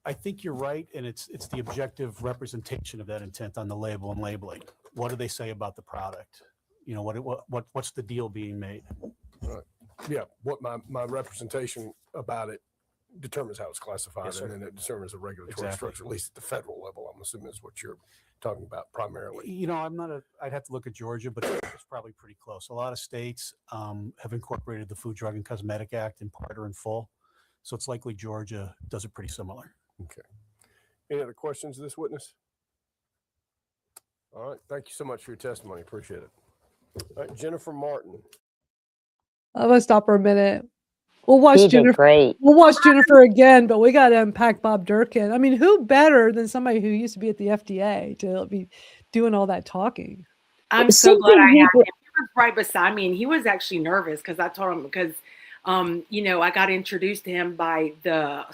S11: I think you're right, and it's the objective representation of that intent on the label and labeling. What do they say about the product? What's the deal being made?
S10: Right. Yeah. What my representation about it determines how it's classified,
S11: Yes,
S10: and then it determines a regulatory
S11: Exactly.
S10: structure, at least at the federal level. I'm assuming is what you're talking about primarily.
S11: I'd have to look at Georgia, but it's probably pretty close. A lot of states have incorporated the Food, Drug, and Cosmetic Act in part or in full. So it's likely Georgia does it pretty similar.
S10: Okay. Any other questions of this witness? All right. Thank you so much for your testimony. Appreciate it. All right, Jennifer Martin.
S1: I'm gonna stop for a minute. We'll watch
S3: He did
S1: Jennifer.
S3: great.
S1: We'll watch Jennifer again, but we got to unpack Bob Durkin. I mean, who better than somebody who used to be at the FDA to be doing all that talking?
S2: I'm so glad I have him. He was right beside me, and he was actually nervous because I told him I got introduced to him by the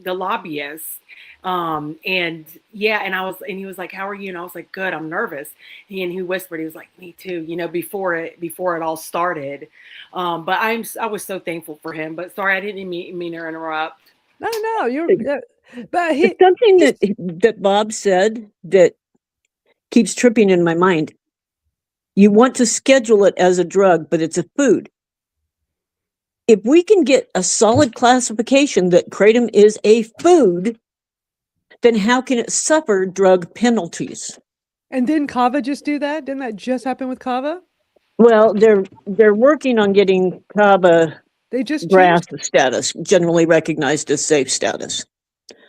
S2: the lobbyist. And yeah, and he was like, "How are you?" And I was like, "Good, I'm nervous." And he whispered, he was like, "Me too," before it all started. But I was so thankful for him. But sorry, I didn't mean to interrupt.
S1: No, you're, but
S4: It's something that Bob said that keeps tripping in my mind. You want to schedule it as a drug, but it's a food. If we can get a solid classification that kratom is a food, then how can it suffer drug penalties?
S1: And didn't Kava just do that? Didn't that just happen with Kava?
S4: Well, they're working on getting kava
S1: They just
S4: grass
S1: changed.
S4: status, generally recognized as safe status.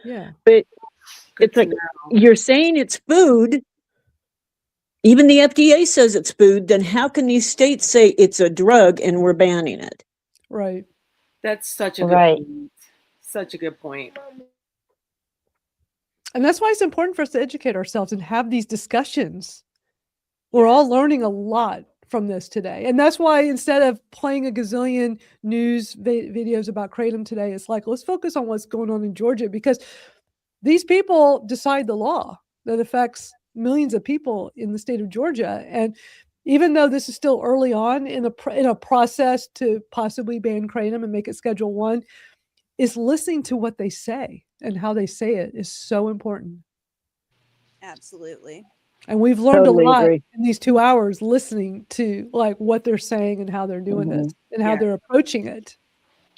S1: Yeah.
S4: But
S2: Good
S4: it's like,
S2: to know.
S4: you're saying it's food. Even the FDA says it's food. Then how can these states say it's a drug and we're banning it?
S1: Right.
S2: That's such a good
S3: Right.
S2: point. Such a good point.
S1: And that's why it's important for us to educate ourselves and have these discussions. We're all learning a lot from this today. And that's why instead of playing a gazillion news videos about kratom today, it's like, let's focus on what's going on in Georgia, because these people decide the law that affects millions of people in the state of Georgia. And even though this is still early on in a process to possibly ban kratom and make it Schedule 1, is listening to what they say and how they say it is so important.
S9: Absolutely.
S1: And we've learned
S4: Totally
S1: a lot
S4: agree.
S1: in these 2 hours listening to like what they're saying and how they're doing this and how
S2: Yeah.
S1: they're approaching it.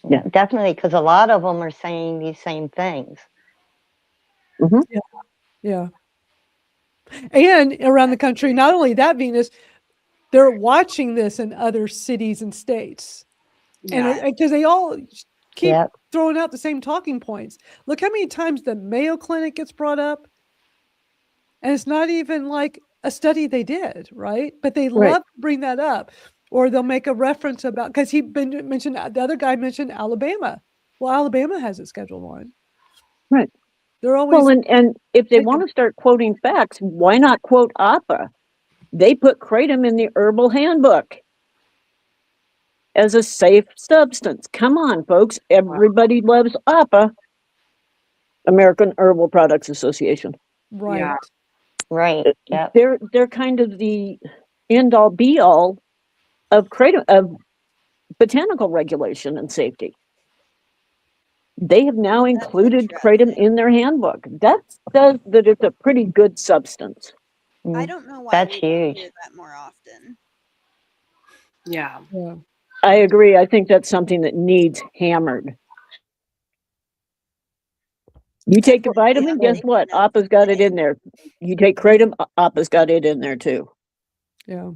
S4: Yeah.
S3: Definitely, because a lot of them are saying these same things.
S4: Mhm.
S1: Yeah. And around the country, not only that, Venus, they're watching this in other cities and states.
S2: Yeah.
S1: And because they all keep
S3: Yep.
S1: throwing out the same talking points. Look how many times the Mayo Clinic gets brought up. And it's not even like a study they did, right? But they
S4: Right.
S1: love to bring that up. Or they'll make a reference about, because mentioned, the other guy mentioned Alabama. Well, Alabama has it Scheduled 1.
S4: Right.
S1: They're always
S4: Well, and if they
S1: taking-
S4: want to start quoting facts, why not quote APA? They put kratom in the herbal handbook as a safe substance. Come on, folks. Everybody loves APA, American Herbal Products Association.
S1: right.
S2: Yeah.
S3: Right. Yep.
S4: They're kind of the end all be all of kratom, of botanical regulation and safety. They have now included kratom in their handbook. That says that it's a pretty good substance.
S9: I don't know why
S3: That's
S9: we don't
S3: huge.
S9: hear that more often.
S2: Yeah.
S1: Yeah.
S4: I agree. I think that's something that needs hammered. You take a vitamin, guess what? APA's got it in there. You take kratom, APA's got it in there too.
S1: Yeah.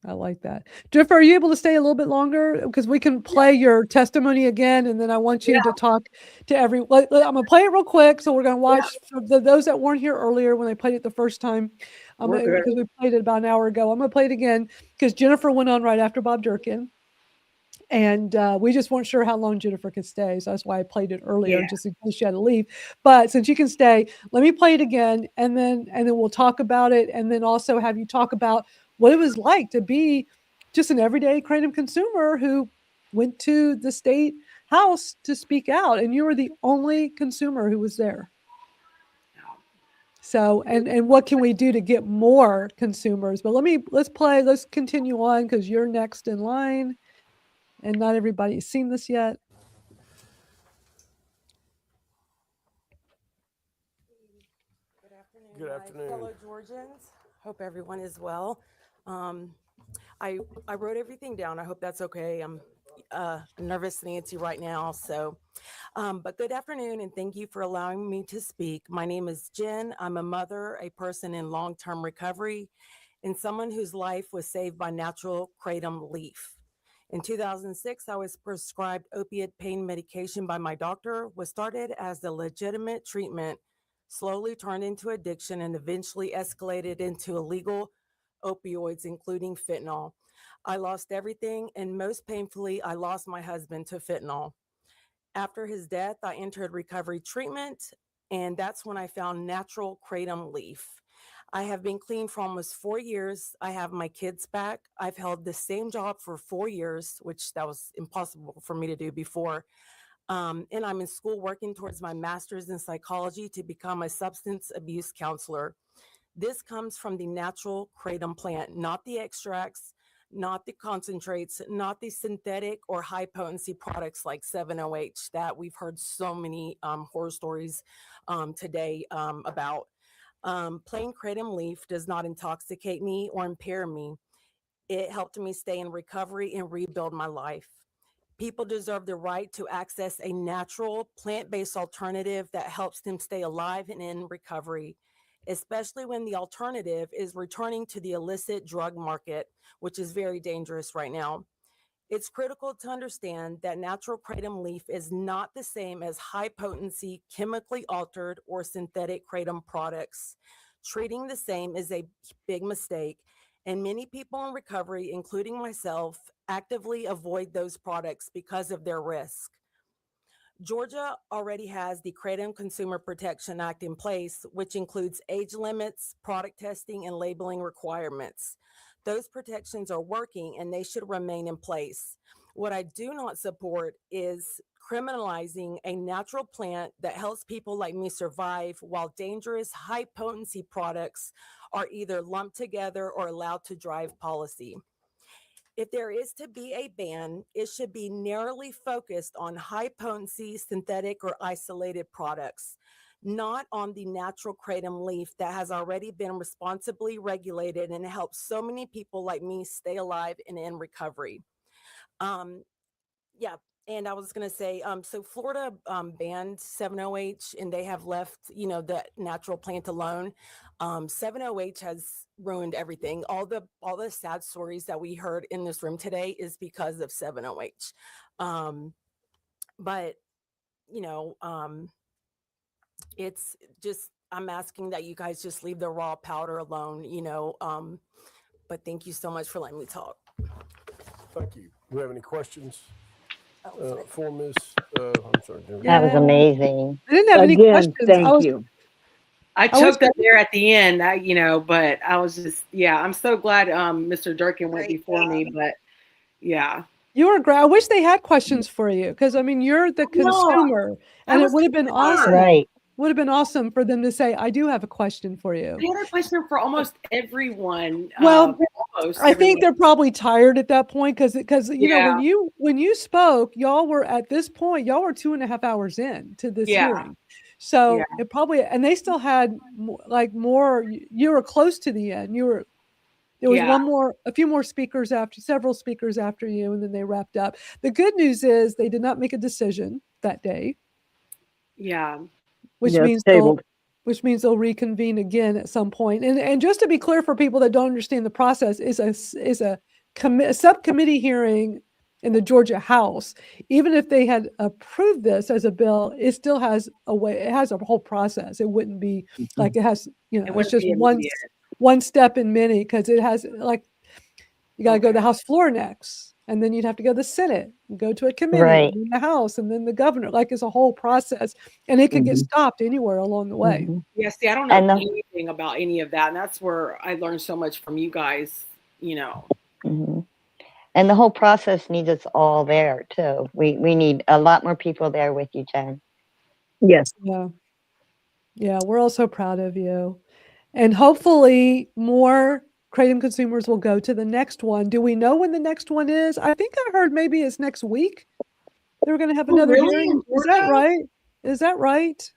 S1: I like that. Jennifer, are you able to stay a little bit longer? Because we can play your testimony again, and then I want you to talk to everyone. I'm going to play it real quick. So we're going to watch for those that weren't here earlier when they played it the first time,
S2: We're good.
S1: because we played it about an hour ago. I'm going to play it again because Jennifer went on right after Bob Durkin. And we just weren't sure how long Jennifer could stay. So that's why I played it earlier, just in case she had to leave. But since you can stay, let me play it again, and then we'll talk about it, and then also have you talk about what it was like to be just an everyday kratom consumer who went to the state house to speak out, and you were the only consumer who was there. So, and what can we do to get more consumers? But let's continue on, because you're next in line. And not everybody's seen this yet.
S5: Good afternoon, fellow Georgians. Hope everyone is well. I wrote everything down. I hope that's okay. I'm nervous Nancy right now. So, but good afternoon, and thank you for allowing me to speak. My name is Jen. I'm a mother, a person in long-term recovery, and someone whose life was saved by natural kratom leaf. In 2006, I was prescribed opiate pain medication by my doctor. Was started as a legitimate treatment, slowly turned into addiction, and eventually escalated into illegal opioids, including fentanyl. I lost everything, and most painfully, I lost my husband to fentanyl. After his death, I entered recovery treatment, and that's when I found natural kratom leaf. I have been clean for almost 4 years. I have my kids back. I've held the same job for 4 years, which that was impossible for me to do before. And I'm in school working towards my master's in psychology to become a substance abuse counselor. This comes from the natural kratom plant, not the extracts, not the concentrates, not the synthetic or high potency products like 7-OH that we've heard so many horror stories today about. Plain kratom leaf does not intoxicate me or impair me. It helped me stay in recovery and rebuild my life. People deserve the right to access a natural, plant-based alternative that helps them stay alive and in recovery, especially when the alternative is returning to the illicit drug market, which is very dangerous right now. It's critical to understand that natural kratom leaf is not the same as high potency, chemically altered, or synthetic kratom products. Treating the same is a big mistake, and many people in recovery, including myself, actively avoid those products because of their risk. Georgia already has the Kratom Consumer Protection Act in place, which includes age limits, product testing, and labeling requirements. Those protections are working and they should remain in place. What I do not support is criminalizing a natural plant that helps people like me survive while dangerous high potency products are either lumped together or allowed to drive policy. If there is to be a ban, it should be narrowly focused on high potency, synthetic, or isolated products, not on the natural kratom leaf that has already been responsibly regulated and helps so many people like me stay alive and in recovery. Um, yeah. And I was going to say, so Florida banned 7-OH and they have left, the natural plant alone. 7-OH has ruined everything. All the sad stories that we heard in this room today is because of 7-OH. But, it's just, I'm asking that you guys just leave the raw powder alone, but thank you so much for letting me talk.
S10: Thank you. Do we have any questions for Ms. I'm sorry.
S3: That was amazing.
S1: I didn't have any questions.
S4: Thank you.
S2: I choked up there at the end, but I was just, I'm so glad Mr. Durkin went before me, but yeah.
S1: You were great. I wish they had questions for you because, you're the consumer, and it would have been awesome.
S3: Right.
S1: Would have been awesome for them to say, I do have a question for you.
S2: I had a question for almost everyone.
S1: Well, I think they're probably tired at that point because when you spoke, y'all were at this point, y'all were 2.5 hours in to this hearing. So it probably, and they still had more, you were close to the end. There was a few more speakers several speakers after you, and then they wrapped up. The good news is they did not make a decision that day.
S2: Yeah.
S1: Which means they'll reconvene again at some point. And just to be clear for people that don't understand the process, is a subcommittee hearing in the Georgia House. Even if they had approved this as a bill, it still has it has a whole process. It wouldn't be like it has, it's just one step in many, because it has you got to go to the House floor next. And then you'd have to go to the Senate and go to a committee, and then the House, and then the governor. It's a whole process, and it could get stopped anywhere along the way.
S2: Yeah, see, I don't know anything about any of that, and that's where I learned so much from you guys.
S3: And the whole process needs us all there too. We need a lot more people there with you, Jen.
S4: Yes.
S1: Yeah, we're all so proud of you, and hopefully more Kratom consumers will go to the next one. Do we know when the next one is? I think I heard maybe it's next week. They're going to have another hearing. Is that right? Is that right?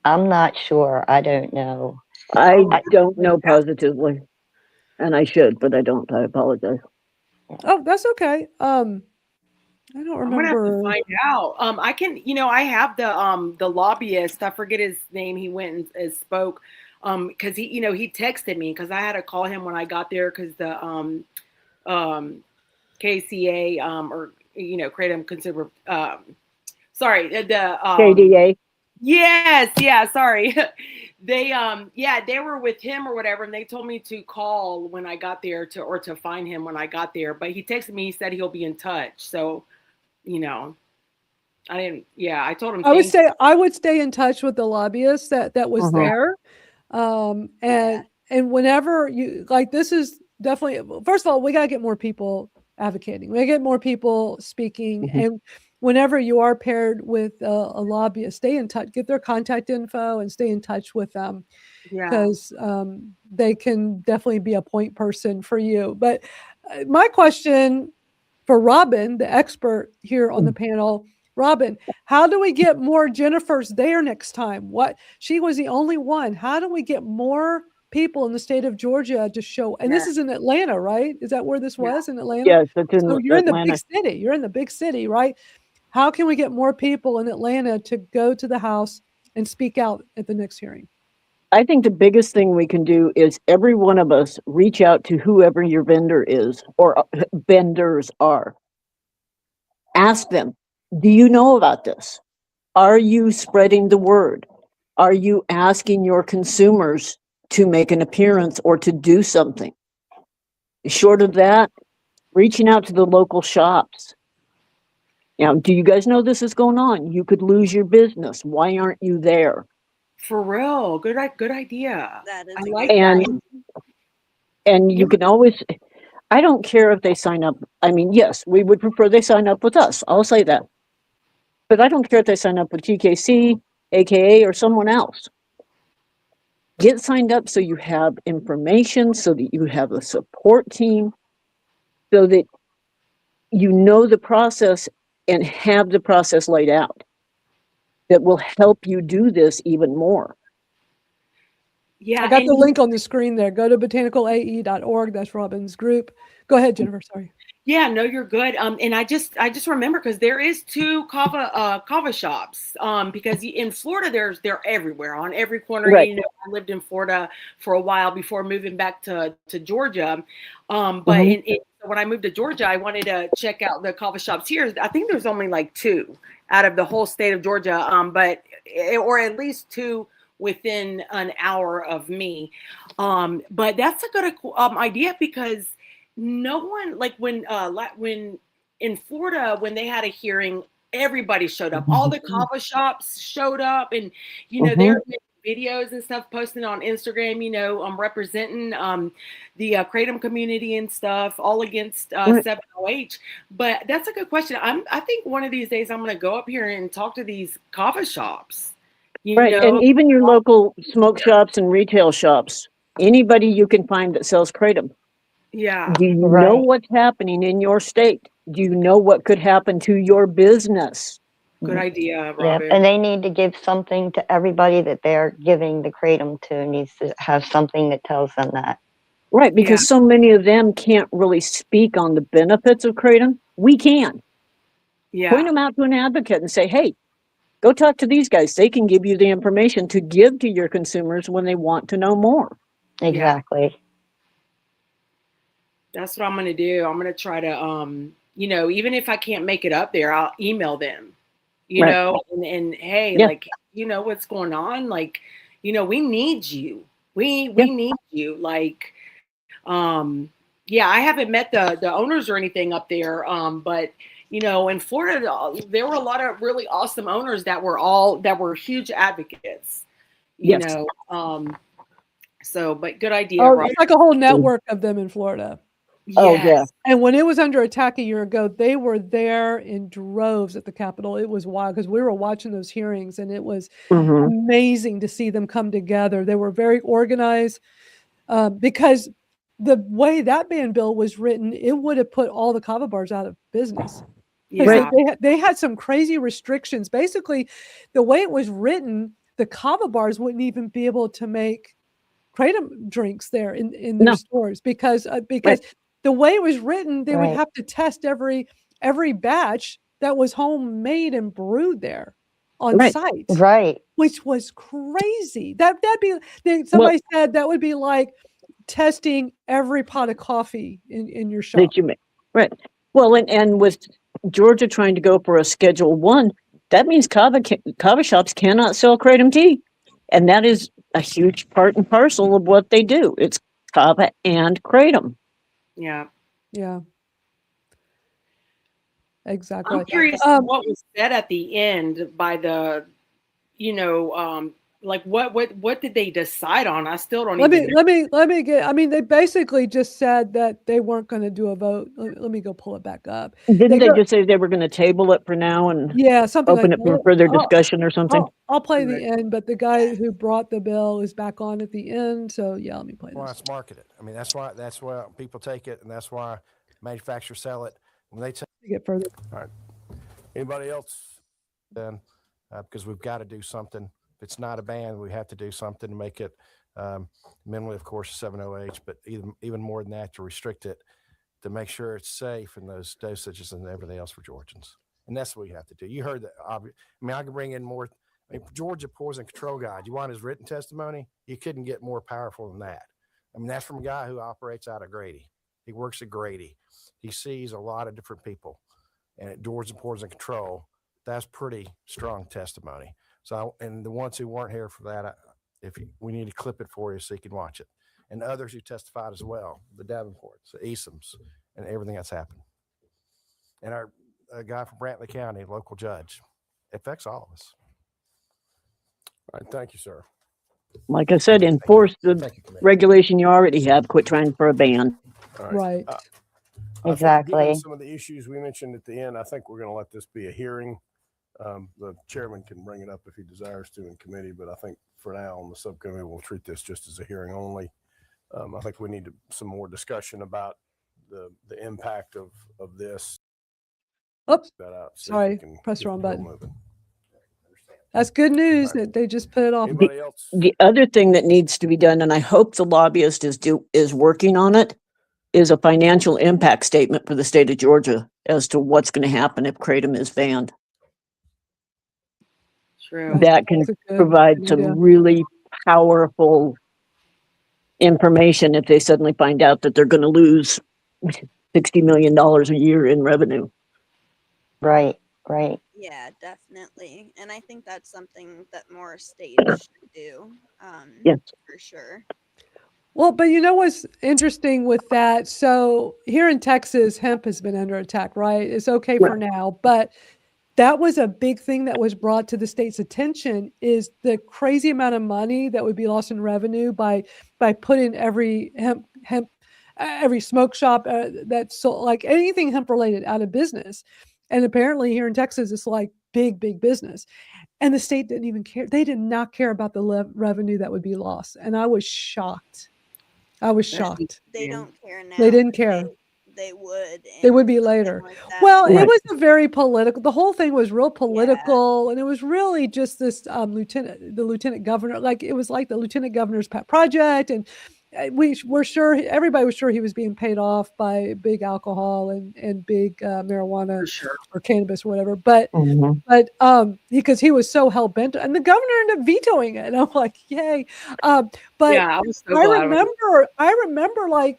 S3: I'm not sure. I don't know.
S4: I don't know positively, and I should, but I don't. I apologize.
S1: Oh, that's okay. I don't remember.
S2: I'm gonna have to find out. I can, I have the lobbyist. I forget his name. He went and spoke. Because he texted me because I had to call him when I got there because the KCA or Kratom Consumer sorry the
S4: KDA.
S2: Yes, sorry. They they were with him or whatever, and they told me to call when I got there to find him when I got there. But he texted me, he said he'll be in touch. So, I didn't. Yeah, I told him.
S1: I would stay in touch with the lobbyist that was there. And whenever you this is definitely, first of all, we got to get more people advocating. We got to get more people speaking. And whenever you are paired with a lobbyist, stay in touch, get their contact info and stay in touch with them,
S2: Yeah.
S1: because they can definitely be a point person for you. But my question for Robin, the expert here on the panel, Robin, how do we get more Jennifers there next time? She was the only one. How do we get more people in the state of Georgia to show? And this is in Atlanta, right? Is that where this was, in Atlanta?
S4: Yes, it's in
S1: So you're in the
S4: Atlanta.
S1: big city. You're in the big city, right? How can we get more people in Atlanta to go to the House and speak out at the next hearing?
S4: I think the biggest thing we can do is every one of us reach out to whoever your vendor is or vendors are. Ask them, do you know about this? Are you spreading the word? Are you asking your consumers to make an appearance or to do something? Short of that, reaching out to the local shops. Now, do you guys know this is going on? You could lose your business. Why aren't you there?
S2: For real. Good idea.
S9: That is
S2: I
S9: a
S2: like
S9: great
S2: that.
S4: And you can always, I don't care if they sign up. I mean, yes, we would prefer they sign up with us. I'll say that. But I don't care if they sign up with TKC, AKA, or someone else. Get signed up so you have information, so that you have a support team, so that you know the process and have the process laid out that will help you do this even more.
S2: Yeah.
S1: I got the link on the screen there. Go to botanicalae.org. That's Robin's group. Go ahead, Jennifer. Sorry.
S2: Yeah, no, you're good. And I just remember, because there is 2 kava shops. Because in Florida, they're everywhere, on every corner.
S4: Right.
S2: You know, I lived in Florida for a while before moving back to Georgia. But when I moved to Georgia, I wanted to check out the kava shops here. I think there's only like 2 out of the whole state of Georgia. Or at least 2 within an hour of me. But that's a good idea, because no one, like when in Florida, when they had a hearing, everybody showed up. All the kava shops showed up, and they're making videos and stuff, posting on Instagram. Representing the Kratom community and stuff, all against 7OH. But that's a good question. I think one of these days I'm going to go up here and talk to these kava shops.
S4: Right, and even your local smoke shops and retail shops. Anybody you can find that sells Kratom.
S2: Yeah.
S4: Do you know what's happening in your state? Do you know what could happen to your business?
S2: Good idea,
S3: Yeah,
S2: Robin.
S3: and they need to give something to everybody that they're giving the Kratom to, needs to have something that tells them that.
S4: Right, because so many of them can't really speak on the benefits of Kratom. We can.
S2: Yeah.
S4: Point them out to an advocate and say, hey, go talk to these guys. They can give you the information to give to your consumers when they want to know more.
S3: Exactly.
S2: That's what I'm going to do. I'm going to try to, even if I can't make it up there, I'll email them, and hey, like, what's going on? Like, we need you. We need you. Like, I haven't met the owners or anything up there. But, in Florida, there were a lot of really awesome owners that were huge advocates, but good idea.
S1: Oh, it's like a whole network of them in Florida.
S4: Oh, yeah.
S1: And when it was under attack a year ago, they were there in droves at the Capitol. It was wild, because we were watching those hearings, and it was amazing to see them come together. They were very organized, because the way that ban bill was written, it would have put all the kava bars out of business.
S2: Yeah.
S1: They had some crazy restrictions. Basically, the way it was written, the kava bars wouldn't even be able to make Kratom drinks there in their stores, because the way it was written, they would have to test every batch that was homemade and brewed there on site.
S3: Right.
S1: Which was crazy. Somebody said that would be like testing every pot of coffee in your shop.
S4: That you make. Right. Well, and with Georgia trying to go for a Schedule 1, that means kava shops cannot sell Kratom tea. And that is a huge part and parcel of what they do. It's kava and Kratom.
S2: Yeah.
S1: Yeah. Exactly.
S2: I'm curious what was said at the end by the, like what did they decide on? I still don't
S1: Let
S2: even
S1: me
S2: know.
S1: let me get. I mean, they basically just said that they weren't going to do a vote. Let me go pull it back up.
S4: Didn't they
S1: Go,
S4: just say they were going to table it for now and
S1: yeah, something like
S4: open it for
S1: that.
S4: further discussion or something?
S1: I'll play
S2: Right.
S1: the end, but the guy who brought the bill is back on at the end. So yeah, let me play
S8: Why
S1: this.
S8: it's marketed. I mean, that's why people take it, and that's why manufacturers sell it. When they take
S1: Get further.
S8: All right. Anybody else? Then, because we've got to do something. If it's not a ban, we have to do something to make it minimally, of course, 7OH, but even more than that, to restrict it, to make sure it's safe in those dosages and everything else for Georgians. And that's what we have to do. You heard that. I mean, I could bring in more. I mean, Georgia Poison Control Guide. You want his written testimony? You couldn't get more powerful than that. I mean, that's from a guy who operates out of Grady. He works at Grady. He sees a lot of different people. And at Georgia Poison Control, that's pretty strong testimony. So, and the ones who weren't here for that, we need to clip it for you so you can watch it. And others who testified as well, the Davenports, the Easoms, and everything that's happened. And our guy from Brantley County, local judge. It affects all of us. All right, thank you, sir.
S4: Like I said, enforce the regulation you already have. Quit trying for a ban.
S8: All
S1: Right.
S3: Exactly.
S8: Given some of the issues we mentioned at the end, I think we're going to let this be a hearing. The chairman can bring it up if he desires to in committee, but I think for now on the subcommittee, we'll treat this just as a hearing only. I think we need some more discussion about the impact of this.
S1: Oops.
S8: So
S1: Sorry, press the wrong button.
S8: Moving.
S1: That's good news that they just put it off.
S8: Anybody else?
S4: The other thing that needs to be done, and I hope the lobbyist is working on it, is a financial impact statement for the state of Georgia as to what's going to happen if Kratom is banned.
S2: True.
S4: That can provide some really powerful information if they suddenly find out that they're going to lose $60 million a year in revenue.
S3: Right, right.
S9: Yeah, definitely. And I think that's something that more states should do.
S4: Yes.
S9: For sure.
S1: Well, but you know what's interesting with that? So here in Texas, hemp has been under attack, right? It's okay for now, but that was a big thing that was brought to the state's attention, is the crazy amount of money that would be lost in revenue by putting every hemp every smoke shop that's so, like anything hemp related out of business. And apparently here in Texas, it's like big business. And the state didn't even care. They did not care about the revenue that would be lost. And I was shocked.
S9: They don't care now.
S1: They didn't care.
S9: They would.
S1: They would be later.
S9: Like that.
S1: Well, it was a very political. The whole thing was real political, and it was really just this lieutenant governor. Like it was like the lieutenant governor's pet project, and we're sure everybody was sure he was being paid off by big alcohol and big marijuana or cannabis or whatever. But because he was so hell bent, and the governor ended up vetoing it, and I'm like, yay! But
S2: yeah, I was so glad.
S1: I remember like.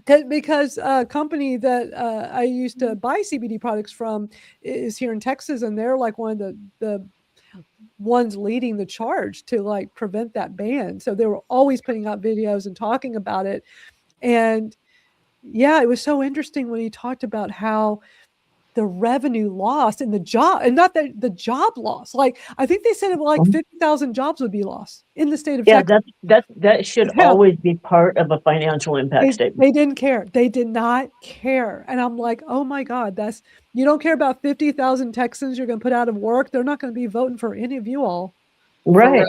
S1: Because a company that I used to buy CBD products from is here in Texas, and they're like one of the ones leading the charge to like prevent that ban. So they were always putting out videos and talking about it. And yeah, it was so interesting when he talked about how the revenue lost and the job, and not the job loss. Like I think they said like 50,000 jobs would be lost in the state of Texas.
S4: That should always be part of a financial impact statement.
S1: They didn't care. They did not care. And I'm like, oh my God, you don't care about 50,000 Texans you're going to put out of work. They're not going to be voting for any of you all.
S4: Right.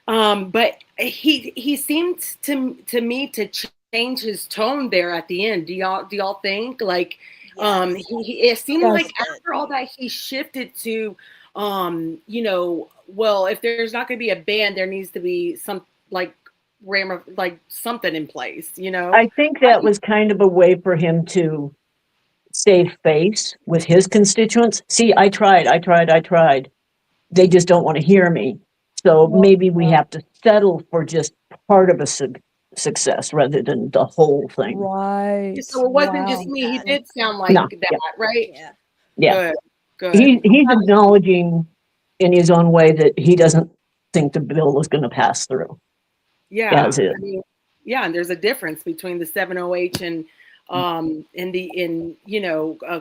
S2: But he seemed to me to change his tone there at the end. Do y'all think like? It seemed like after all that he shifted to well, if there's not going to be a ban, there needs to be some like something in place,
S4: I think that was kind of a way for him to save face with his constituents. See, I tried. They just don't want to hear me. So maybe we have to settle for just part of a success rather than the whole thing.
S1: Right.
S2: So it wasn't just me. He did sound like that, right?
S4: Yeah.
S2: Good.
S4: He's acknowledging in his own way that he doesn't think the bill is going to pass through.
S2: Yeah. And there's a difference between the 7OH and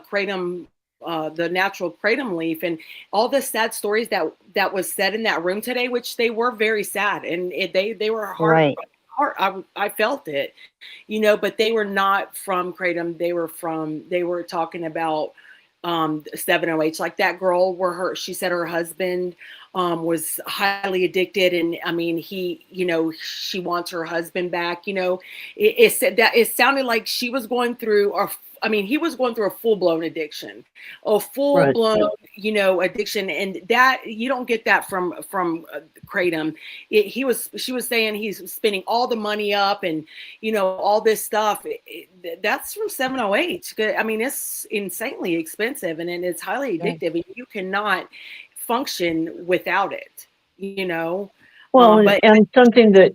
S2: Kratom the natural kratom leaf, and all the sad stories that was said in that room today, which they were very sad, and they were hard.
S3: Right.
S2: I felt it, but they were not from kratom. They were talking about 7-OH, like that girl where she said her husband was highly addicted, and I mean she wants her husband back. It said that it sounded like she was going through, or I mean, he was going through a full-blown addiction,
S4: Right.
S2: addiction, and that you don't get that from kratom. She was saying he's spending all the money up, and all this stuff. That's from 708. I mean, it's insanely expensive, and it's highly addictive, and you cannot function without it.
S4: Well,
S2: But
S4: and something that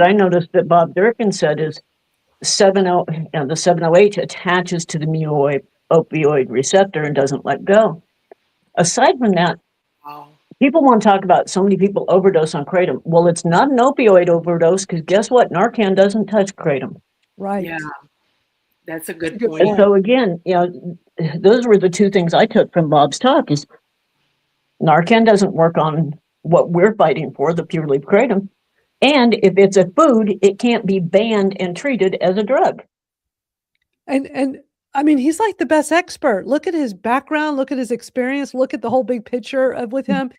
S4: I noticed that Bob Durkin said is the 708 attaches to the mu opioid receptor and doesn't let go. Aside from that,
S2: wow.
S4: people want to talk about so many people overdose on kratom. Well, it's not an opioid overdose, because guess what? Narcan doesn't touch kratom.
S1: Right.
S2: Yeah, that's a good
S1: good
S2: point.
S4: And so again, those were the two things I took from Bob's talk: is Narcan doesn't work on what we're fighting for, the pure leaf kratom. And if it's a food, it can't be banned and treated as a drug.
S1: And I mean, he's like the best expert. Look at his background, look at his experience, look at the whole big picture with him.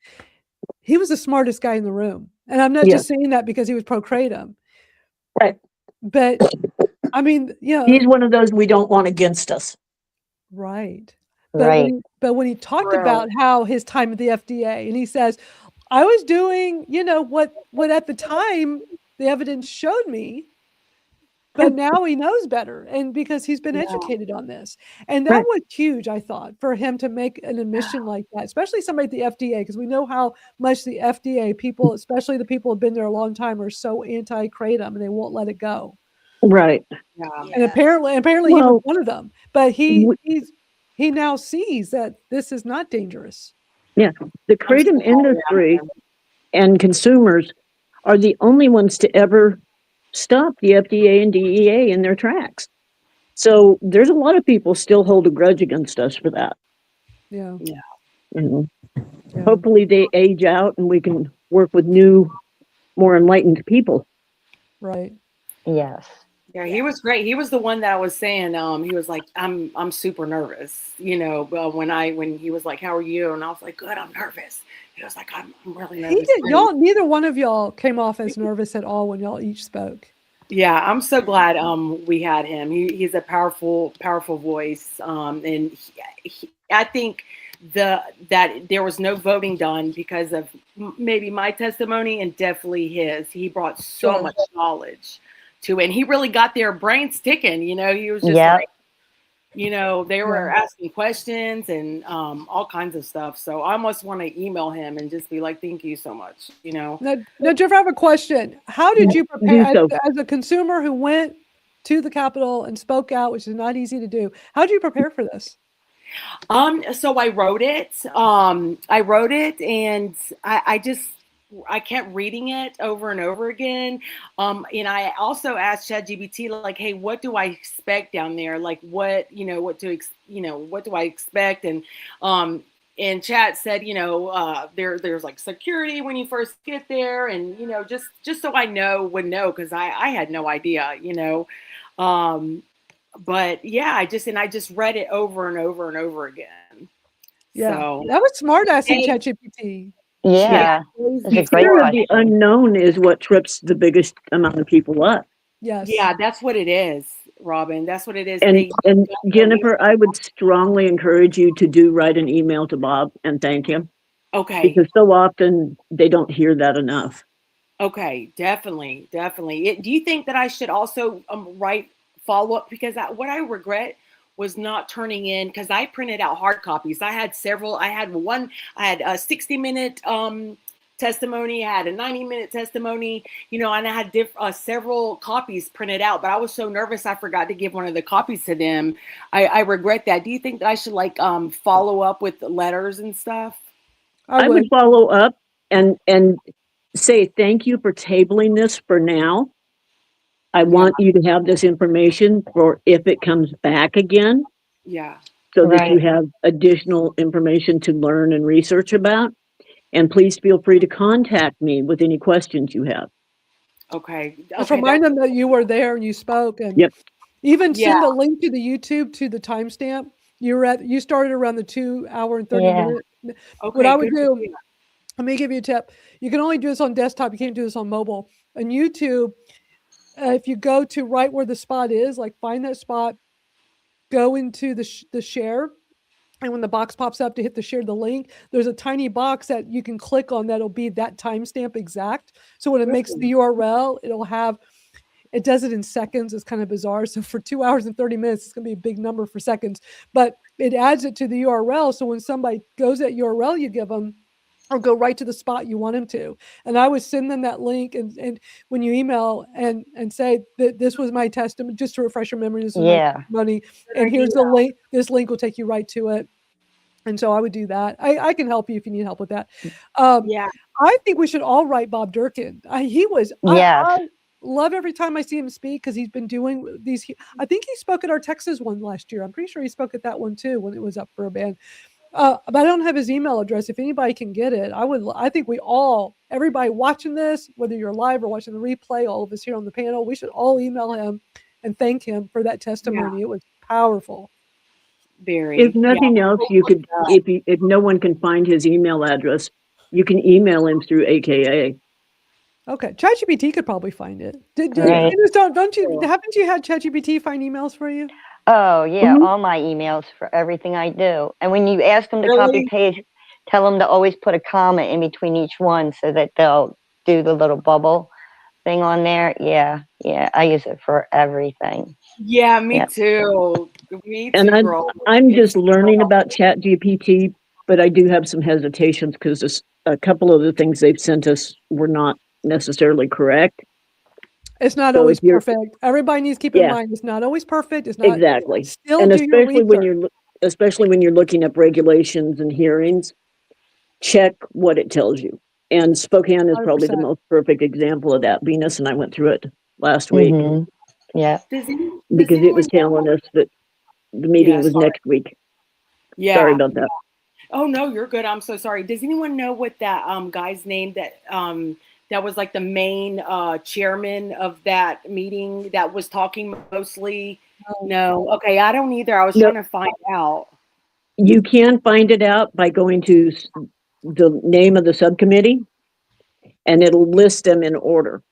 S1: He was the smartest guy in the room. And I'm not
S4: Yeah.
S1: just saying that because he was pro kratom.
S4: Right.
S1: But I mean,
S4: He's one of those we don't want against us.
S1: right.
S3: Right.
S1: But when he talked
S2: Right.
S1: about how his time at the FDA, and he says, I was doing, what at the time the evidence showed me, but now he knows better, and because he's been
S2: Yeah.
S1: educated on this. And that
S4: Right.
S1: was huge, I thought, for him to make an admission like that, especially somebody at the FDA, because we know how much the FDA people, especially the people who have been there a long time, are so anti-kratom and they won't let it go.
S4: Right.
S2: Yeah.
S1: And apparently he was
S4: Well,
S1: one of them. But he now sees that this is not dangerous.
S4: Yeah. The kratom industry and consumers are the only ones to ever stop the FDA and DEA in their tracks. So there's a lot of people still hold a grudge against us for that.
S1: Yeah.
S4: Yeah. Hopefully they age out and we can work with new, more enlightened people.
S1: Right.
S3: Yes.
S2: Yeah, he was great. He was the one that I was saying, he was like, I'm super nervous, when he was like, how are you? And I was like, good, I'm nervous. He was like, I'm really nervous.
S1: Neither one of y'all came off as nervous at all when y'all each spoke.
S2: Yeah, I'm so glad we had him. He's a powerful voice. And I think that there was no voting done because of maybe my testimony and definitely his. He brought so much knowledge to it, and he really got their brains ticking. He was just like, they were asking questions and all kinds of stuff. So I almost want to email him and just be like, thank you so much.
S1: Now, Jeff, I have a question. How did you prepare as a consumer who went to the Capitol and spoke out, which is not easy to do? How did you prepare for this?
S2: So I wrote it. And I kept reading it over and over again. And I also asked ChatGPT, like, hey, what do I expect down there? Like, what do I expect? And Chat said, there's like security when you first get there, and just so I would know, because I had no idea, but yeah, I just read it over and over and over again.
S1: Yeah,
S2: so
S1: that was smart asking ChatGPT.
S3: Yeah,
S4: The fear of the unknown is what trips the biggest amount of people up.
S1: Yes.
S2: Yeah, that's what it is, Robin. That's what it is.
S4: And Jennifer, I would strongly encourage you to write an email to Bob and thank him.
S2: Okay.
S4: Because so often they don't hear that enough.
S2: Okay, definitely. Do you think that I should also write follow-up? Because what I regret was not turning in, because I printed out hard copies. I had several. I had a 60-minute testimony. I had a 90-minute testimony, and I had several copies printed out, but I was so nervous I forgot to give one of the copies to them. I regret that. Do you think that I should follow up with letters and stuff?
S4: I would follow up and say thank you for tabling this for now. I want you to have this information for if it comes back again.
S2: Yeah.
S4: so that you
S3: Right.
S4: have additional information to learn and research about. And please feel free to contact me with any questions you have.
S2: Okay.
S1: Just
S2: Okay.
S1: remind them that you were there and you spoke, and
S4: Yep.
S1: even
S2: Yeah.
S1: send a link to the YouTube to the timestamp. You started around the 2 hour and 30
S3: Yeah.
S1: minute. What
S2: Okay.
S1: I would
S2: Good
S1: do,
S2: idea.
S1: let me give you a tip. You can only do this on desktop. You can't do this on mobile. On YouTube, if you go to right where the spot is, like find that spot, go into the share, and when the box pops up to hit the share the link, there's a tiny box that you can click on that'll be that timestamp exact. So when it makes the URL, it does it in seconds. It's kind of bizarre. So for 2 hours and 30 minutes, it's going to be a big number for seconds, but it adds it to the URL. So when somebody goes that URL you give them, or go right to the spot you want them to. And I would send them that link, and when you email and say that this was my testimony, just to refresh your memory, this was my
S3: Yeah.
S1: testimony, and here's the link. This link will take you right to it. And so I would do that. I can help you if you need help with that.
S2: Yeah.
S1: I think we should all write Bob Durkin. I
S3: Yes.
S1: love every time I see him speak, because he's been doing these. I think he spoke at our Texas one last year. I'm pretty sure he spoke at that one too when it was up for a ban. But I don't have his email address. If anybody can get it, I think everybody watching this, whether you're live or watching the replay, all of us here on the panel, we should all email him and thank him for that testimony. It was powerful.
S2: Very.
S4: If nothing else, you could, if no one can find his email address, you can email him through AKA.
S1: Okay, ChatGPT could probably find it.
S3: Right.
S1: Haven't you had ChatGPT find emails for you?
S3: Oh yeah,
S4: Mhm.
S3: all my emails for everything I do. And when you ask them to copy
S2: Really?
S3: paste, tell them to always put a comma in between each one so that they'll do the little bubble thing on there. Yeah, I use it for everything.
S2: Yeah, me
S3: Yeah.
S2: too. Me
S4: And
S2: too, girl.
S4: I'm
S2: It's
S4: just learning about Chat GPT, but I do have some hesitations because a couple of the things they've sent us were not necessarily correct.
S1: It's not
S4: So if
S1: always
S4: you're,
S1: perfect. Everybody needs to keep in
S4: yeah,
S1: mind, it's not always perfect. It's not.
S4: exactly.
S1: Still
S4: And
S1: do your
S4: especially when you're looking up regulations and hearings, check what it tells you. And Spokane is probably the
S1: 100%.
S4: most perfect example of that. Venus and I went through it last week
S3: Mm-hmm. Yeah.
S2: Does
S4: because it was
S2: anyone
S4: telling us that the meeting
S2: Yeah,
S4: was
S2: sorry.
S4: next week. Sorry
S2: Yeah.
S4: about that.
S2: Oh no, you're good. I'm so sorry. Does anyone know what that guy's name that was like the main chairman of that meeting that was talking mostly? No. Okay, I don't either. I was
S4: No,
S2: trying to find out.
S4: you can find it out by going to the name of the subcommittee, and it'll list them in order.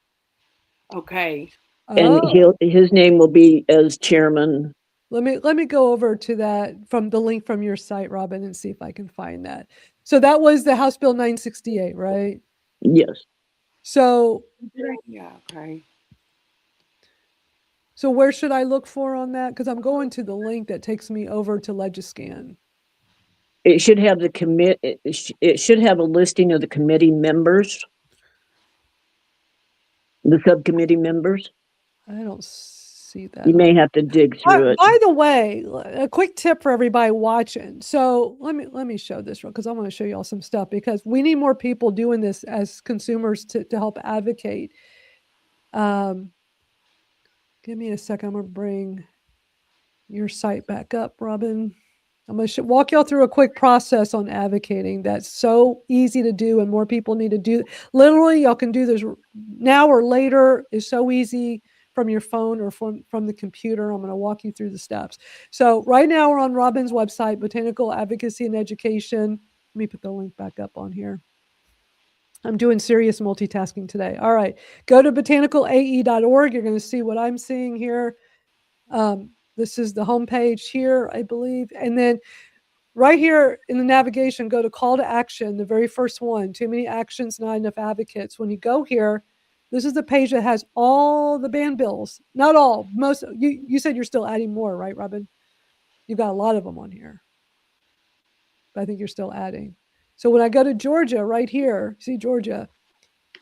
S2: Okay.
S4: And his name will be as chairman.
S1: Let me go over to that from the link from your site, Robin, and see if I can find that. So that was the House Bill 968, right?
S4: Yes.
S1: So
S2: Yeah. Okay.
S1: So where should I look for on that? Because I'm going to the link that takes me over to Legiscan.
S4: It should have it should have a listing of the committee members, the subcommittee members.
S1: I don't see that.
S4: You may have to dig through it.
S1: By the way, a quick tip for everybody watching. So let me show this real, because I want to show you all some stuff, because we need more people doing this as consumers to help advocate. Give me a second. I'm going to bring your site back up, Robin. I'm going to walk y'all through a quick process on advocating. That's so easy to do, and more people need to do. Literally, y'all can do this now or later. It's so easy from your phone or from the computer. I'm going to walk you through the steps. So right now we're on Robin's website, Botanical Advocacy and Education. Let me put the link back up on here. I'm doing serious multitasking today. All right, go to botanicalae.org. You're going to see what I'm seeing here. This is the homepage here, I believe. And then right here in the navigation, go to call to action, the very first one. Too many actions, not enough advocates. When you go here, this is the page that has all the ban bills. Not all, most. You said you're still adding more, right, Robin? You've got a lot of them on here, but I think you're still adding. So when I go to Georgia, right here, see Georgia,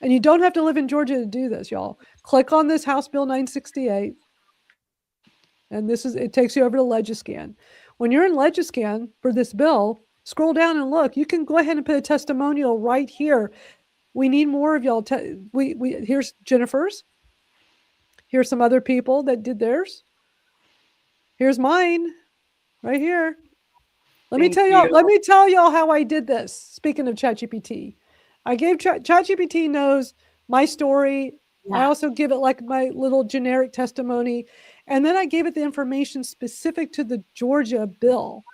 S1: and you don't have to live in Georgia to do this, y'all. Click on this House Bill 968. And it takes you over to Legiscan. When you're in Legiscan for this bill, scroll down and look. You can go ahead and put a testimonial right here. We need more of y'all. Here's Jennifer's. Here's some other people that did theirs. Here's mine right here. Let me
S2: Thank
S1: tell y'all.
S2: you.
S1: Let me tell y'all how I did this. Speaking of ChatGPT, I gave ChatGPT knows my story. I
S2: Yeah.
S1: also give it like my little generic testimony, and then I gave it the information specific to the Georgia bill,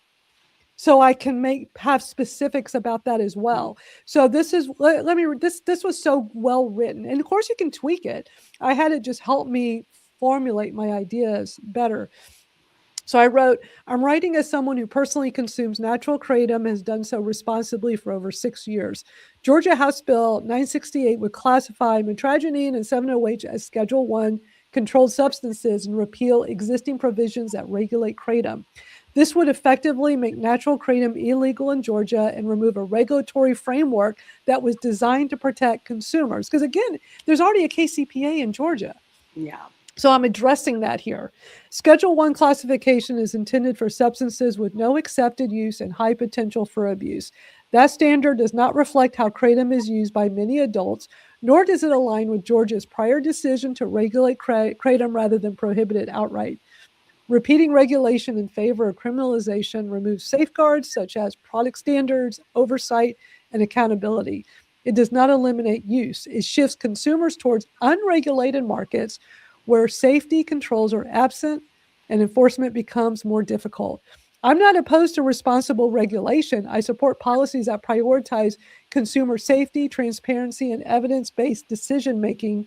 S1: so I can have specifics about that as well. So this is let me this was so well written, and of course you can tweak it. I had it just help me formulate my ideas better. So I wrote, I'm writing as someone who personally consumes natural kratom, has done so responsibly for over 6 years. Georgia House Bill 968 would classify mitragynine and 708 as Schedule 1 controlled substances and repeal existing provisions that regulate kratom. This would effectively make natural kratom illegal in Georgia and remove a regulatory framework that was designed to protect consumers. Because again, there's already a KCPA in Georgia.
S2: Yeah.
S1: So I'm addressing that here. Schedule 1 classification is intended for substances with no accepted use and high potential for abuse. That standard does not reflect how kratom is used by many adults, nor does it align with Georgia's prior decision to regulate kratom rather than prohibit it outright. Repeating regulation in favor of criminalization removes safeguards such as product standards, oversight, and accountability. It does not eliminate use. It shifts consumers towards unregulated markets where safety controls are absent and enforcement becomes more difficult. I'm not opposed to responsible regulation. I support policies that prioritize consumer safety, transparency, and evidence-based decision-making.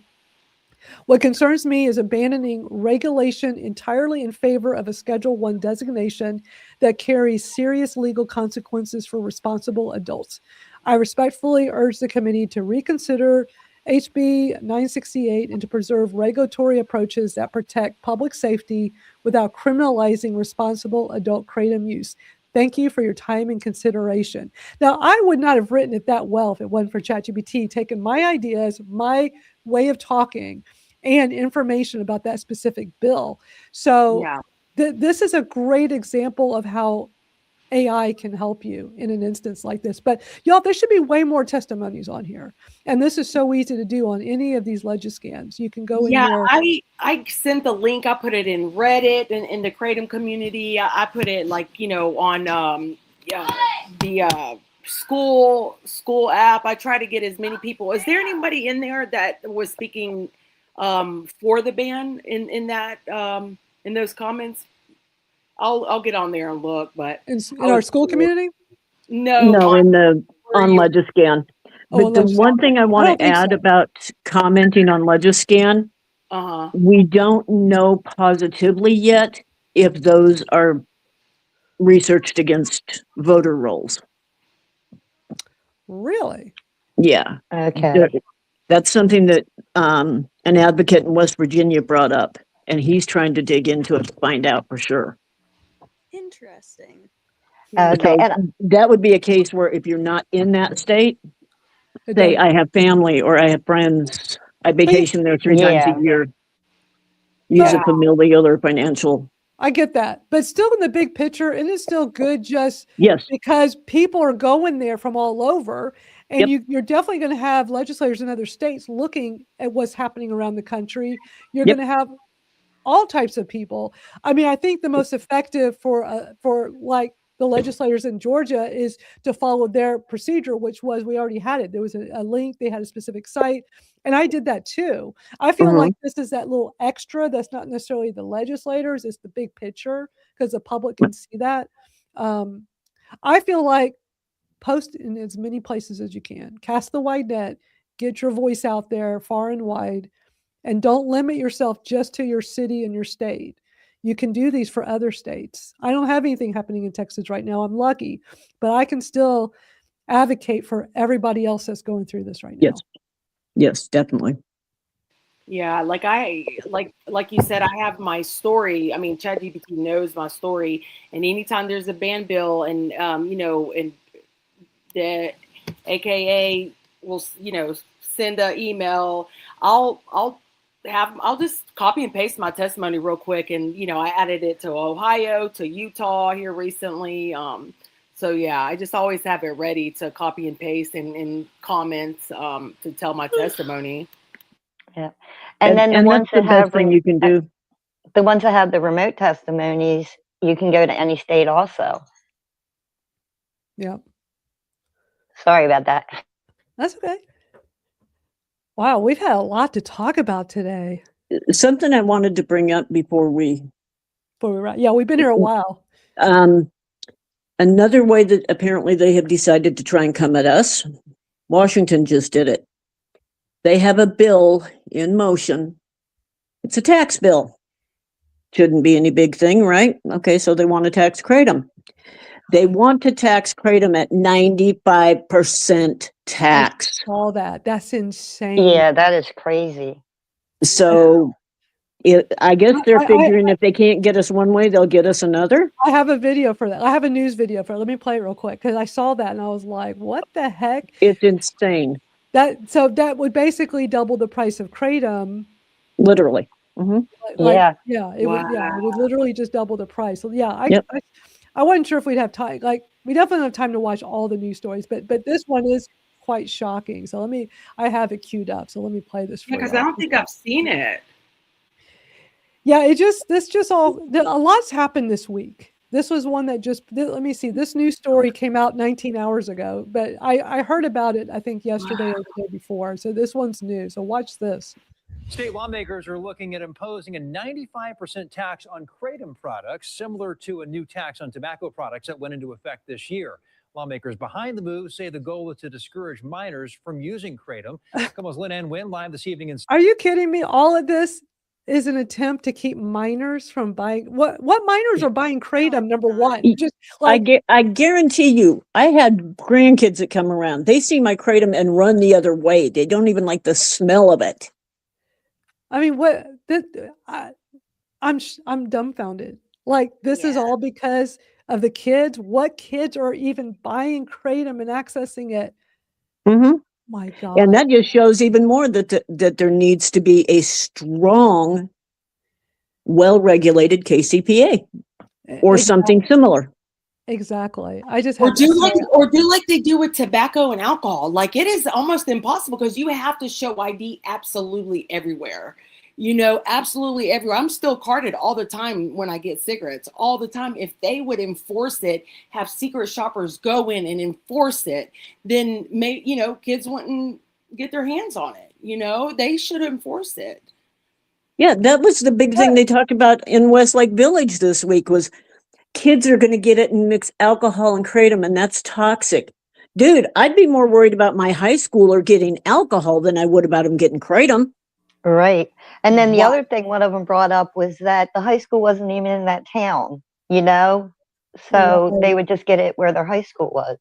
S1: What concerns me is abandoning regulation entirely in favor of a Schedule 1 designation that carries serious legal consequences for responsible adults. I respectfully urge the committee to reconsider HB 968 and to preserve regulatory approaches that protect public safety without criminalizing responsible adult kratom use. Thank you for your time and consideration. Now, I would not have written it that well if it wasn't for ChatGPT taking my ideas, my way of talking, and information about that specific bill. So
S2: Yeah.
S1: this is a great example of how AI can help you in an instance like this. But y'all, there should be way more testimonies on here. And this is so easy to do on any of these Legiscans. You can go in
S2: Yeah,
S1: here.
S2: I sent the link. I put it in Reddit and in the Kratom community. I put it like, on the school app. I try to get as many people. Is there anybody in there that was speaking for the ban in that in those comments? I'll get on there and look, but
S1: In our school community?
S2: No,
S4: No, on
S2: you.
S4: Legiscan.
S1: Oh,
S4: But the one thing I
S1: I
S4: want
S1: don't
S4: to
S1: think
S4: add
S1: so.
S4: about commenting on Legiscan,
S2: Uh-huh.
S4: we don't know positively yet if those are researched against voter rolls.
S1: Really?
S4: Yeah.
S3: Okay.
S4: That's something that an advocate in West Virginia brought up, and he's trying to dig into it to find out for sure.
S9: Interesting.
S3: Okay.
S4: So
S3: And
S4: that would be a case where if you're not in that state, say I have family or I have friends, I vacation there 3 times a
S3: yeah.
S4: year, use
S2: Yeah.
S4: a familial or financial.
S1: I get that. But still in the big picture, it is still good just
S4: Yes.
S1: because people are going there from all over. And
S4: Yep.
S1: you're definitely going to have legislators in other states looking at what's happening around the country. You're
S4: Yep.
S1: going to have all types of people. I mean, I think the most effective for like the legislators in Georgia is to follow their procedure, which was we already had it. There was a link, they had a specific site, and I did that too. I feel like this is that little extra that's not necessarily the legislators, it's the big picture because the public can see that. I feel like post in as many places as you can, cast the wide net, get your voice out there far and wide, and don't limit yourself just to your city and your state. You can do these for other states. I don't have anything happening in Texas right now. I'm lucky, but I can still advocate for everybody else that's going through this right now.
S4: Yes. Yes, definitely.
S2: Yeah, like you said, I have my story. I mean, ChatGPT knows my story, and anytime there's a ban bill, and and the AKA will send an email, I'll just copy and paste my testimony real quick, and I added it to Ohio, to Utah here recently. So yeah, I just always have it ready to copy and paste and comments to tell my testimony.
S3: Yeah. And then the
S4: and
S3: ones
S4: that's the
S3: that have
S4: best thing you can do.
S3: the ones that have the remote testimonies, you can go to any state also.
S1: Yep.
S3: Sorry about that.
S1: That's okay. Wow, we've had a lot to talk about today.
S4: Something I wanted to bring up before we
S1: Yeah, we've been here a while.
S4: Another way that apparently they have decided to try and come at us, Washington just did it. They have a bill in motion. It's a tax bill. Shouldn't be any big thing, right? Okay, so they want to tax Kratom. They want to tax Kratom at 95% tax.
S1: I saw that. That's insane.
S3: Yeah, that is crazy.
S4: So I guess they're figuring if they can't get us one way, they'll get us another.
S1: I have a video for that. I have a news video for it. Let me play it real quick because I saw that and I was like, what the heck?
S4: It's insane.
S1: So that would basically double the price of Kratom.
S4: Literally. Mm-hmm.
S1: It would literally just double the price. So yeah,
S4: Yep.
S1: I wasn't sure if we'd have time. Like, we definitely have time to watch all the news stories, but this one is quite shocking. So I have it queued up. So let me play this for you.
S2: Because I don't think I've seen it.
S1: Yeah, a lot's happened this week. This was one that let me see. This news story came out 19 hours ago, but I heard about it, I think yesterday or the day before. So this one's new. So watch this.
S13: State lawmakers are looking at imposing a 95% tax on Kratom products, similar to a new tax on tobacco products that went into effect this year. Lawmakers behind the move say the goal is to discourage minors from using Kratom. KOMO's Lynn Ann Wynn live this evening.
S1: Are you kidding me? All of this is an attempt to keep minors from buying. What minors are buying Kratom? Number one, just like
S4: I guarantee you, I had grandkids that come around. They see my Kratom and run the other way. They don't even like the smell of it.
S1: I mean, I'm dumbfounded. Like, this is all because of the kids. What kids are even buying Kratom and accessing it?
S4: Mm-hmm.
S1: My God.
S4: And that just shows even more that there needs to be a strong, well-regulated KCPA or something similar.
S1: Exactly. I just
S2: or do like they do with tobacco and alcohol. Like, it is almost impossible because you have to show ID absolutely everywhere. Absolutely everywhere. I'm still carded all the time when I get cigarettes, all the time. If they would enforce it, have secret shoppers go in and enforce it, then kids wouldn't get their hands on it. They should enforce it.
S4: Yeah, that was the big thing they talked about in Westlake Village this week was kids are going to get it and mix alcohol and Kratom, and that's toxic. Dude, I'd be more worried about my high schooler getting alcohol than I would about him getting Kratom.
S3: Right. And then the other thing one of them brought up was that the high school wasn't even in that town, so they would just get it where their high school was.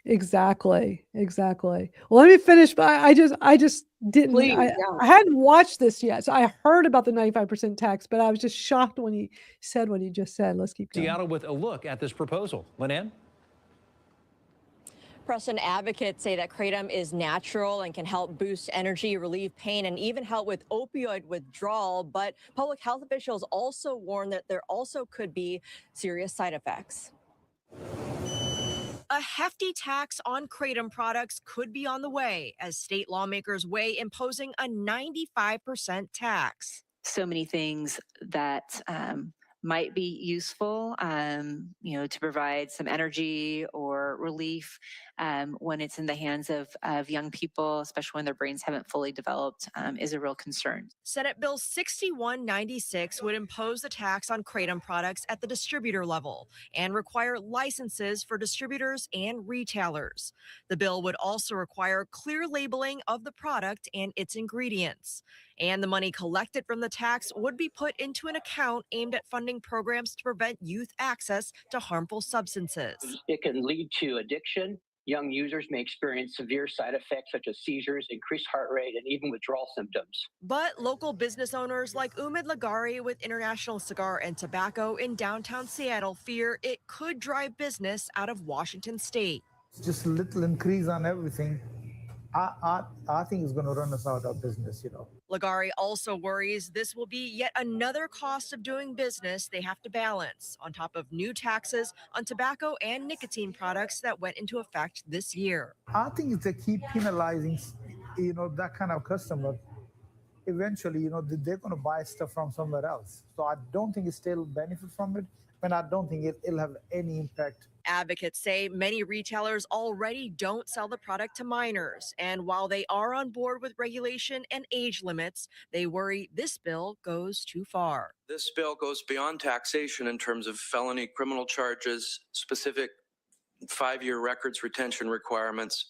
S1: Exactly. Well, let me finish, but I just didn't.
S2: Please,
S1: I hadn't watched this yet, so I heard about the 95% tax, but I was just shocked when he said what he just said. Let's keep going.
S13: Seattle with a look at this proposal. Lynn Ann?
S14: Preston, advocates say that Kratom is natural and can help boost energy, relieve pain, and even help with opioid withdrawal. But public health officials also warn that there also could be serious side effects. A hefty tax on Kratom products could be on the way as state lawmakers weigh imposing a 95% tax.
S15: So many things that might be useful, to provide some energy or relief when it's in the hands of young people, especially when their brains haven't fully developed, is a real concern.
S14: Senate Bill 6196 would impose the tax on Kratom products at the distributor level and require licenses for distributors and retailers. The bill would also require clear labeling of the product and its ingredients. And the money collected from the tax would be put into an account aimed at funding programs to prevent youth access to harmful substances.
S16: It can lead to addiction. Young users may experience severe side effects such as seizures, increased heart rate, and even withdrawal symptoms.
S14: But local business owners like Umid Lagari with International Cigar and Tobacco in downtown Seattle fear it could drive business out of Washington state.
S17: Just a little increase on everything. I think it's going to run us out of business,
S14: Lagari also worries this will be yet another cost of doing business they have to balance on top of new taxes on tobacco and nicotine products that went into effect this year.
S17: I think if they keep penalizing, that kind of customer, eventually, they're going to buy stuff from somewhere else. So I don't think it still benefit from it, and I don't think it'll have any impact.
S14: Advocates say many retailers already don't sell the product to minors. And while they are on board with regulation and age limits, they worry this bill goes too far.
S18: This bill goes beyond taxation in terms of felony criminal charges, specific 5-year records retention requirements,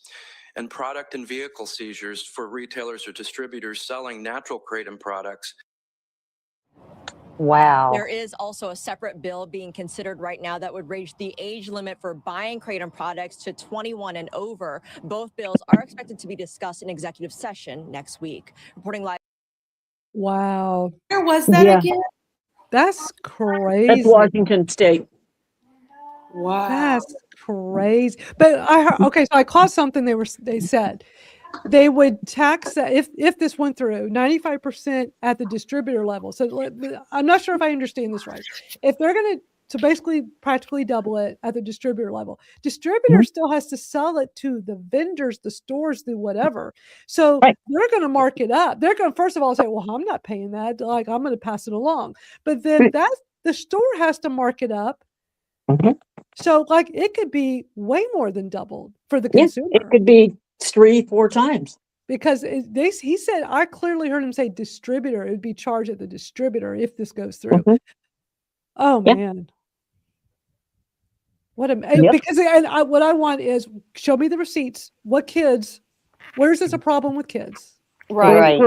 S18: and product and vehicle seizures for retailers or distributors selling natural Kratom products.
S3: Wow.
S19: There is also a separate bill being considered right now that would raise the age limit for buying Kratom products to 21 and over. Both bills are expected to be discussed in executive session next week. Reporting live.
S1: Wow.
S2: Where was that again?
S1: That's crazy.
S4: That's Washington State.
S2: Wow.
S1: That's crazy. But I heard, okay, so I caught something they said. They would tax that if this went through 95% at the distributor level. So I'm not sure if I understand this right. If they're going to basically practically double it at the distributor level, distributor still has to sell it to the vendors, the stores, the whatever. So they're going to mark it up. They're going to first of all say, well, I'm not paying that. Like, I'm going to pass it along. But then the store has to mark it up. So like it could be way more than doubled for the consumer.
S4: It could be 3-4 times.
S1: Because he said, I clearly heard him say distributor. It would be charged at the distributor if this goes through. Oh, man. What because what I want is show me the receipts. What kids? Where's this a problem with kids?
S3: Right.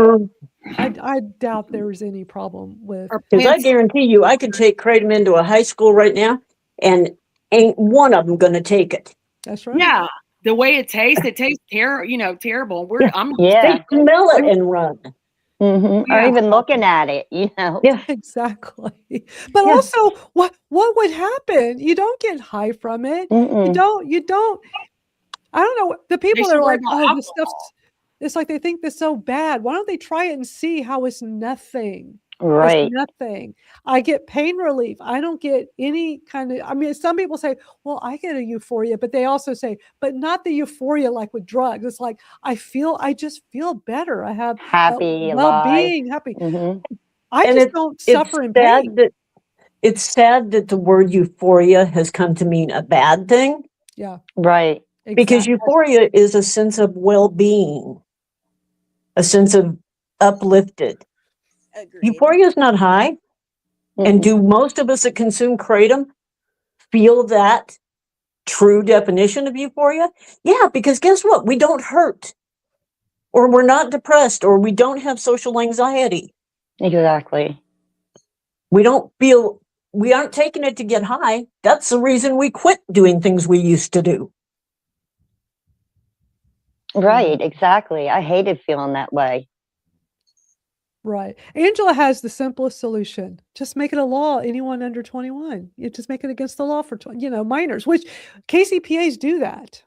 S1: I doubt there's any problem with.
S4: Because I guarantee you, I could take Kratom into a high school right now, and ain't one of them going to take it.
S1: That's right.
S2: Yeah. The way it tastes terrible. I'm
S4: They smell it and run.
S3: Or even looking at it,
S1: Yeah, exactly. But also, what would happen? You don't get high from it. You don't. I don't know. The people that are like, oh, this stuff's. It's like they think this so bad. Why don't they try it and see how it's nothing?
S3: Right.
S1: It's nothing. I get pain relief. I don't get any kind of. I mean, some people say, well, I get a euphoria, but they also say, but not the euphoria like with drugs. It's like I just feel better. I have
S3: happy,
S1: well-being, happy. I
S4: And
S1: just don't suffer in pain.
S4: It's sad that the word euphoria has come to mean a bad thing.
S1: Yeah.
S3: Right.
S4: Because euphoria is a sense of well-being, a sense of uplifted. Euphoria is not high. And do most of us that consume Kratom feel that true definition of euphoria? Yeah, because guess what? We don't hurt, or we're not depressed, or we don't have social anxiety.
S3: Exactly.
S4: We aren't taking it to get high. That's the reason we quit doing things we used to do.
S3: Right, exactly. I hated feeling that way.
S1: Right. Angela has the simplest solution. Just make it a law. Anyone under 21. You just make it against the law for minors, which KCPAs do that.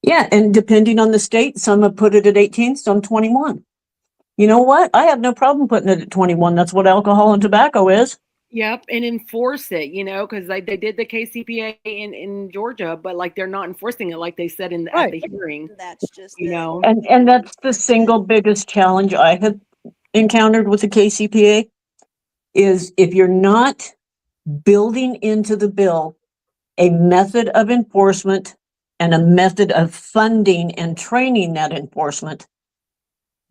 S4: Yeah, and depending on the state, some have put it at 18, some 21. You know what? I have no problem putting it at 21. That's what alcohol and tobacco is.
S2: Yep, and enforce it, because they did the KCPA in Georgia, but like they're not enforcing it like they said at the hearing.
S9: That's just
S4: And that's the single biggest challenge I have encountered with the KCPA is if you're not building into the bill a method of enforcement and a method of funding and training that enforcement,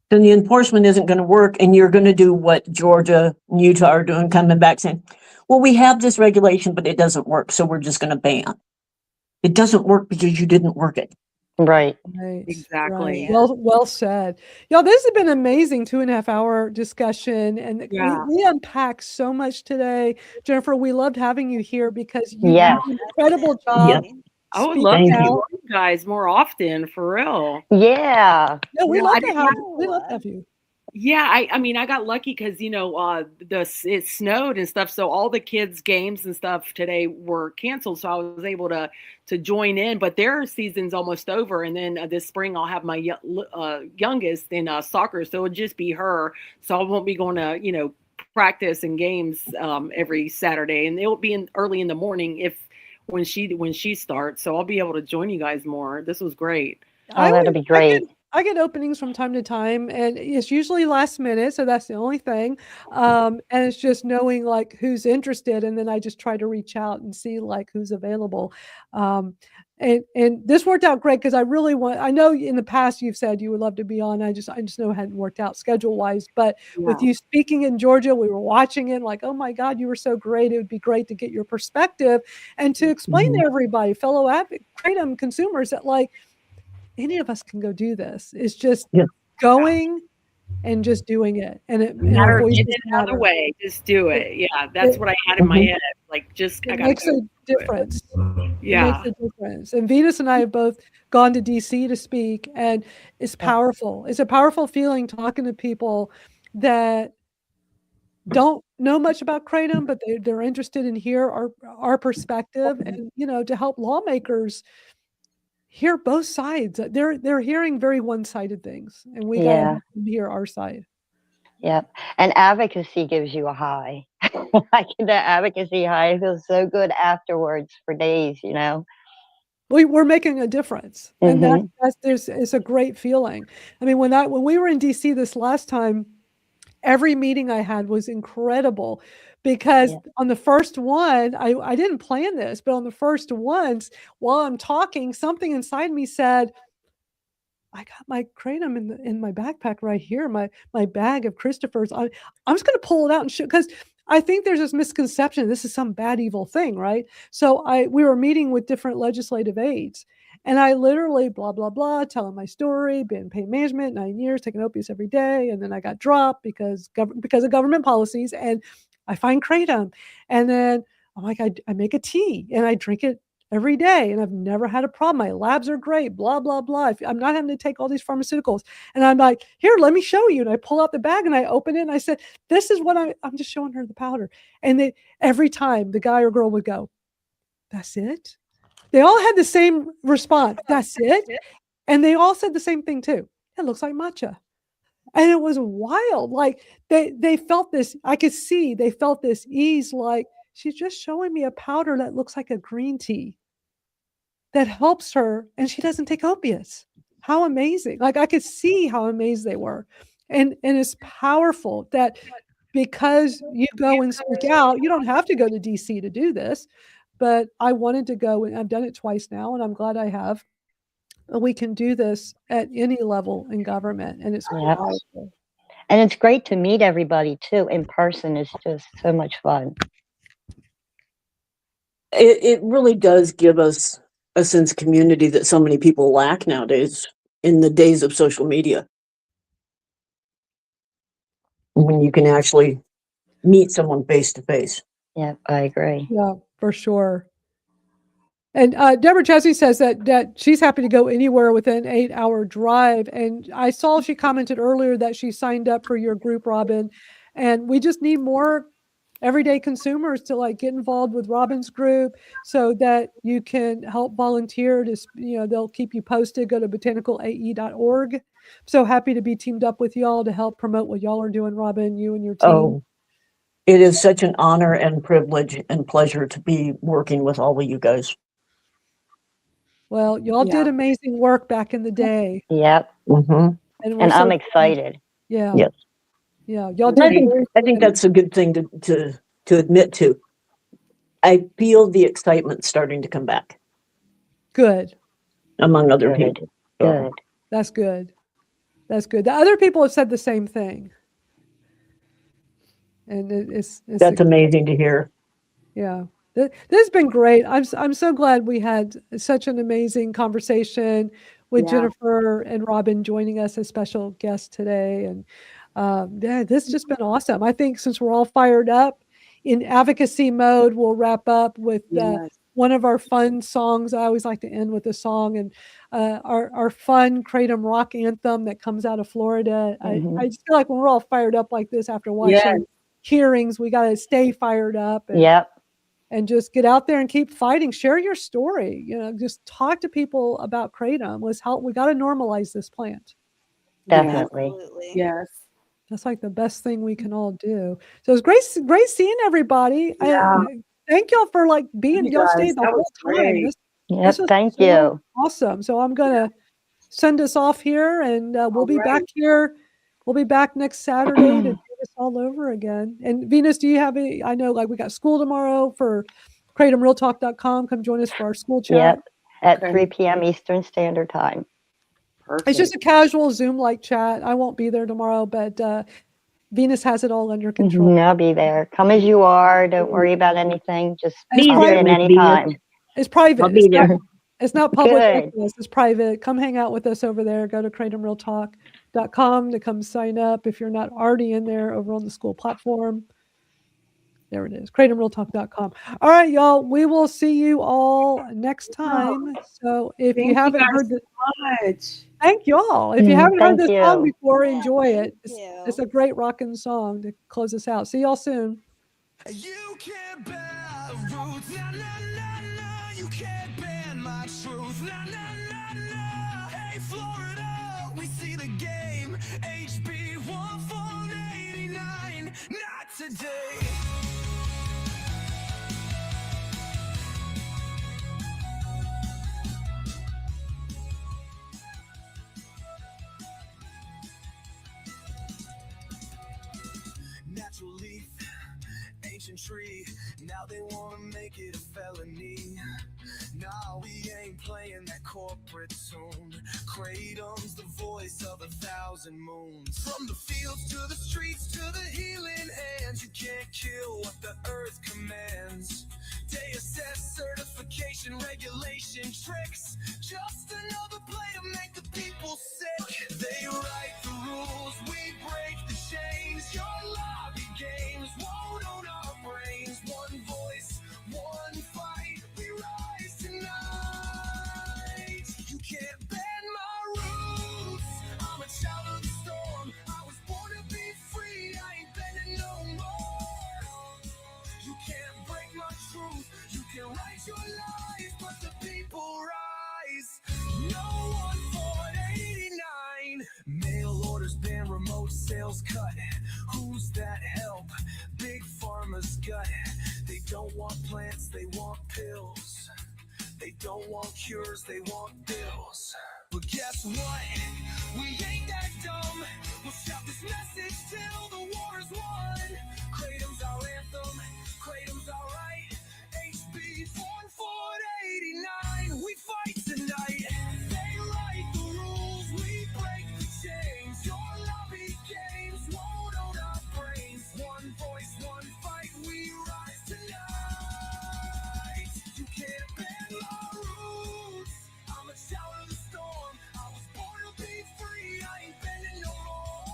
S4: then the enforcement isn't going to work, and you're going to do what Georgia and Utah are doing, coming back saying, well, we have this regulation, but it doesn't work, so we're just going to ban. It doesn't work because you didn't work it.
S3: Right.
S2: Exactly.
S1: Right. Well said. Y'all, this has been an amazing 2.5-hour discussion, and we unpacked so much today. Jennifer, we loved having you here because you did an incredible job.
S2: I would love to hear you guys more often, for real.
S3: Yeah.
S1: Yeah, we love to have you.
S2: Yeah, I mean, I got lucky because it snowed and stuff, so all the kids' games and stuff today were canceled. So I was able to join in. But their season's almost over, and then this spring I'll have my youngest in soccer, so it'll just be her. So I won't be going to practice and games every Saturday, and it'll be early in the morning when she starts. So I'll be able to join you guys more. This was great.
S3: Oh, that'll be great.
S1: I get openings from time to time, and it's usually last minute, so that's the only thing. And it's just knowing like who's interested, and then I just try to reach out and see like who's available. Um, and this worked out great because I really want. I know in the past you've said you would love to be on. I just know it hadn't worked out schedule wise. But with
S2: Yeah.
S1: you speaking in Georgia, we were watching it like, oh my God, you were so great. It would be great to get your perspective and to explain to everybody, fellow Kratom consumers, that like any of us can go do this. It's just going and just doing it, and our
S2: Matter
S1: voices
S2: getting it out of the
S1: matter.
S2: way. Just do it. Yeah, that's what I had in my head. Like, just I
S1: It
S2: gotta
S1: makes
S2: go
S1: a
S2: do it.
S1: difference. It makes
S2: Yeah.
S1: a difference. And Venus and I have both gone to DC to speak, and it's powerful. It's a powerful feeling talking to people that don't know much about Kratom, but they're interested in hear our perspective, and to help lawmakers hear both sides. They're hearing very one-sided things, and we gotta
S3: Yeah.
S1: help them hear our side.
S3: Yep. And advocacy gives you a high. Like the advocacy high feels so good afterwards for days,
S1: We're making a difference, and it's a great feeling. I mean, when we were in DC this last time, every meeting I had was incredible because on the first one, I didn't plan this, but on the first ones, while I'm talking, something inside me said, I got my Kratom in my backpack right here, my bag of Christopher's. I'm just gonna pull it out and show, because I think there's this misconception this is some bad evil thing, right? So we were meeting with different legislative aides, and I literally blah blah blah, telling my story, been in pain management 9 years, taking opiates every day, and then I got dropped because of government policies, and I find Kratom, and then I'm like I make a tea and I drink it every day, and I've never had a problem. My labs are great, blah, blah, blah. I'm not having to take all these pharmaceuticals. And I'm like, here, let me show you. And I pull out the bag and I open it and I said, this is what I'm just showing her the powder. And every time the guy or girl would go, that's it? They all had the same response. That's it? And they all said the same thing too. It looks like matcha. And it was wild. Like they felt this, I could see they felt this ease, like she's just showing me a powder that looks like a green tea that helps her, and she doesn't take opiates. How amazing. Like I could see how amazed they were. And it's powerful that because you go and speak out, you don't have to go to DC to do this, but I wanted to go, and I've done it twice now, and I'm glad I have. We can do this at any level in government, and it's powerful.
S3: And it's great to meet everybody too in person. It's just so much fun.
S4: It really does give us a sense of community that so many people lack nowadays in the days of social media. When you can actually meet someone face to face.
S3: Yeah, I agree.
S1: Yeah, for sure. And Deborah Chesney says that she's happy to go anywhere within 8-hour drive. And I saw she commented earlier that she signed up for your group, Robin. And we just need more everyday consumers to like get involved with Robin's group so that you can help volunteer to, they'll keep you posted. Go to botanicalae.org. So happy to be teamed up with y'all to help promote what y'all are doing, Robin, you and your team.
S4: Oh, it is such an honor and privilege and pleasure to be working with all of you guys.
S1: Well, y'all did amazing work back in the day.
S3: Yep. And I'm excited.
S1: Yeah.
S4: Yes.
S1: Yeah. Y'all did.
S4: I think that's a good thing to admit to. I feel the excitement starting to come back.
S1: Good.
S4: Among other people.
S3: Good.
S1: That's good. That's good. The other people have said the same thing. And
S4: that's amazing to hear.
S1: Yeah. This has been great. I'm so glad we had such an amazing conversation with Jennifer and Robin joining us as special guests today. And this has just been awesome. I think since we're all fired up in advocacy mode, we'll wrap up with one of our fun songs. I always like to end with a song, and our fun Kratom rock anthem that comes out of Florida. I just feel like when we're all fired up like this after watching hearings, we got to stay fired up. And just get out there and keep fighting. Share your story. Just talk to people about Kratom. Let's help. We got to normalize this plant.
S3: Definitely.
S2: Yes.
S1: That's like the best thing we can all do. So it's great seeing everybody. Thank y'all for being, y'all stayed the whole time.
S3: Yes, thank you.
S1: Awesome. So I'm going to send us off here, and we'll be back
S2: right.
S1: here. We'll be back next Saturday to do this all over again. And Venus, do you have any? I know, like, we got school tomorrow for Kr8tomRealTalk.com. Come join us for our school chat.
S3: Yep, at
S2: Okay.
S3: 3 p.m. Eastern Standard Time.
S1: It's just a casual Zoom-like chat. I won't be there tomorrow, but Venus has it all under control.
S3: I'll be there. Come as you are. Don't worry about anything. Just
S1: It's
S3: pop
S1: private.
S3: in anytime.
S1: It's private.
S3: I'll be there.
S1: It's not public
S3: Good.
S1: like this. It's private. Come hang out with us over there. Go to Kr8tomRealTalk.com to come sign up if you're not already in there over on the school platform. There it is, Kr8tomRealTalk.com. All right, y'all. We will see you all next time. So if you
S2: Thank
S1: haven't
S2: guys
S1: heard
S2: so much.
S1: thank y'all. If you haven't heard
S3: Thank
S1: this song
S3: you.
S1: before, enjoy it. It's a great rocking song to close us out. See y'all soon.
S20: You can't bear roots, nah, nah, nah, nah. You can't bend my truth, nah, nah, nah, nah. Hey, Florida, we see the game. HB 1489, not today. Natural leaf, ancient tree, now they wanna make it a felony. Nah, we ain't playing that corporate tune. Kratom's the voice of 1,000 moons. From the fields to the streets to the healing hands, you can't kill what the earth commands. They assess certification, regulation, tricks. Just another play to make the people sick. They write the rules, we break the chains. Your lobby games won't own our brains. One voice, one fight, we rise tonight. You can't bend my roots. I'm a child of the storm. I was born to be free. I ain't bending no more. You can't break my truth. You can write your lies, but the people rise. No one for 89. Mail orders ban, remote sales cut. Who's that help? Big pharma's gut. They don't want plants, they want pills. They don't want cures, they want bills. But guess what? We ain't that dumb. We'll shout this message till the war is won. Kratom's our anthem, Kratom's our right. HB 1489, we fight tonight. They write the rules, we break the chains. Your lobby games won't own our brains. One voice, one fight, we rise tonight. You can't bend my roots. I'm a child of the storm. I was born to be free. I ain't bending no more.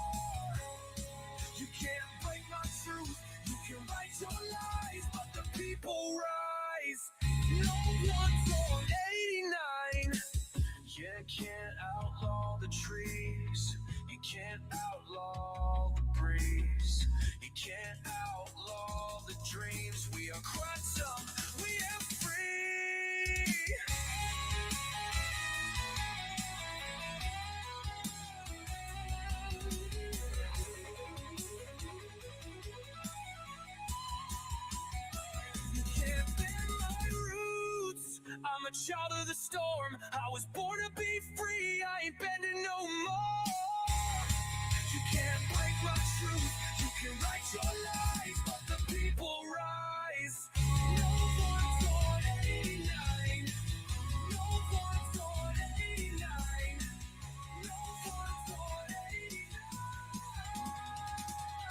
S20: You can't break my truth. You can write your lies, but the people rise. No one's on 89. You can't outlaw the trees. You can't outlaw the breeze. You can't outlaw the dreams. We are Kr8tom. We are free. You can't bend my roots. I'm a child of the storm. I was born to be free. I ain't bending no more. You can't break my truth. You